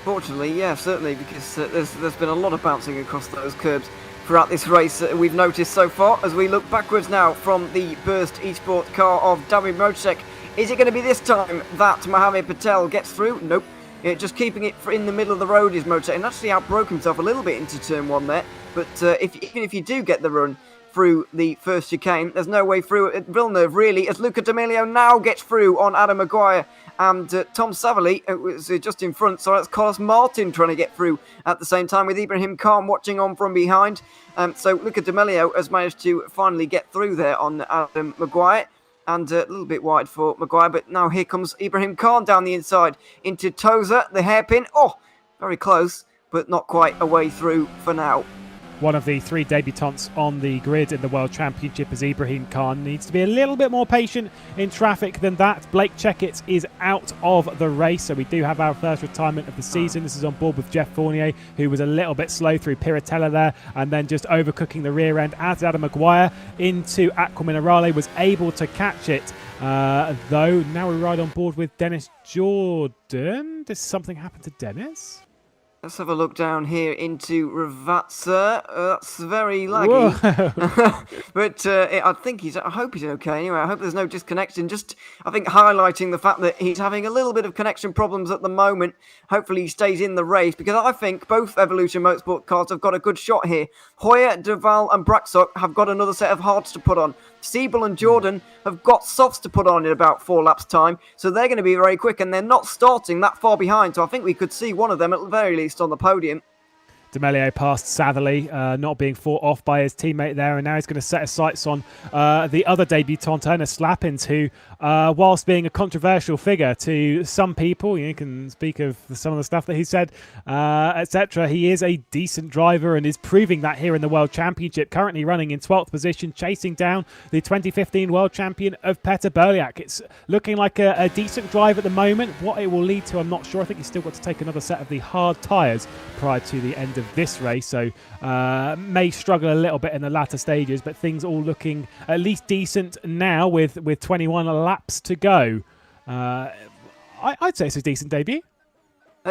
Fortunately, yeah, certainly, because there's been a lot of bouncing across those curbs throughout this race we've noticed so far. As we look backwards now from the Burst Esports car of David Moshek, is it going to be this time that Mohammed Patel gets through? Nope. Just keeping it in the middle of the road is Moshek, and actually outbroke himself a little bit into turn one there. But even if you do get the run through the first chicane. There's no way through at Villeneuve, really, as Luca D'Amelio now gets through on Adam Maguire. And Tom Savali was just in front, so that's Carlos Martin trying to get through at the same time, with Ibrahim Khan watching on from behind. So Luca D'Amelio has managed to finally get through there on Adam Maguire. And a little bit wide for Maguire, but now here comes Ibrahim Khan down the inside into Toza, the hairpin. Oh, very close, but not quite a way through for now. One of the 3 debutants on the grid in the World Championship is Ibrahim Khan. Needs to be a little bit more patient in traffic than that. Blake Checkett is out of the race, so we do have our first retirement of the season. This is on board with Jeff Fournier, who was a little bit slow through Piratella there, and then just overcooking the rear end as Adam Maguire into Aqua Minerale, was able to catch it. Though now we ride on board with Dennis Jordan. Does something happen to Dennis? Let's have a look down here into Ravazza. That's very laggy. But I hope he's okay. Anyway, I hope there's no disconnection. Just, I think, highlighting the fact that he's having a little bit of connection problems at the moment. Hopefully he stays in the race, because I think both Evolution Motorsport cars have got a good shot here. Hoyer, Duval and Braxock have got another set of hards to put on. Siebel and Jordan have got softs to put on in about 4 laps' time, so they're going to be very quick, and they're not starting that far behind, so I think we could see one of them at the very least on the podium. D'Amelio passed Satherley, not being fought off by his teammate there, and now he's going to set his sights on the other debutant, Ernest Lappins, who, whilst being a controversial figure to some people, you can speak of some of the stuff that he said, etc., he is a decent driver and is proving that here in the World Championship, currently running in 12th position, chasing down the 2015 World Champion of Peter Berliak. It's looking like a decent drive at the moment. What it will lead to, I'm not sure. I think he's still got to take another set of the hard tyres prior to the end of this race, so may struggle a little bit in the latter stages, but things all looking at least decent now with 21 laps to go. I'd say it's a decent debut.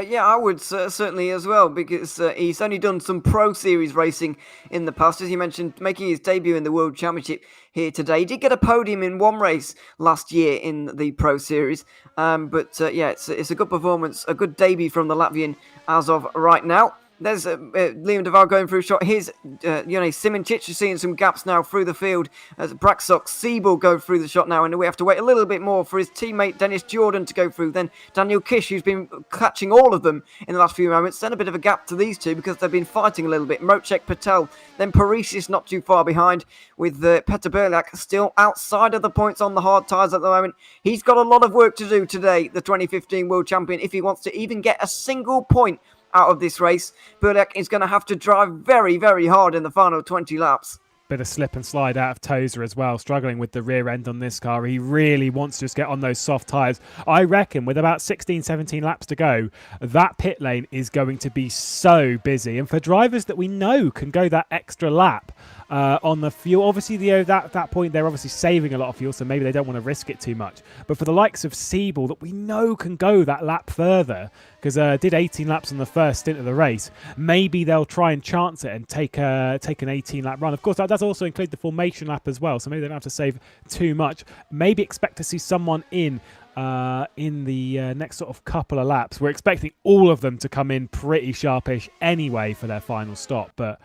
Yeah, I would certainly as well, because he's only done some Pro Series racing in the past, as you mentioned, making his debut in the World Championship here today. He did get a podium in one race last year in the Pro Series, but yeah, it's a good performance, a good debut from the Latvian as of right now. There's Liam Duval going through a shot. Here's Simoncic is seeing some gaps now through the field as Braxock, Siebel go through the shot now, and we have to wait a little bit more for his teammate Dennis Jordan to go through. Then Daniel Kish, who's been catching all of them in the last few moments. Then a bit of a gap to these two because they've been fighting a little bit. Mocek Patel, then Parisius not too far behind, with Peter Berliak still outside of the points on the hard tyres at the moment. He's got a lot of work to do today, the 2015 World Champion, if he wants to even get a single point out of this race. Berliak is going to have to drive very, very hard in the final 20 laps. Bit of slip and slide out of Tozer as well, struggling with the rear end on this car. He really wants to just get on those soft tyres. I reckon with about 16, 17 laps to go, that pit lane is going to be so busy. And for drivers that we know can go that extra lap on the fuel, obviously that point they're obviously saving a lot of fuel, so maybe they don't want to risk it too much. But for the likes of Siebel, that we know can go that lap further, because did 18 laps on the first stint of the race, maybe they'll try and chance it and take an 18-lap run. Of course, that does also include the formation lap as well, so maybe they don't have to save too much. Maybe expect to see someone in the next sort of couple of laps. We're expecting all of them to come in pretty sharpish anyway for their final stop, but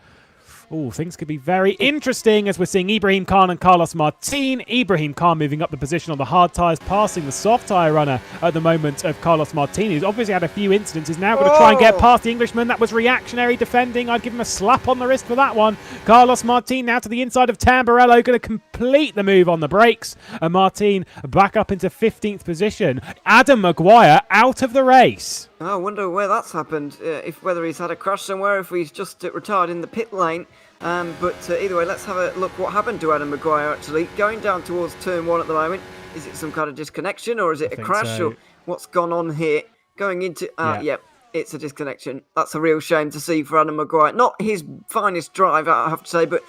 things could be very interesting as we're seeing Ibrahim Khan and Carlos Martin. Ibrahim Khan moving up the position on the hard tyres, passing the soft tyre runner at the moment of Carlos Martin, who's obviously had a few incidents, is now going to try and get past the Englishman. That was reactionary defending. I'd give him a slap on the wrist for that one. Carlos Martin now to the inside of Tamburello, going to complete the move on the brakes. And Martin back up into 15th position. Adam Maguire out of the race. I wonder where that's happened, whether he's had a crash somewhere, if he's just retired in the pit lane. But either way, let's have a look what happened to Adam Maguire actually. Going down towards turn 1 at the moment. Is it some kind of disconnection, or is it a crash, or what's gone on here? Going into, yep, it's a disconnection. That's a real shame to see for Adam Maguire. Not his finest drive, I have to say, but,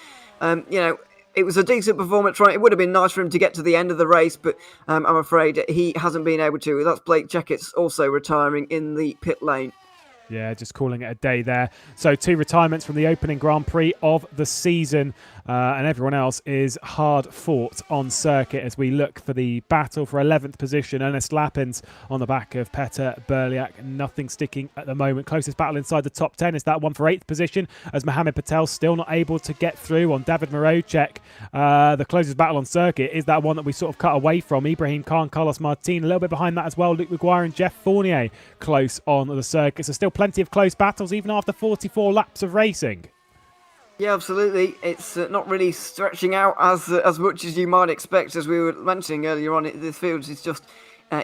it was a decent performance, right? It would have been nice for him to get to the end of the race, but I'm afraid he hasn't been able to. That's Blake Checkett's also retiring in the pit lane. Yeah, just calling it a day there. So 2 retirements from the opening Grand Prix of the season, and everyone else is hard fought on circuit as we look for the battle for 11th position. Ernest Lappins on the back of Petter Berliak. Nothing sticking at the moment. Closest battle inside the top 10 is that one for 8th position, as Mohamed Patel still not able to get through on David Marocek. The closest battle on circuit is that one that we sort of cut away from. Ibrahim Khan, Carlos Martin, a little bit behind that as well. Luke Maguire and Jeff Fournier close on the circuit. So still plenty of close battles even after 44 laps of racing. Yeah, absolutely. It's not really stretching out as much as you might expect, as we were mentioning earlier on. This field is just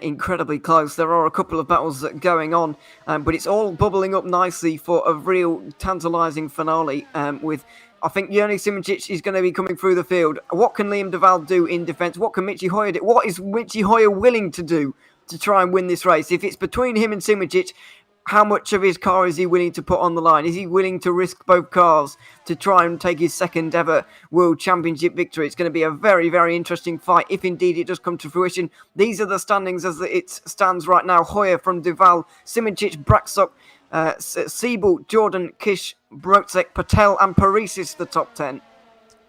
incredibly close. There are a couple of battles going on, but it's all bubbling up nicely for a real tantalising finale with, I think, Jurnej Simoncic is going to be coming through the field. What can Liam Duval do in defence? What can Michi Hoyer do? What is Michi Hoyer willing to do to try and win this race? If it's between him and Simoncic, how much of his car is he willing to put on the line? Is he willing to risk both cars to try and take his second ever World Championship victory? It's going to be a very, very interesting fight if indeed it does come to fruition. These are the standings as it stands right now. Hoyer from Duval, Simoncic, Braksok, Siebel, Jordan, Kish, Brocek, Patel and Parisis, the top 10.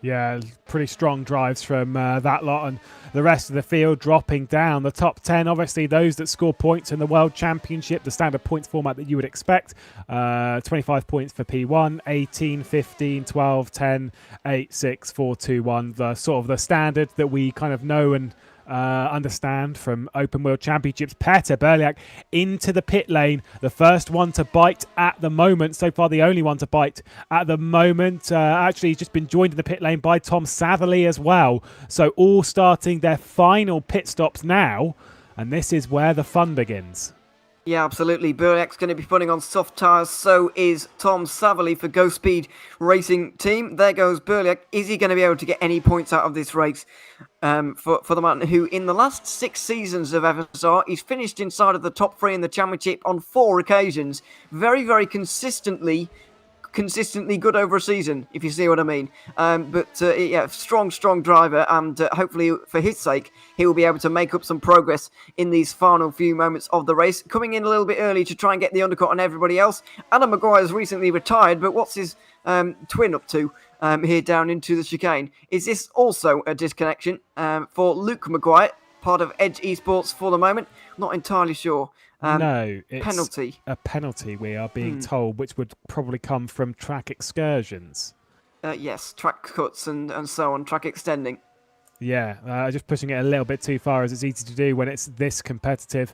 Yeah, pretty strong drives from that lot, and the rest of the field dropping down. The top 10, obviously those that score points in the World Championship, the standard points format that you would expect. 25 points for P1, 18, 15, 12, 10, 8, 6, 4, 2, 1. The sort of the standard that we kind of know and understand from Open World Championships. Petter Berliak into the pit lane, the first one to bite at the moment, so far the only one to bite at the moment. Actually, he's just been joined in the pit lane by Tom Satherley as well, so all starting their final pit stops now, and this is where the fun begins. Yeah, absolutely. Berliak's going to be putting on soft tyres. So is Tom Satherley for Go Speed Racing Team. There goes Berliak. Is he going to be able to get any points out of this race for the man who, in the last 6 seasons of FSR, he's finished inside of the top 3 in the championship on 4 occasions. Very, very consistently good over a season, if you see what I mean. Yeah, strong driver, and hopefully for his sake, he will be able to make up some progress in these final few moments of the race. Coming in a little bit early to try and get the undercut on everybody else. Adam Maguire's recently retired, but what's his twin up to here down into the chicane? Is this also a disconnection for Luke Maguire, part of Edge Esports for the moment? Not entirely sure. No, it's penalty. A penalty, we are being told, which would probably come from track excursions. Yes, track cuts and so on, track extending. Yeah, just pushing it a little bit too far, as it's easy to do when it's this competitive.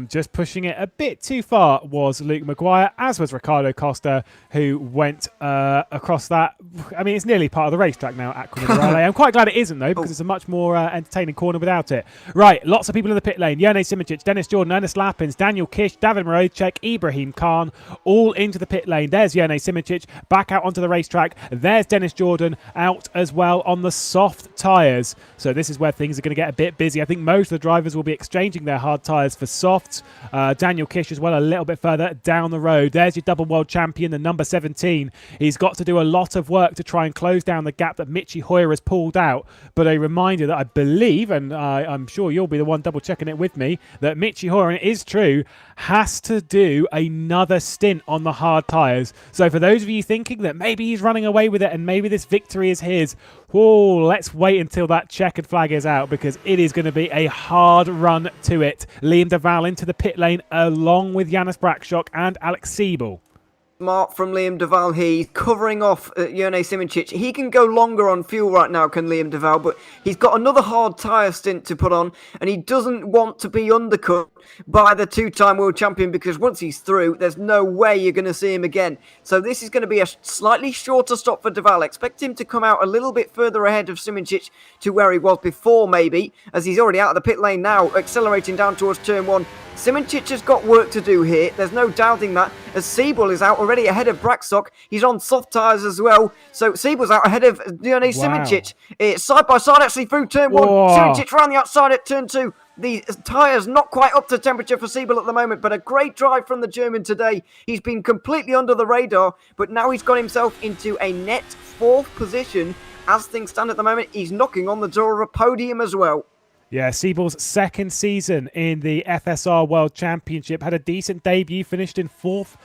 Just pushing it a bit too far was Luke Maguire, as was Ricardo Costa, who went across that. I mean, it's nearly part of the racetrack now at Quinarale. I'm quite glad it isn't, though, because it's a much more entertaining corner without it. Right, lots of people in the pit lane. Jurnej Simoncic, Dennis Jordan, Ernest Lappins, Daniel Kish, David Marocek, Ibrahim Khan, all into the pit lane. There's Jurnej Simoncic back out onto the racetrack. There's Dennis Jordan out as well on the soft tyres. So this is where things are going to get a bit busy. I think most of the drivers will be exchanging their hard tyres for softs. Daniel Kish as well, a little bit further down the road. There's your double world champion, the number 17. He's got to do a lot of work to try and close down the gap that Michi Hoyer has pulled out. But a reminder that I believe, and I'm sure you'll be the one double checking it with me, that Michi Hoyer, and it is true, has to do another stint on the hard tyres. So for those of you thinking that maybe he's running away with it and maybe this victory is his, let's wait until that checkered flag is out, because it is going to be a hard run to it. Liam Duval into the pit lane along with Janis Braksok and Alex Siebel. Smart from Liam Duval here. He's covering off Jurnej Simoncic. He can go longer on fuel right now, can Liam Duval, but he's got another hard tyre stint to put on, and he doesn't want to be undercut by the 2-time world champion, because once he's through, there's no way you're going to see him again. So this is going to be a slightly shorter stop for Duval. Expect him to come out a little bit further ahead of Simoncic to where he was before, maybe, as he's already out of the pit lane now, accelerating down towards turn 1. Simoncic has got work to do here. There's no doubting that, as Siebel is out already ahead of Braksok. He's on soft tyres as well. So Siebel's out ahead of Jurnej Simoncic. It's side by side actually through turn 1. Simoncic round the outside at turn 2. The tyres not quite up to temperature for Siebel at the moment, but a great drive from the German today. He's been completely under the radar, but now he's got himself into a net 4th position. As things stand at the moment, he's knocking on the door of a podium as well. Yeah, Siebel's second season in the FSR World Championship, had a decent debut, finished in 4th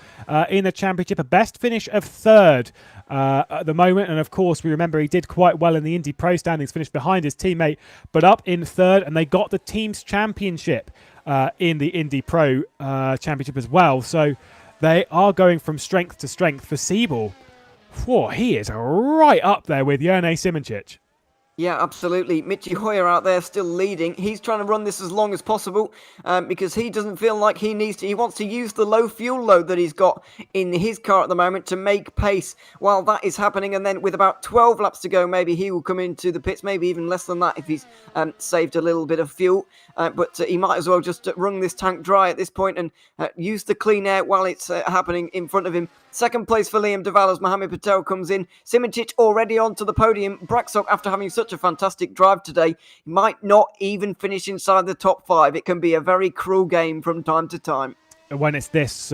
in the championship, a best finish of 3rd at the moment. And of course, we remember he did quite well in the Indy Pro standings, finished behind his teammate, but up in 3rd, and they got the team's championship in the Indy Pro Championship as well. So they are going from strength to strength for Siebel. Whoa, he is right up there with Jone Simoncic. Yeah, absolutely. Mitchy Hoyer out there still leading. He's trying to run this as long as possible because he doesn't feel like he needs to. He wants to use the low fuel load that he's got in his car at the moment to make pace while that is happening. And then with about 12 laps to go, maybe he will come into the pits, maybe even less than that if he's saved a little bit of fuel. But he might as well just wrung this tank dry at this point and use the clean air while it's happening in front of him. Second place for Liam Duval as Mohamed Patel comes in. Simoncic already onto the podium. Braxock, after having such a fantastic drive today, might not even finish inside the top 5. It can be a very cruel game from time to time. When it's this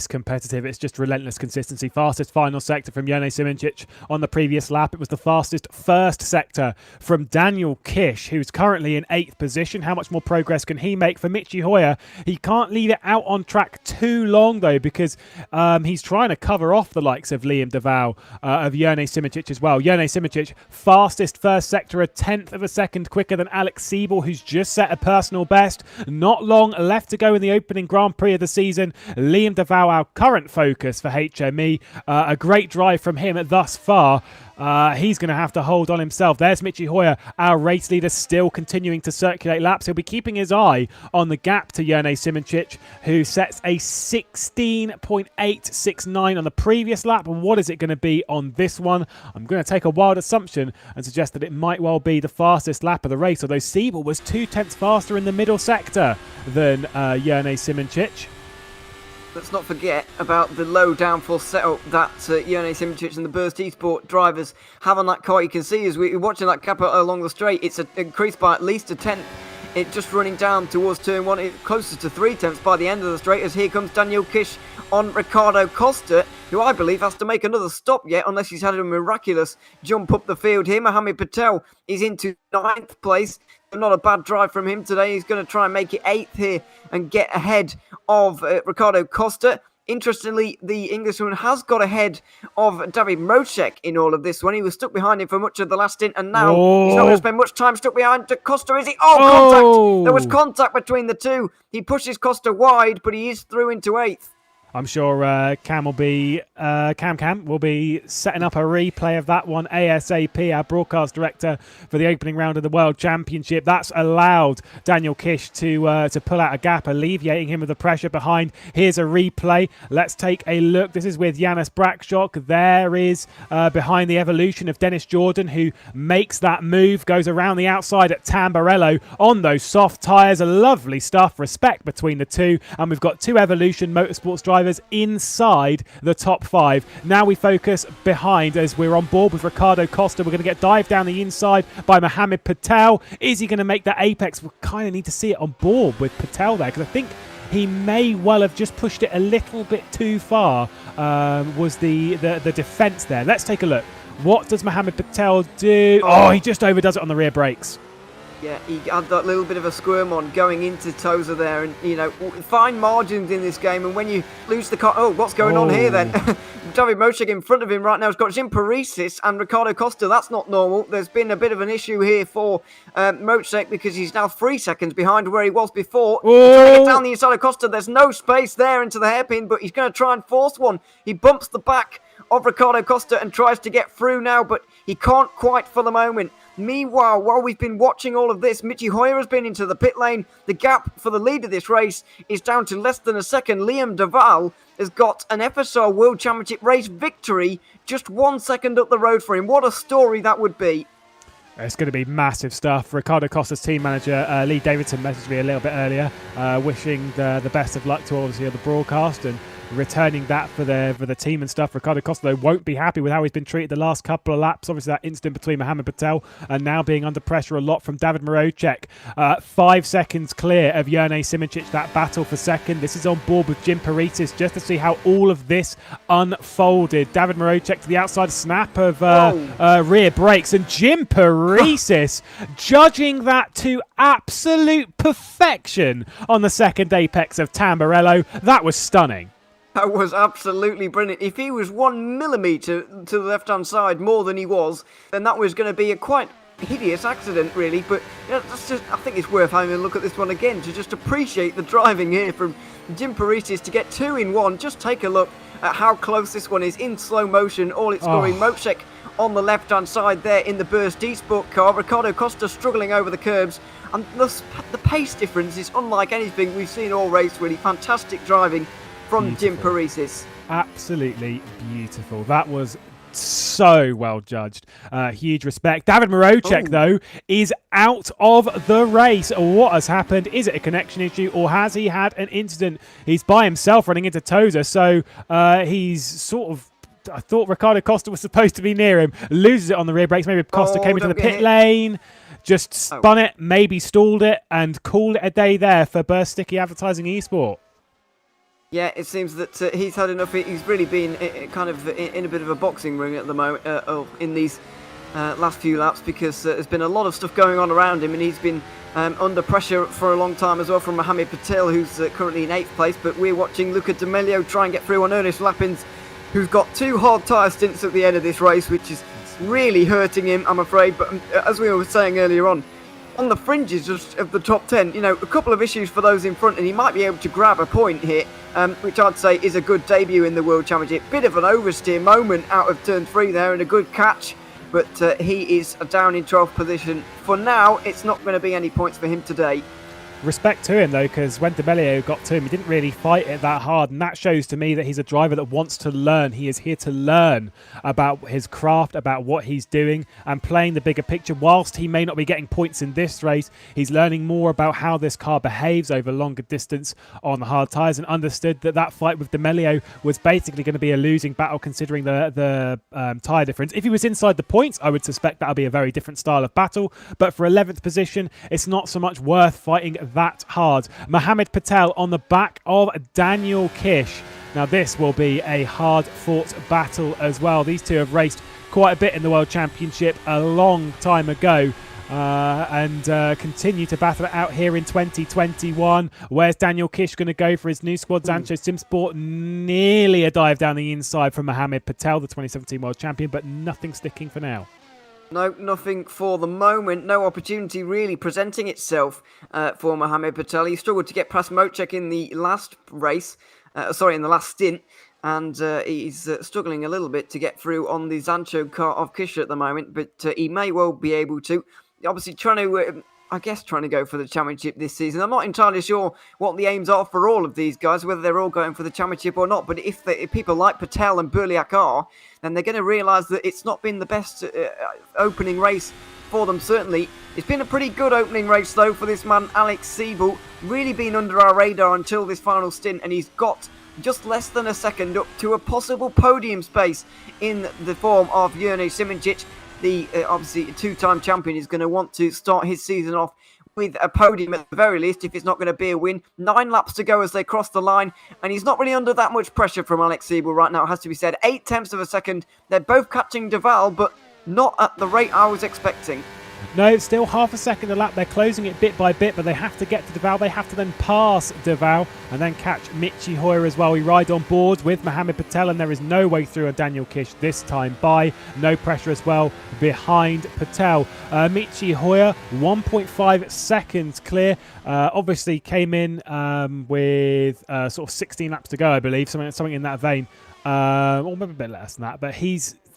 competitive, it's just relentless consistency. Fastest final sector from Jone Simoncic on the previous lap. It was the fastest first sector from Daniel Kish, who's currently in 8th position. How much more progress can he make? For Mitchy Hoyer, he can't leave it out on track too long, though, because he's trying to cover off the likes of Liam Duval, of Jone Simoncic as well. Jone Simoncic, fastest first sector, a 10th of a second quicker than Alex Siebel, who's just set a personal best. Not long left to go in the opening Grand Prix of the season. Liam Duval, our current focus for HME. A great drive from him thus far. He's going to have to hold on himself. There's Mitchy Hoyer, our race leader, still continuing to circulate laps. He'll be keeping his eye on the gap to Jone Simoncic, who sets a 16.869 on the previous lap. And what is it going to be on this one? I'm going to take a wild assumption and suggest that it might well be the fastest lap of the race, although Siebel was 2/10 faster in the middle sector than Jone Simoncic. Let's not forget about the low downforce setup that Jone Simoncic and the Burst Esport drivers have on that car. You can see as we're watching that gap along the straight, it's increased by at least a 10th. It just running down towards turn 1, it's closer to 3/10 by the end of the straight, as here comes Daniel Kish on Ricardo Costa, who I believe has to make another stop yet, unless he's had a miraculous jump up the field here. Mohamed Patel is into 9th place. Not a bad drive from him today. He's going to try and make it 8th here and get ahead of Ricardo Costa. Interestingly, the Englishman has got ahead of David Mocek in all of this one. He was stuck behind him for much of the last stint, and now he's not going to spend much time stuck behind Costa, is he? Contact! There was contact between the two. He pushes Costa wide, but he is through into 8th. I'm sure Cam will be setting up a replay of that one ASAP, our broadcast director for the opening round of the World Championship. That's allowed Daniel Kish to pull out a gap, alleviating him of the pressure behind. Here's a replay. Let's take a look. This is with Janis Brakshock. There is behind the evolution of Dennis Jordan, who makes that move, goes around the outside at Tamburello on those soft tyres. Lovely stuff. Respect between the two. And we've got two Evolution Motorsports drivers inside the top 5. Now we focus behind as we're on board with Ricardo Costa. We're going to get dived down the inside by Mohamed Patel. Is he going to make that apex? We kind of need to see it on board with Patel there, because I think he may well have just pushed it a little bit too far, was the defence there. Let's take a look. What does Mohamed Patel do? Oh, he just overdoes it on the rear brakes. Yeah, he had that little bit of a squirm on going into Toza there, and fine margins in this game. And when you lose the car, what's going on here then? David Mocek in front of him right now has got Jim Parisis and Ricardo Costa. That's not normal. There's been a bit of an issue here for Mocek, because he's now 3 seconds behind where he was before. He's trying to get down the inside of Costa. There's no space there into the hairpin, but he's going to try and force one. He bumps the back of Ricardo Costa and tries to get through now, but he can't quite for the moment. Meanwhile, while we've been watching all of this, Mitchy Hoyer has been into the pit lane. The gap for the lead of this race is down to less than a second. Liam Duval has got an FSR World Championship race victory just 1 second up the road for him. What a story that would be. It's going to be massive stuff. Ricardo Costa's team manager, Lee Davidson, messaged me a little bit earlier, wishing the best of luck to obviously the broadcast, and returning that for the team and stuff. Riccardo Costa, though, won't be happy with how he's been treated the last couple of laps. Obviously, that incident between Mohamed Patel and now being under pressure a lot from David Marocek. 5 seconds clear of Jurnej Simoncic, that battle for second. This is on board with Jim Paretis just to see how all of this unfolded. David Marocek to the outside, snap of rear brakes, and Jim Paretis judging that to absolute perfection on the second apex of Tamburello. That was stunning. That was absolutely brilliant. If he was 1 millimetre to the left-hand side more than he was, then that was going to be a quite hideous accident, really. But that's just, I think it's worth having a look at this one again to just appreciate the driving here from Jim Paretis to get 2 in 1. Just take a look at how close this one is in slow motion. All it's scoring. Mocek on the left-hand side there in the Burst eSport car. Riccardo Costa struggling over the curbs. And the pace difference is unlike anything we've seen all race, really. Fantastic driving from Jim Paretis. Absolutely beautiful. That was so well judged. Huge respect. David Marocek, though, is out of the race. What has happened? Is it a connection issue, or has he had an incident? He's by himself running into Toza, so he's sort of... I thought Riccardo Costa was supposed to be near him. Loses it on the rear brakes. Maybe Costa came into the pit lane, just spun it, maybe stalled it, and called it a day there for Burst Sticky Advertising eSport. Yeah, it seems that he's had enough. He's really been kind of in a bit of a boxing ring at the moment in these last few laps, because there's been a lot of stuff going on around him, and he's been under pressure for a long time as well from Mohamed Patel, who's currently in 8th place. But we're watching Luca Di Meglio try and get through on Ernest Lappins, who's got 2 hard tyre stints at the end of this race, which is really hurting him, I'm afraid. But as we were saying earlier on the fringes of the top 10, you know, a couple of issues for those in front, and he might be able to grab a point here, which I'd say is a good debut in the World Championship. Bit of an oversteer moment out of turn 3 there, and a good catch, but he is down in 12th position. For now, it's not going to be any points for him today. Respect to him, though, because when Di Meglio got to him, he didn't really fight it that hard, and that shows to me that he's a driver that wants to learn. He is here to learn about his craft, about what he's doing, and playing the bigger picture. Whilst he may not be getting points in this race, he's learning more about how this car behaves over longer distance on the hard tyres, and understood that that fight with Di Meglio was basically going to be a losing battle, considering the tyre difference. If he was inside the points, I would suspect that would be a very different style of battle, but for 11th position, it's not so much worth fighting that hard. Mohamed Patel on the back of Daniel Kish. Now this will be a hard-fought battle as well. These two have raced quite a bit in the World Championship a long time ago, and continue to battle it out here in 2021. Where's Daniel Kish going to go for his new squad? Zancho Simsport, nearly a dive down the inside from Mohamed Patel, the 2017 World Champion, but nothing sticking for now. No, nothing for the moment. No opportunity really presenting itself for Mohamed Patel. He struggled to get past Mocek in the last race, in the last stint, and he's struggling a little bit to get through on the Zancho car of Kish at the moment, but he may well be able to. Obviously trying to go for the championship this season. I'm not entirely sure what the aims are for all of these guys, whether they're all going for the championship or not. But if people like Patel and Burliak are, then they're going to realise that it's not been the best opening race for them, certainly. It's been a pretty good opening race, though, for this man, Alex Siebel. Really been under our radar until this final stint, and he's got just less than a second up to a possible podium space in the form of Jurnej Simoncic. The obviously two-time champion is going to want to start his season off with a podium at the very least, if it's not going to be a win. 9 laps to go as they cross the line, and he's not really under that much pressure from Alex Siebel right now, it has to be said. 0.8 of a second. They're both catching Duval, but not at the rate I was expecting. No, it's still half a second a lap. They're closing it bit by bit, but they have to get to Duval. They have to then pass Duval and then catch Michi Hoyer as well. We ride on board with Mohamed Patel, and there is no way through on Daniel Kish this time by. No pressure as well behind Patel. Michi Hoyer, 1.5 seconds clear. Obviously came in with sort of 16 laps to go, I believe, something in that vein. Or maybe a bit less than that, but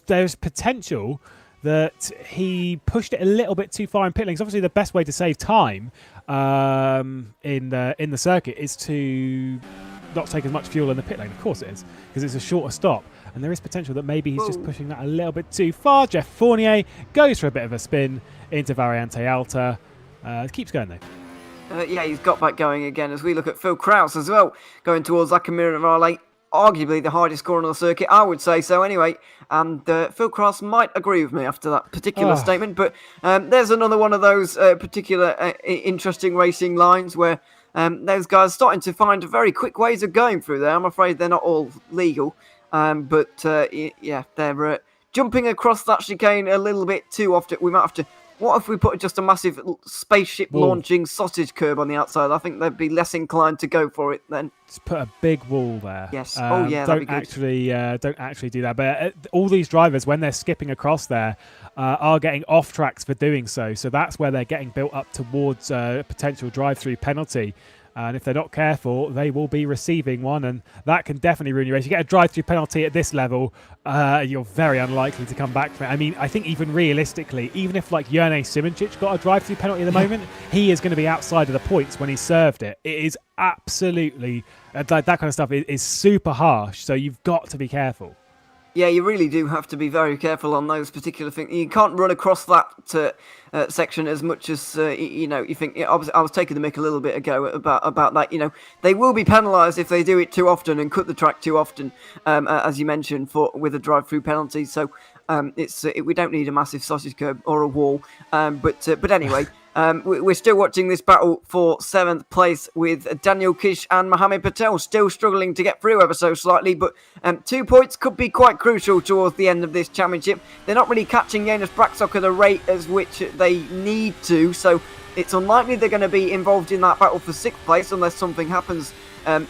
there's potential that he pushed it a little bit too far in pit lanes. Obviously, the best way to save time in the circuit is to not take as much fuel in the pit lane. Of course it is, because it's a shorter stop. And there is potential that maybe he's just pushing that a little bit too far. Jeff Fournier goes for a bit of a spin into Variante Alta. Keeps going, though. Yeah, he's got back going again as we look at Phil Krause as well, going towards Acamira Raleigh. arguably the hardest corner on the circuit. I would say so anyway. And Phil Cross might agree with me after that particular statement. But there's another one of those particular interesting racing lines where those guys are starting to find very quick ways of going through there. I'm afraid they're not all legal. But they're jumping across that chicane a little bit too often. We might have to... What if we put just a massive spaceship launching sausage curb on the outside? I think they'd be less inclined to go for it then. Just put a big wall there. Yes. Don't actually do that. But all these drivers, when they're skipping across there, are getting off tracks for doing so. So that's where they're getting built up towards a potential drive-through penalty. And if they're not careful, they will be receiving one, and that can definitely ruin your race. You get a drive-through penalty at this level, you're very unlikely to come back from it. I mean, I think even realistically, even if like Jurnej Simoncic got a drive-through penalty at the moment, he is going to be outside of the points when he served it. It is absolutely, that kind of stuff is super harsh, so you've got to be careful. Yeah, you really do have to be very careful on those particular things. You can't run across that section as much as, you think. I was taking the mick a little bit ago about that. They will be penalised if they do it too often and cut the track too often, as you mentioned, with a drive-through penalty. So we don't need a massive sausage curb or a wall. But anyway... we're still watching this battle for 7th place with Daniel Kish and Mohamed Patel still struggling to get through ever so slightly, but 2 points could be quite crucial towards the end of this championship. They're not really catching Jonas Braksok at the rate as which they need to, so it's unlikely they're going to be involved in that battle for 6th place unless something happens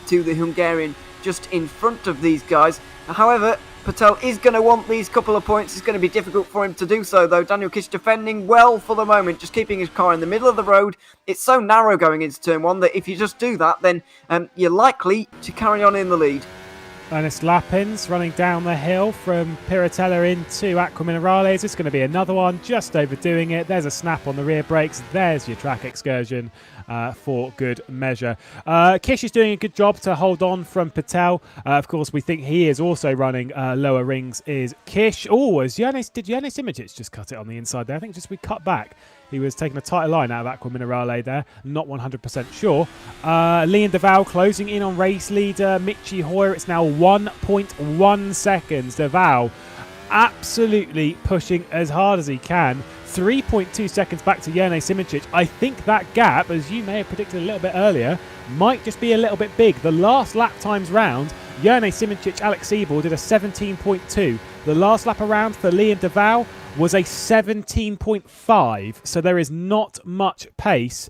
to the Hungarian just in front of these guys. However, Patel is going to want these couple of points. It's going to be difficult for him to do so, though. Daniel Kish defending well for the moment, just keeping his car in the middle of the road. It's so narrow going into turn 1 that if you just do that, then you're likely to carry on in the lead. Ernest Lappins running down the hill from Piratella into Aqua Minerales. It's going to be another one, just overdoing it. There's a snap on the rear brakes. There's your track excursion for good measure. Kish is doing a good job to hold on from Patel. Of course, we think he is also running lower rings is Kish. Oh, did Jurnej Simoncic just cut it on the inside there? I think just we cut back. He was taking a tighter line out of Aqua Minerale there. Not 100% sure. Leon Deval closing in on race leader Michi Hoyer. It's now 1.1 seconds. Deval absolutely pushing as hard as he can. 3.2 seconds back to Jurnej Simoncic. I think that gap, as you may have predicted a little bit earlier, might just be a little bit big. The last lap times round, Jurnej Simoncic, Alex Siebel did a 17.2. The last lap around for Leon Deval was a 17.5. So there is not much pace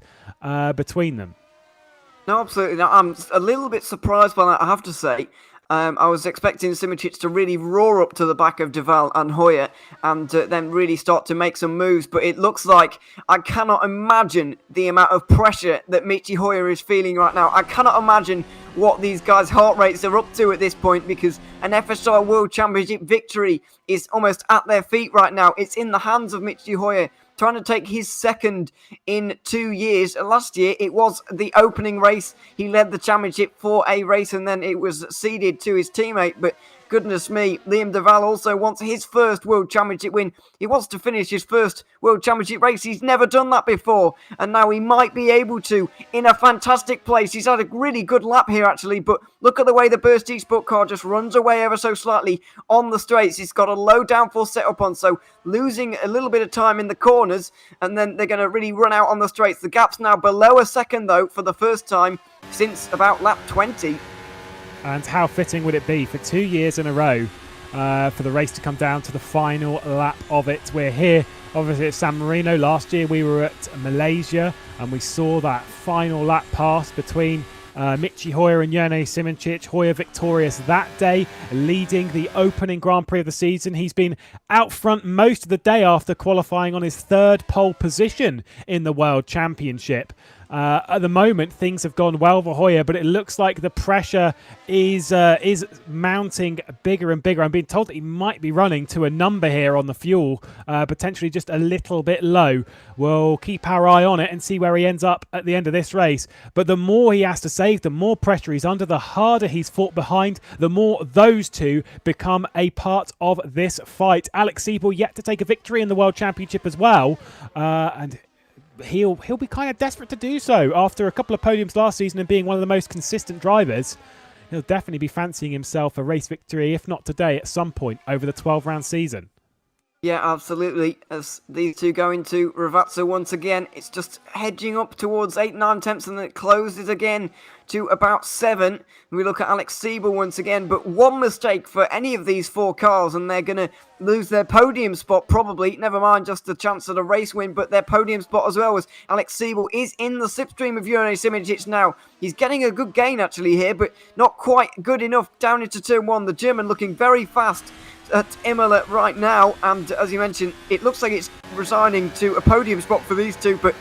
between them. No, absolutely. Now, I'm a little bit surprised by that, I have to say. I was expecting Simoncic to really roar up to the back of Deval and Hoyer and then really start to make some moves. But it looks like I cannot imagine the amount of pressure that Michi Hoyer is feeling right now. I cannot imagine what these guys' heart rates are up to at this point because an FSR World Championship victory is almost at their feet right now. It's in the hands of Michi Hoyer, trying to take his second in 2 years. Last year, it was the opening race. He led the championship for a race and then it was ceded to his teammate. But goodness me, Liam Deval also wants his first World Championship win. He wants to finish his first World Championship race. He's never done that before. And now he might be able to in a fantastic place. He's had a really good lap here, actually. But look at the way the Burst Esport car just runs away ever so slightly on the straights. It's got a low downforce setup on, so losing a little bit of time in the corners. And then they're going to really run out on the straights. The gap's now below a second, though, for the first time since about lap 20. And how fitting would it be for 2 years in a row for the race to come down to the final lap of it? We're here, obviously, at San Marino. Last year we were at Malaysia and we saw that final lap pass between Michi Hoyer and Jurnej Simoncic. Hoyer victorious that day, leading the opening Grand Prix of the season. He's been out front most of the day after qualifying on his third pole position in the World Championship. At the moment, things have gone well for Hoyer, but it looks like the pressure is mounting bigger and bigger. I'm being told that he might be running to a number here on the fuel, potentially just a little bit low. We'll keep our eye on it and see where he ends up at the end of this race. But the more he has to save, the more pressure he's under, the harder he's fought behind, the more those two become a part of this fight. Alex Siebel yet to take a victory in the World Championship as well, and he'll be kind of desperate to do so after a couple of podiums last season and being one of the most consistent drivers. he'll definitely be fancying himself a race victory, if not today, at some point over the 12-round season. Yeah, absolutely. As these two go into rFactor once again, it's just hedging up towards 8-9 tenths, and then it closes again to about 7. We look at Alex Siebel once again, but one mistake for any of these 4 cars and they're going to lose their podium spot probably. Never mind just the chance at a race win, but their podium spot as well, as Alex Siebel is in the slipstream of Ewan Simic now. He's getting a good gain actually here, but not quite good enough down into turn 1. The German looking very fast at Imola right now, and as you mentioned, it looks like it's resigning to a podium spot for these two, but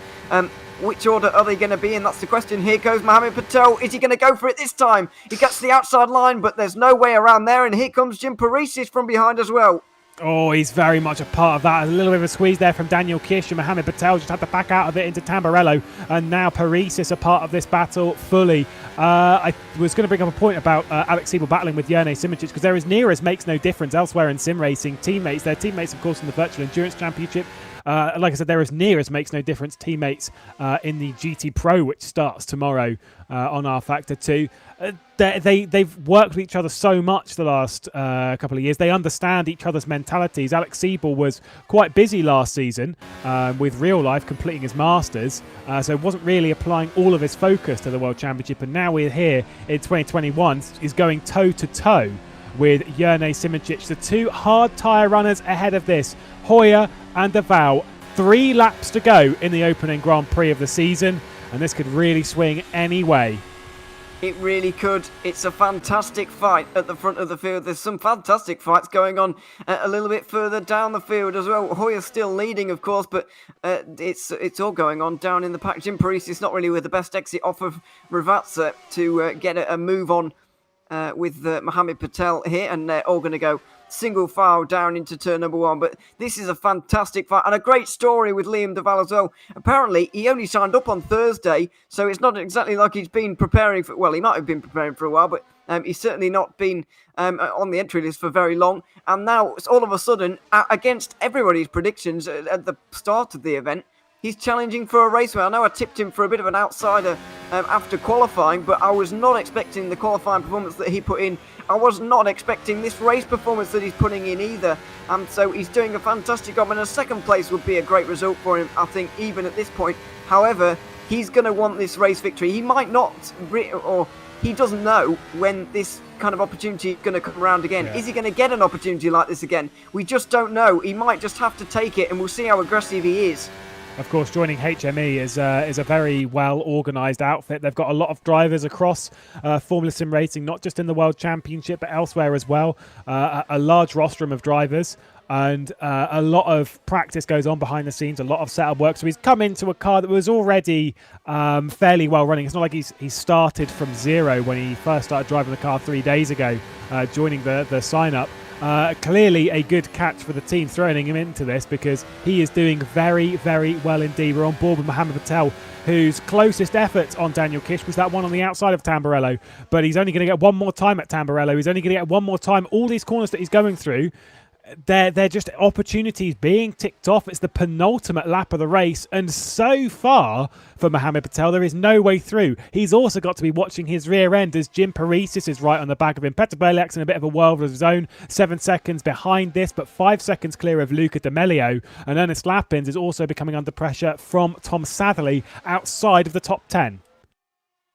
which order are they going to be in? That's the question. Here goes Mohamed Patel. Is he going to go for it this time? He gets to the outside line, but there's no way around there, and here comes Jim Parisis from behind as well. Oh, he's very much a part of that. A little bit of a squeeze there from Daniel Kish, and Mohamed Patel just had to back out of it into Tamburello, and now Parisis a part of this battle fully. I was going to bring up a point about Alex Siebel battling with Jerne Simic, because there is nearest makes no difference elsewhere in sim racing. Their teammates, of course, in the Virtual Endurance Championship. Like I said, there is nearest makes no difference teammates in the GT Pro, which starts tomorrow on rFactor 2. They've worked with each other so much the last couple of years. They understand each other's mentalities. Alex Siebel was quite busy last season with real life, completing his Masters, so wasn't really applying all of his focus to the World Championship. And now we're here in 2021, is going toe-to-toe with Jerne Simic. The 2 hard tyre runners ahead of this, Hoyer and De Waal. 3 laps to go in the opening Grand Prix of the season, and this could really swing any way. It really could. It's a fantastic fight at the front of the field. There's some fantastic fights going on a little bit further down the field as well. Hoyer's still leading, of course, but it's all going on down in the pack. Jim Parisis not really with the best exit off of rFactor to get a move on with Mohamed Patel here, and they're all going to go single file down into turn number 1. But this is a fantastic fight and a great story with Liam De Waal as well. Apparently, he only signed up on Thursday, so it's not exactly like he's been preparing for... Well, he might have been preparing for a while, but he's certainly not been on the entry list for very long. And now, it's all of a sudden, against everybody's predictions at the start of the event, he's challenging for a race win. I know I tipped him for a bit of an outsider after qualifying, but I was not expecting the qualifying performance that he put in. I was not expecting this race performance that he's putting in either. So he's doing a fantastic job, and a second place would be a great result for him, I think, even at this point. However, he's going to want this race victory. He might not, or he doesn't know when this kind of opportunity is going to come around again. Yeah. Is he going to get an opportunity like this again? We just don't know. He might just have to take it, and we'll see how aggressive he is. Of course, joining HME is a very well-organised outfit. They've got a lot of drivers across Formula Sim Racing, not just in the World Championship, but elsewhere as well. A large rostrum of drivers, and a lot of practice goes on behind the scenes, a lot of setup work. So he's come into a car that was already fairly well running. It's not like he started from zero when he first started driving the car 3 days ago, joining the sign-up. Clearly a good catch for the team throwing him into this, because he is doing very, very well indeed. We're on board with Mohamed Patel, whose closest effort on Daniel Kish was that one on the outside of Tamburello. But he's only going to get one more time at Tamburello. He's only going to get one more time. All these corners that he's going through, they're just opportunities being ticked off. It's the penultimate lap of the race, and so far for Mohamed Patel, there is no way through. He's also got to be watching his rear end, as Jim Parisis is right on the back of him. Petter Beliak's in a bit of a world of his own, 7 seconds behind this, but 5 seconds clear of Luca D'Amelio, and Ernest Lappins is also becoming under pressure from Tom Satherley outside of the top 10.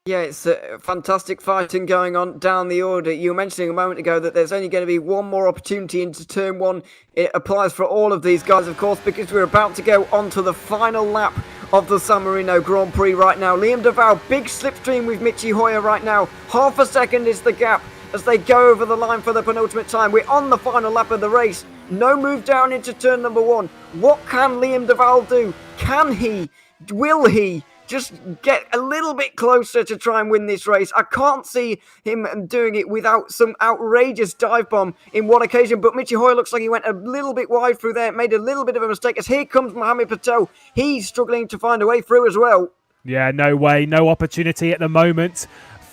Yeah, it's fantastic fighting going on down the order. You were mentioning a moment ago that there's only going to be one more opportunity into turn 1. It applies for all of these guys, of course, because we're about to go on to the final lap of the San Marino Grand Prix right now. Liam De Waal, big slipstream with Michi Hoyer right now. Half a second is the gap as they go over the line for the penultimate time. We're on the final lap of the race. No move down into turn number 1. What can Liam De Waal do? Can he? Will he? Just get a little bit closer to try and win this race. I can't see him doing it without some outrageous dive bomb in one occasion. But Michi Hoyer looks like he went a little bit wide through there, made a little bit of a mistake. As here comes Mohamed Patel. He's struggling to find a way through as well. Yeah, no way. No opportunity at the moment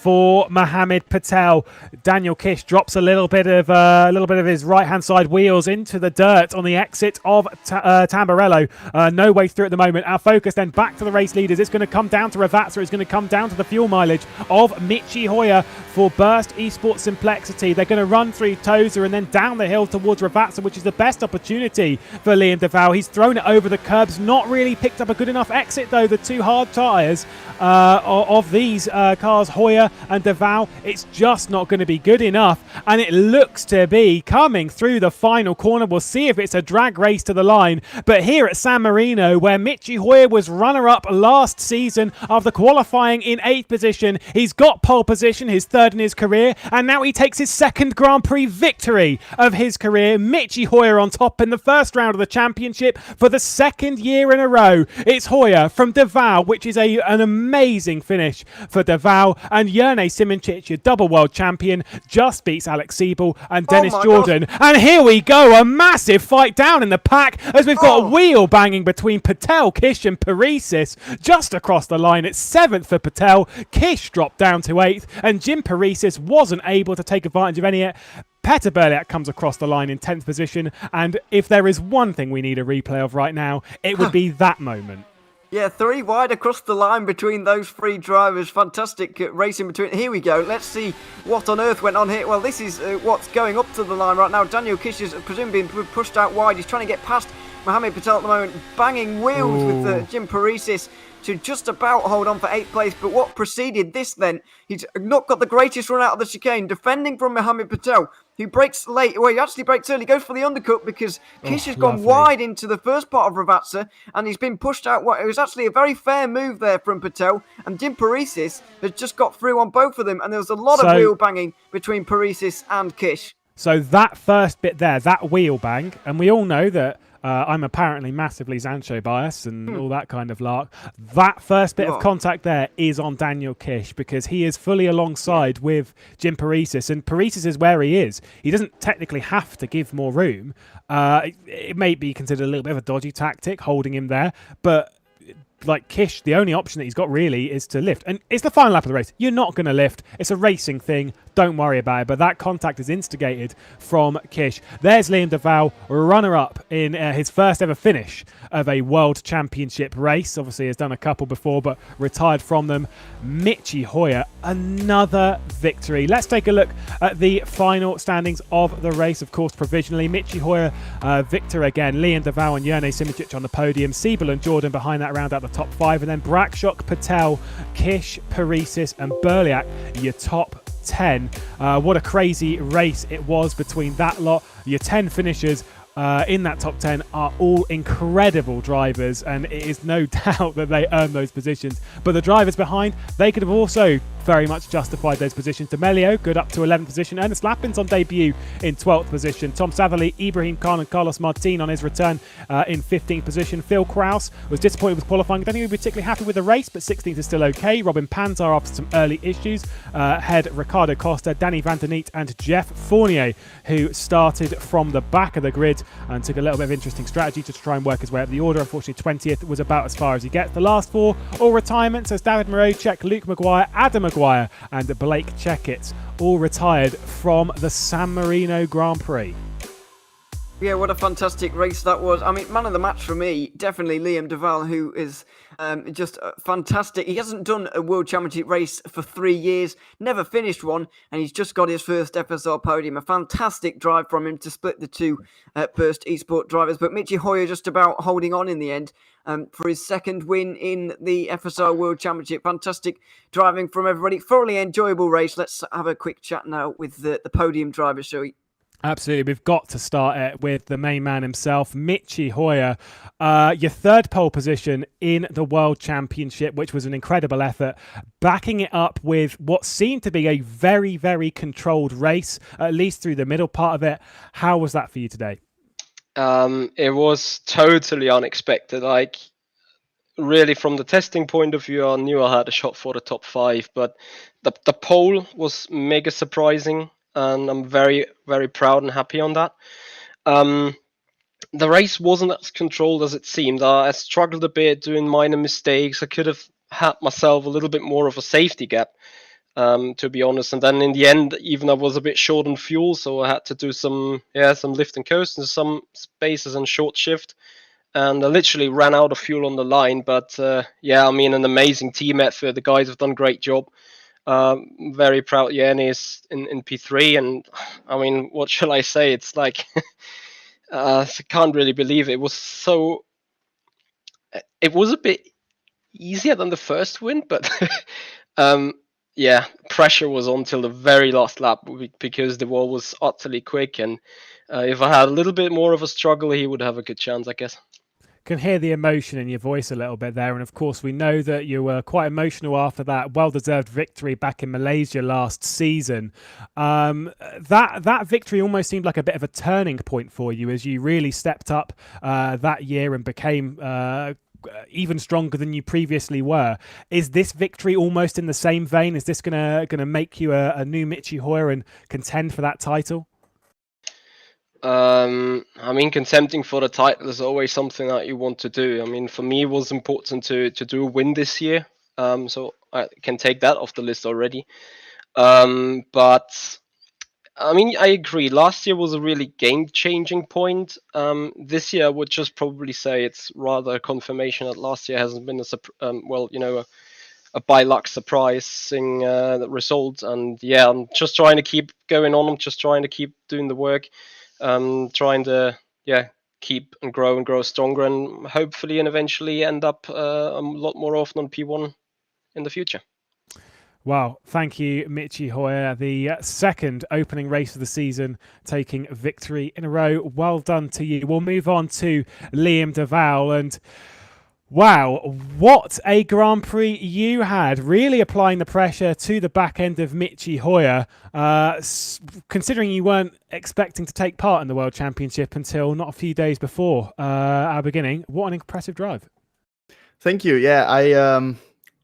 for Mohammed Patel. Daniel Kish drops a little bit of his right-hand side wheels into the dirt on the exit of Tamburello. No way through at the moment. Our focus then back to the race leaders. It's going to come down to rFactor. It's going to come down to the fuel mileage of Michi Hoyer for Burst Esports Simplexity. They're going to run through Tozer and then down the hill towards rFactor, which is the best opportunity for Liam Duval. He's thrown it over the curbs, not really picked up a good enough exit though. The two hard tyres of these cars, Hoyer and Duval, it's just not going to be good enough, and it looks to be coming through the final corner. We'll see if it's a drag race to the line, but here at San Marino, where Michi Hoyer was runner-up last season after qualifying in 8th position, he's got pole position, his 3rd in his career, and now he takes his 2nd Grand Prix victory of his career. Michi Hoyer on top in the first round of the championship for the 2nd year in a row. It's Hoyer from Duval, which is an amazing finish for Duval, and Jerne Simoncic, your double world champion, just beats Alex Siebel and Dennis Jordan. God. And here we go, a massive fight down in the pack as we've got a wheel banging between Patel, Kish and Paresis just across the line. It's 7th for Patel, Kish dropped down to 8th, and Jim Paresis wasn't able to take advantage of any yet. Petter Berliak comes across the line in 10th position, and if there is one thing we need a replay of right now, it would be that moment. Yeah, 3 wide across the line between those 3 drivers. Fantastic racing between. Here we go. Let's see what on earth went on here. Well, this is what's going up to the line right now. Daniel Kish is presumably being pushed out wide. He's trying to get past Mohammed Patel at the moment, banging wheels with Jim Paresis to just about hold on for 8th place. But what preceded this then, he's not got the greatest run out of the chicane, defending from Mohammed Patel, who breaks late. Well, he actually breaks early, goes for the undercut because Kish has gone wide into the first part of rFactor, and he's been pushed out. It was actually a very fair move there from Patel, and Jim Paresis has just got through on both of them, and there was a lot of wheel banging between Paresis and Kish. So that first bit there, that wheel bang, and we all know that I'm apparently massively Sancho biased and all that kind of lark. That first bit of contact there is on Daniel Kish because he is fully alongside with Jim Paresis, and Paresis is where he is. He doesn't technically have to give more room. It may be considered a little bit of a dodgy tactic holding him there, but like Kish, the only option that he's got really is to lift. And it's the final lap of the race. You're not going to lift. It's a racing thing. Don't worry about it. But that contact is instigated from Kish. There's Liam Duval, runner-up in his first ever finish of a World Championship race. Obviously, has done a couple before, but retired from them. Michi Hoyer, another victory. Let's take a look at the final standings of the race. Of course, provisionally, Michi Hoyer, victor again. Liam Duval and Jerne Simoncic on the podium. Siebel and Jordan behind that round out the top 5. And then Brakshok, Patel, Kish, Paresis and Berliak, your top 10. What a crazy race it was between that lot. Your 10 finishers in that top 10 are all incredible drivers, and it is no doubt that they earn those positions. But the drivers behind, they could have also very much justified those positions. D'Amelio, good up to 11th position. Ernest Lappins on debut in 12th position. Tom Satherley, Ibrahim Khan and Carlos Martin on his return in 15th position. Phil Kraus was disappointed with qualifying. I don't think he was particularly happy with the race, but 16th is still okay. Robin Panzar after some early issues. Had Ricardo Costa, Danny Van Der Neet and Jeff Fournier, who started from the back of the grid and took a little bit of interesting strategy to try and work his way up the order. Unfortunately, 20th was about as far as he gets. The last 4 all retirements as David Morocek, Luke Maguire, Adam Maguire and Blake Checkett all retired from the San Marino Grand Prix. Yeah, what a fantastic race that was. I mean, man of the match for me, definitely Liam Duval, who is just fantastic. He hasn't done a World Championship race for 3 years, never finished one, and he's just got his first FSR podium. A fantastic drive from him to split the two Burst Esport drivers. But Michi Hoyer just about holding on in the end for his second win in the FSR World Championship. Fantastic driving from everybody. Thoroughly enjoyable race. Let's have a quick chat now with the podium drivers, shall we? Absolutely. We've got to start it with the main man himself, Michi Hoyer. Your 3rd pole position in the World Championship, which was an incredible effort, backing it up with what seemed to be a very, very controlled race, at least through the middle part of it. How was that for you today? It was totally unexpected. Like, really, from the testing point of view, I knew I had a shot for the top 5, but the pole was mega surprising. And I'm very, very proud and happy on that. The race wasn't as controlled as it seemed. I struggled a bit doing minor mistakes. I could have had myself a little bit more of a safety gap. to be honest. And then in the end, even I was a bit short on fuel, so I had to do some lift and coast and some spaces and short shift. And I literally ran out of fuel on the line. But I mean, an amazing team effort. The guys have done a great job. Very proud Yanni is in P3, and I mean, what shall I say? It's like I can't really believe it. It was a bit easier than the first win, but pressure was on till the very last lap because the wall was utterly quick, and if I had a little bit more of a struggle, he would have a good chance, I guess. Can hear the emotion in your voice a little bit there, and of course we know that you were quite emotional after that well-deserved victory back in Malaysia last season. That victory almost seemed like a bit of a turning point for you as you really stepped up that year and became even stronger than you previously were. Is this victory almost in the same vein? Is this gonna make you a new Michi Hoyer and contend for that title? I mean, contending for the title is always something that you want to do. I mean, for me, it was important to do a win this year, so I can take that off the list already. But I mean, I agree. Last year was a really game-changing point. This year, I would just probably say it's rather a confirmation that last year hasn't been a by luck surprising result. And yeah, I'm just trying to keep going on. I'm just trying to keep doing the work. Trying to keep and grow stronger, and hopefully and eventually end up a lot more often on P1 in the future. Well, thank you, Michi Hoyer, the second opening race of the season, taking victory in a row. Well done to you. We'll move on to Liam de Waal, and wow, what a Grand Prix you had, really applying the pressure to the back end of Michi Hoyer, considering you weren't expecting to take part in the World Championship until not a few days before our beginning. What an impressive drive. Thank you. Yeah,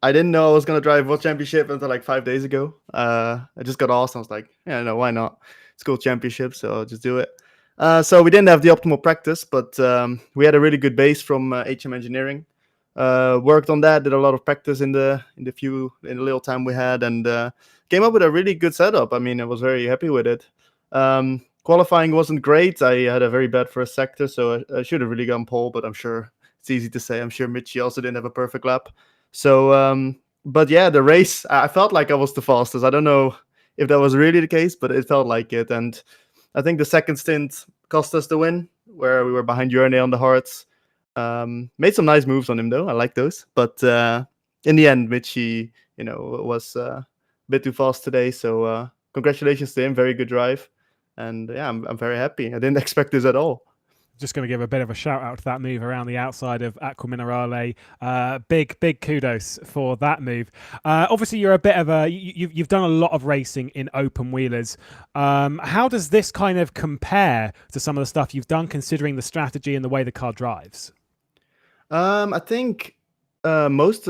I didn't know I was going to drive World Championship until like 5 days ago. I just got asked. I was like, yeah, no, why not? It's World Championship, so I'll just do it. So we didn't have the optimal practice, but we had a really good base from HM Engineering. Worked on that, did a lot of practice in the little time we had, and came up with a really good setup. I mean, I was very happy with it. Qualifying wasn't great. I had a very bad first sector, so I should have really gone pole, but I'm sure it's easy to say. I'm sure Michi also didn't have a perfect lap. So, but yeah, the race, I felt like I was the fastest. I don't know if that was really the case, but it felt like it. And I think the second stint cost us the win, where we were behind Jörne on the hards. Made some nice moves on him, though. I like those. But in the end, Michi, was a bit too fast today. So congratulations to him. Very good drive. And yeah, I'm very happy. I didn't expect this at all. Just going to give a bit of a shout out to that move around the outside of Aqua Minerale. Big kudos for that move. Obviously, you're a bit of you've done a lot of racing in open wheelers. How does this kind of compare to some of the stuff you've done, considering the strategy and the way the car drives? I think it's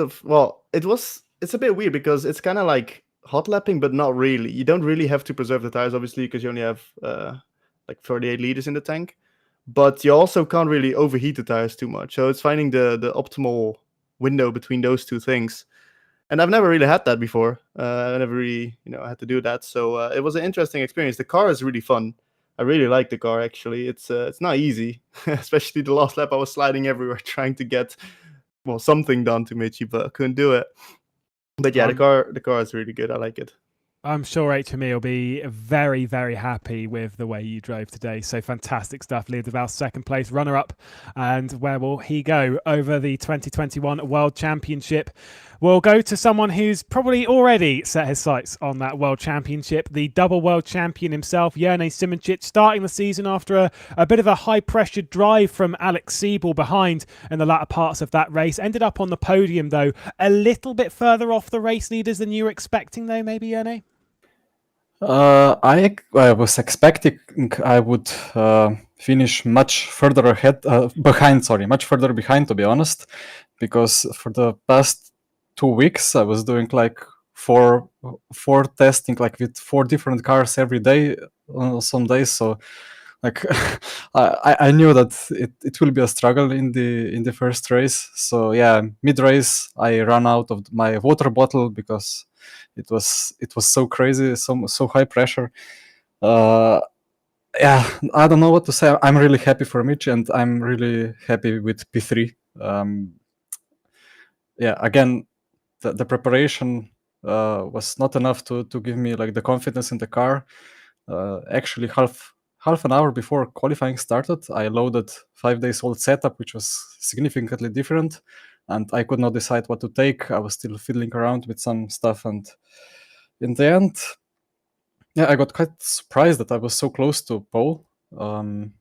a bit weird because it's kind of like hot lapping, but not really. You don't really have to preserve the tires, obviously, because you only have like 38 liters in the tank. But you also can't really overheat the tires too much. So it's finding the optimal window between those two things. And I've never really had that before. I never really, had to do that. So it was an interesting experience. The car is really fun. I really like the car, actually. It's not easy, especially the last lap. I was sliding everywhere trying to get, something done to Michi, but I couldn't do it. But yeah, the car is really good. I like it. I'm sure HME will be very, very happy with the way you drove today. So fantastic stuff. Liam de Waal, second place, runner-up. And where will he go over the 2021 World Championship? We'll go to someone who's probably already set his sights on that World Championship. The double world champion himself, Jörne Simoncic, starting the season after a bit of a high-pressure drive from Alex Siebel behind in the latter parts of that race. Ended up on the podium, though, a little bit further off the race leaders than you were expecting, though, maybe, Jörne? I was expecting I would finish much further behind, to be honest, because for the past 2 weeks I was doing like four testing, like with 4 different cars every day on some days. So like I knew that it will be a struggle in the first race. So yeah, mid race I ran out of my water bottle because It was so crazy, so high pressure. Yeah, I don't know what to say. I'm really happy for Mitch, and I'm really happy with P3. Yeah, again, the preparation was not enough to give me like the confidence in the car. Actually, half an hour before qualifying started, I loaded 5 days old setup, which was significantly different, and I could not decide what to take. I was still fiddling around with some stuff, and in the end, yeah, I got quite surprised that I was so close to pole. And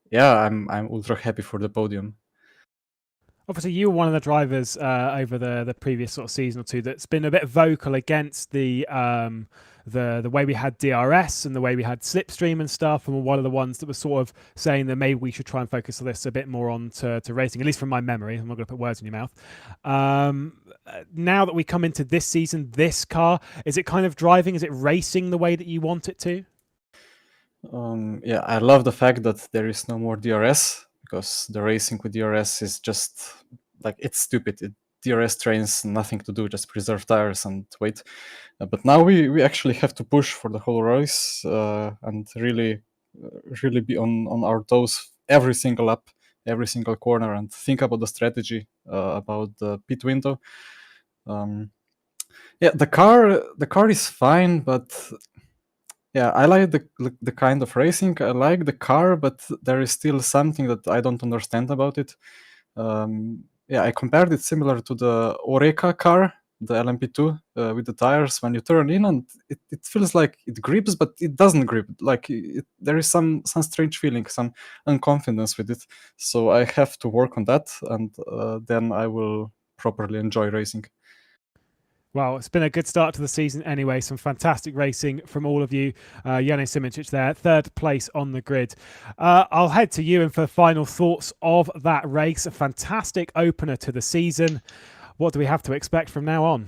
yeah, I'm ultra happy for the podium. Obviously, you were one of the drivers over the previous sort of season or two that's been a bit vocal against the way we had DRS and the way we had slipstream and stuff, and were one of the ones that was sort of saying that maybe we should try and focus this a bit more on to racing, at least from my memory. I'm not going to put words in your mouth. Now that we come into this season, this car, is it kind of driving? Is it racing the way that you want it to? Yeah, I love the fact that there is no more DRS, because the racing with DRS is just like, it's stupid. DRS trains nothing to do, just preserve tires and wait. But now we actually have to push for the whole race and really be on our toes every single lap, every single corner, and think about the strategy about the pit window. Yeah, the car is fine, but yeah, I like the kind of racing. I like the car, but there is still something that I don't understand about it. Yeah, I compared it similar to the Oreca car, the LMP2, with the tires. When you turn in, and it feels like it grips, but it doesn't grip. Like there is some strange feeling, some unconfidence with it. So I have to work on that, and then I will properly enjoy racing. Well, it's been a good start to the season anyway. Some fantastic racing from all of you. Jane Simincic there, third place on the grid. I'll head to Ewan for final thoughts of that race. A fantastic opener to the season. What do we have to expect from now on?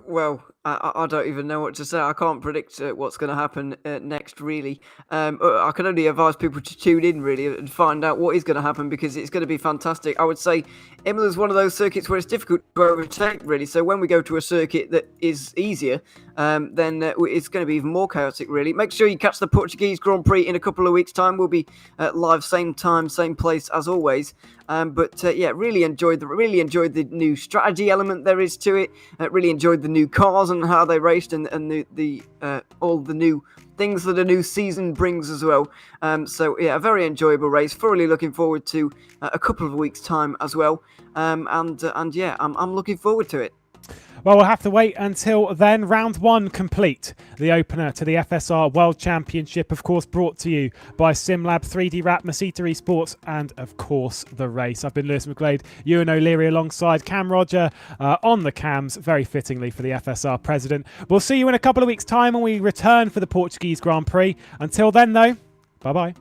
Well, I don't even know what to say. I can't predict what's going to happen next, really. I can only advise people to tune in, really, and find out what is going to happen, because it's going to be fantastic. I would say Imola is one of those circuits where it's difficult to overtake, really. So when we go to a circuit that is easier, then it's going to be even more chaotic, really. Make sure you catch the Portuguese Grand Prix in a couple of weeks' time. We'll be live same time, same place as always. But yeah, really enjoyed the new strategy element there is to it. Really enjoyed the new cars and how they raced, and the all the new things that a new season brings as well. So yeah, a very enjoyable race. Thoroughly looking forward to a couple of weeks' time as well. And yeah, I'm looking forward to it. Well, we'll have to wait until then. Round one complete. The opener to the FSR World Championship, of course, brought to you by SimLab, 3D Wrap, Masita Esports, and, of course, the race. I've been Lewis McGlade, Ewan O'Leary alongside Cam Rodger on the cams, very fittingly for the FSR president. We'll see you in a couple of weeks' time when we return for the Portuguese Grand Prix. Until then, though, bye-bye.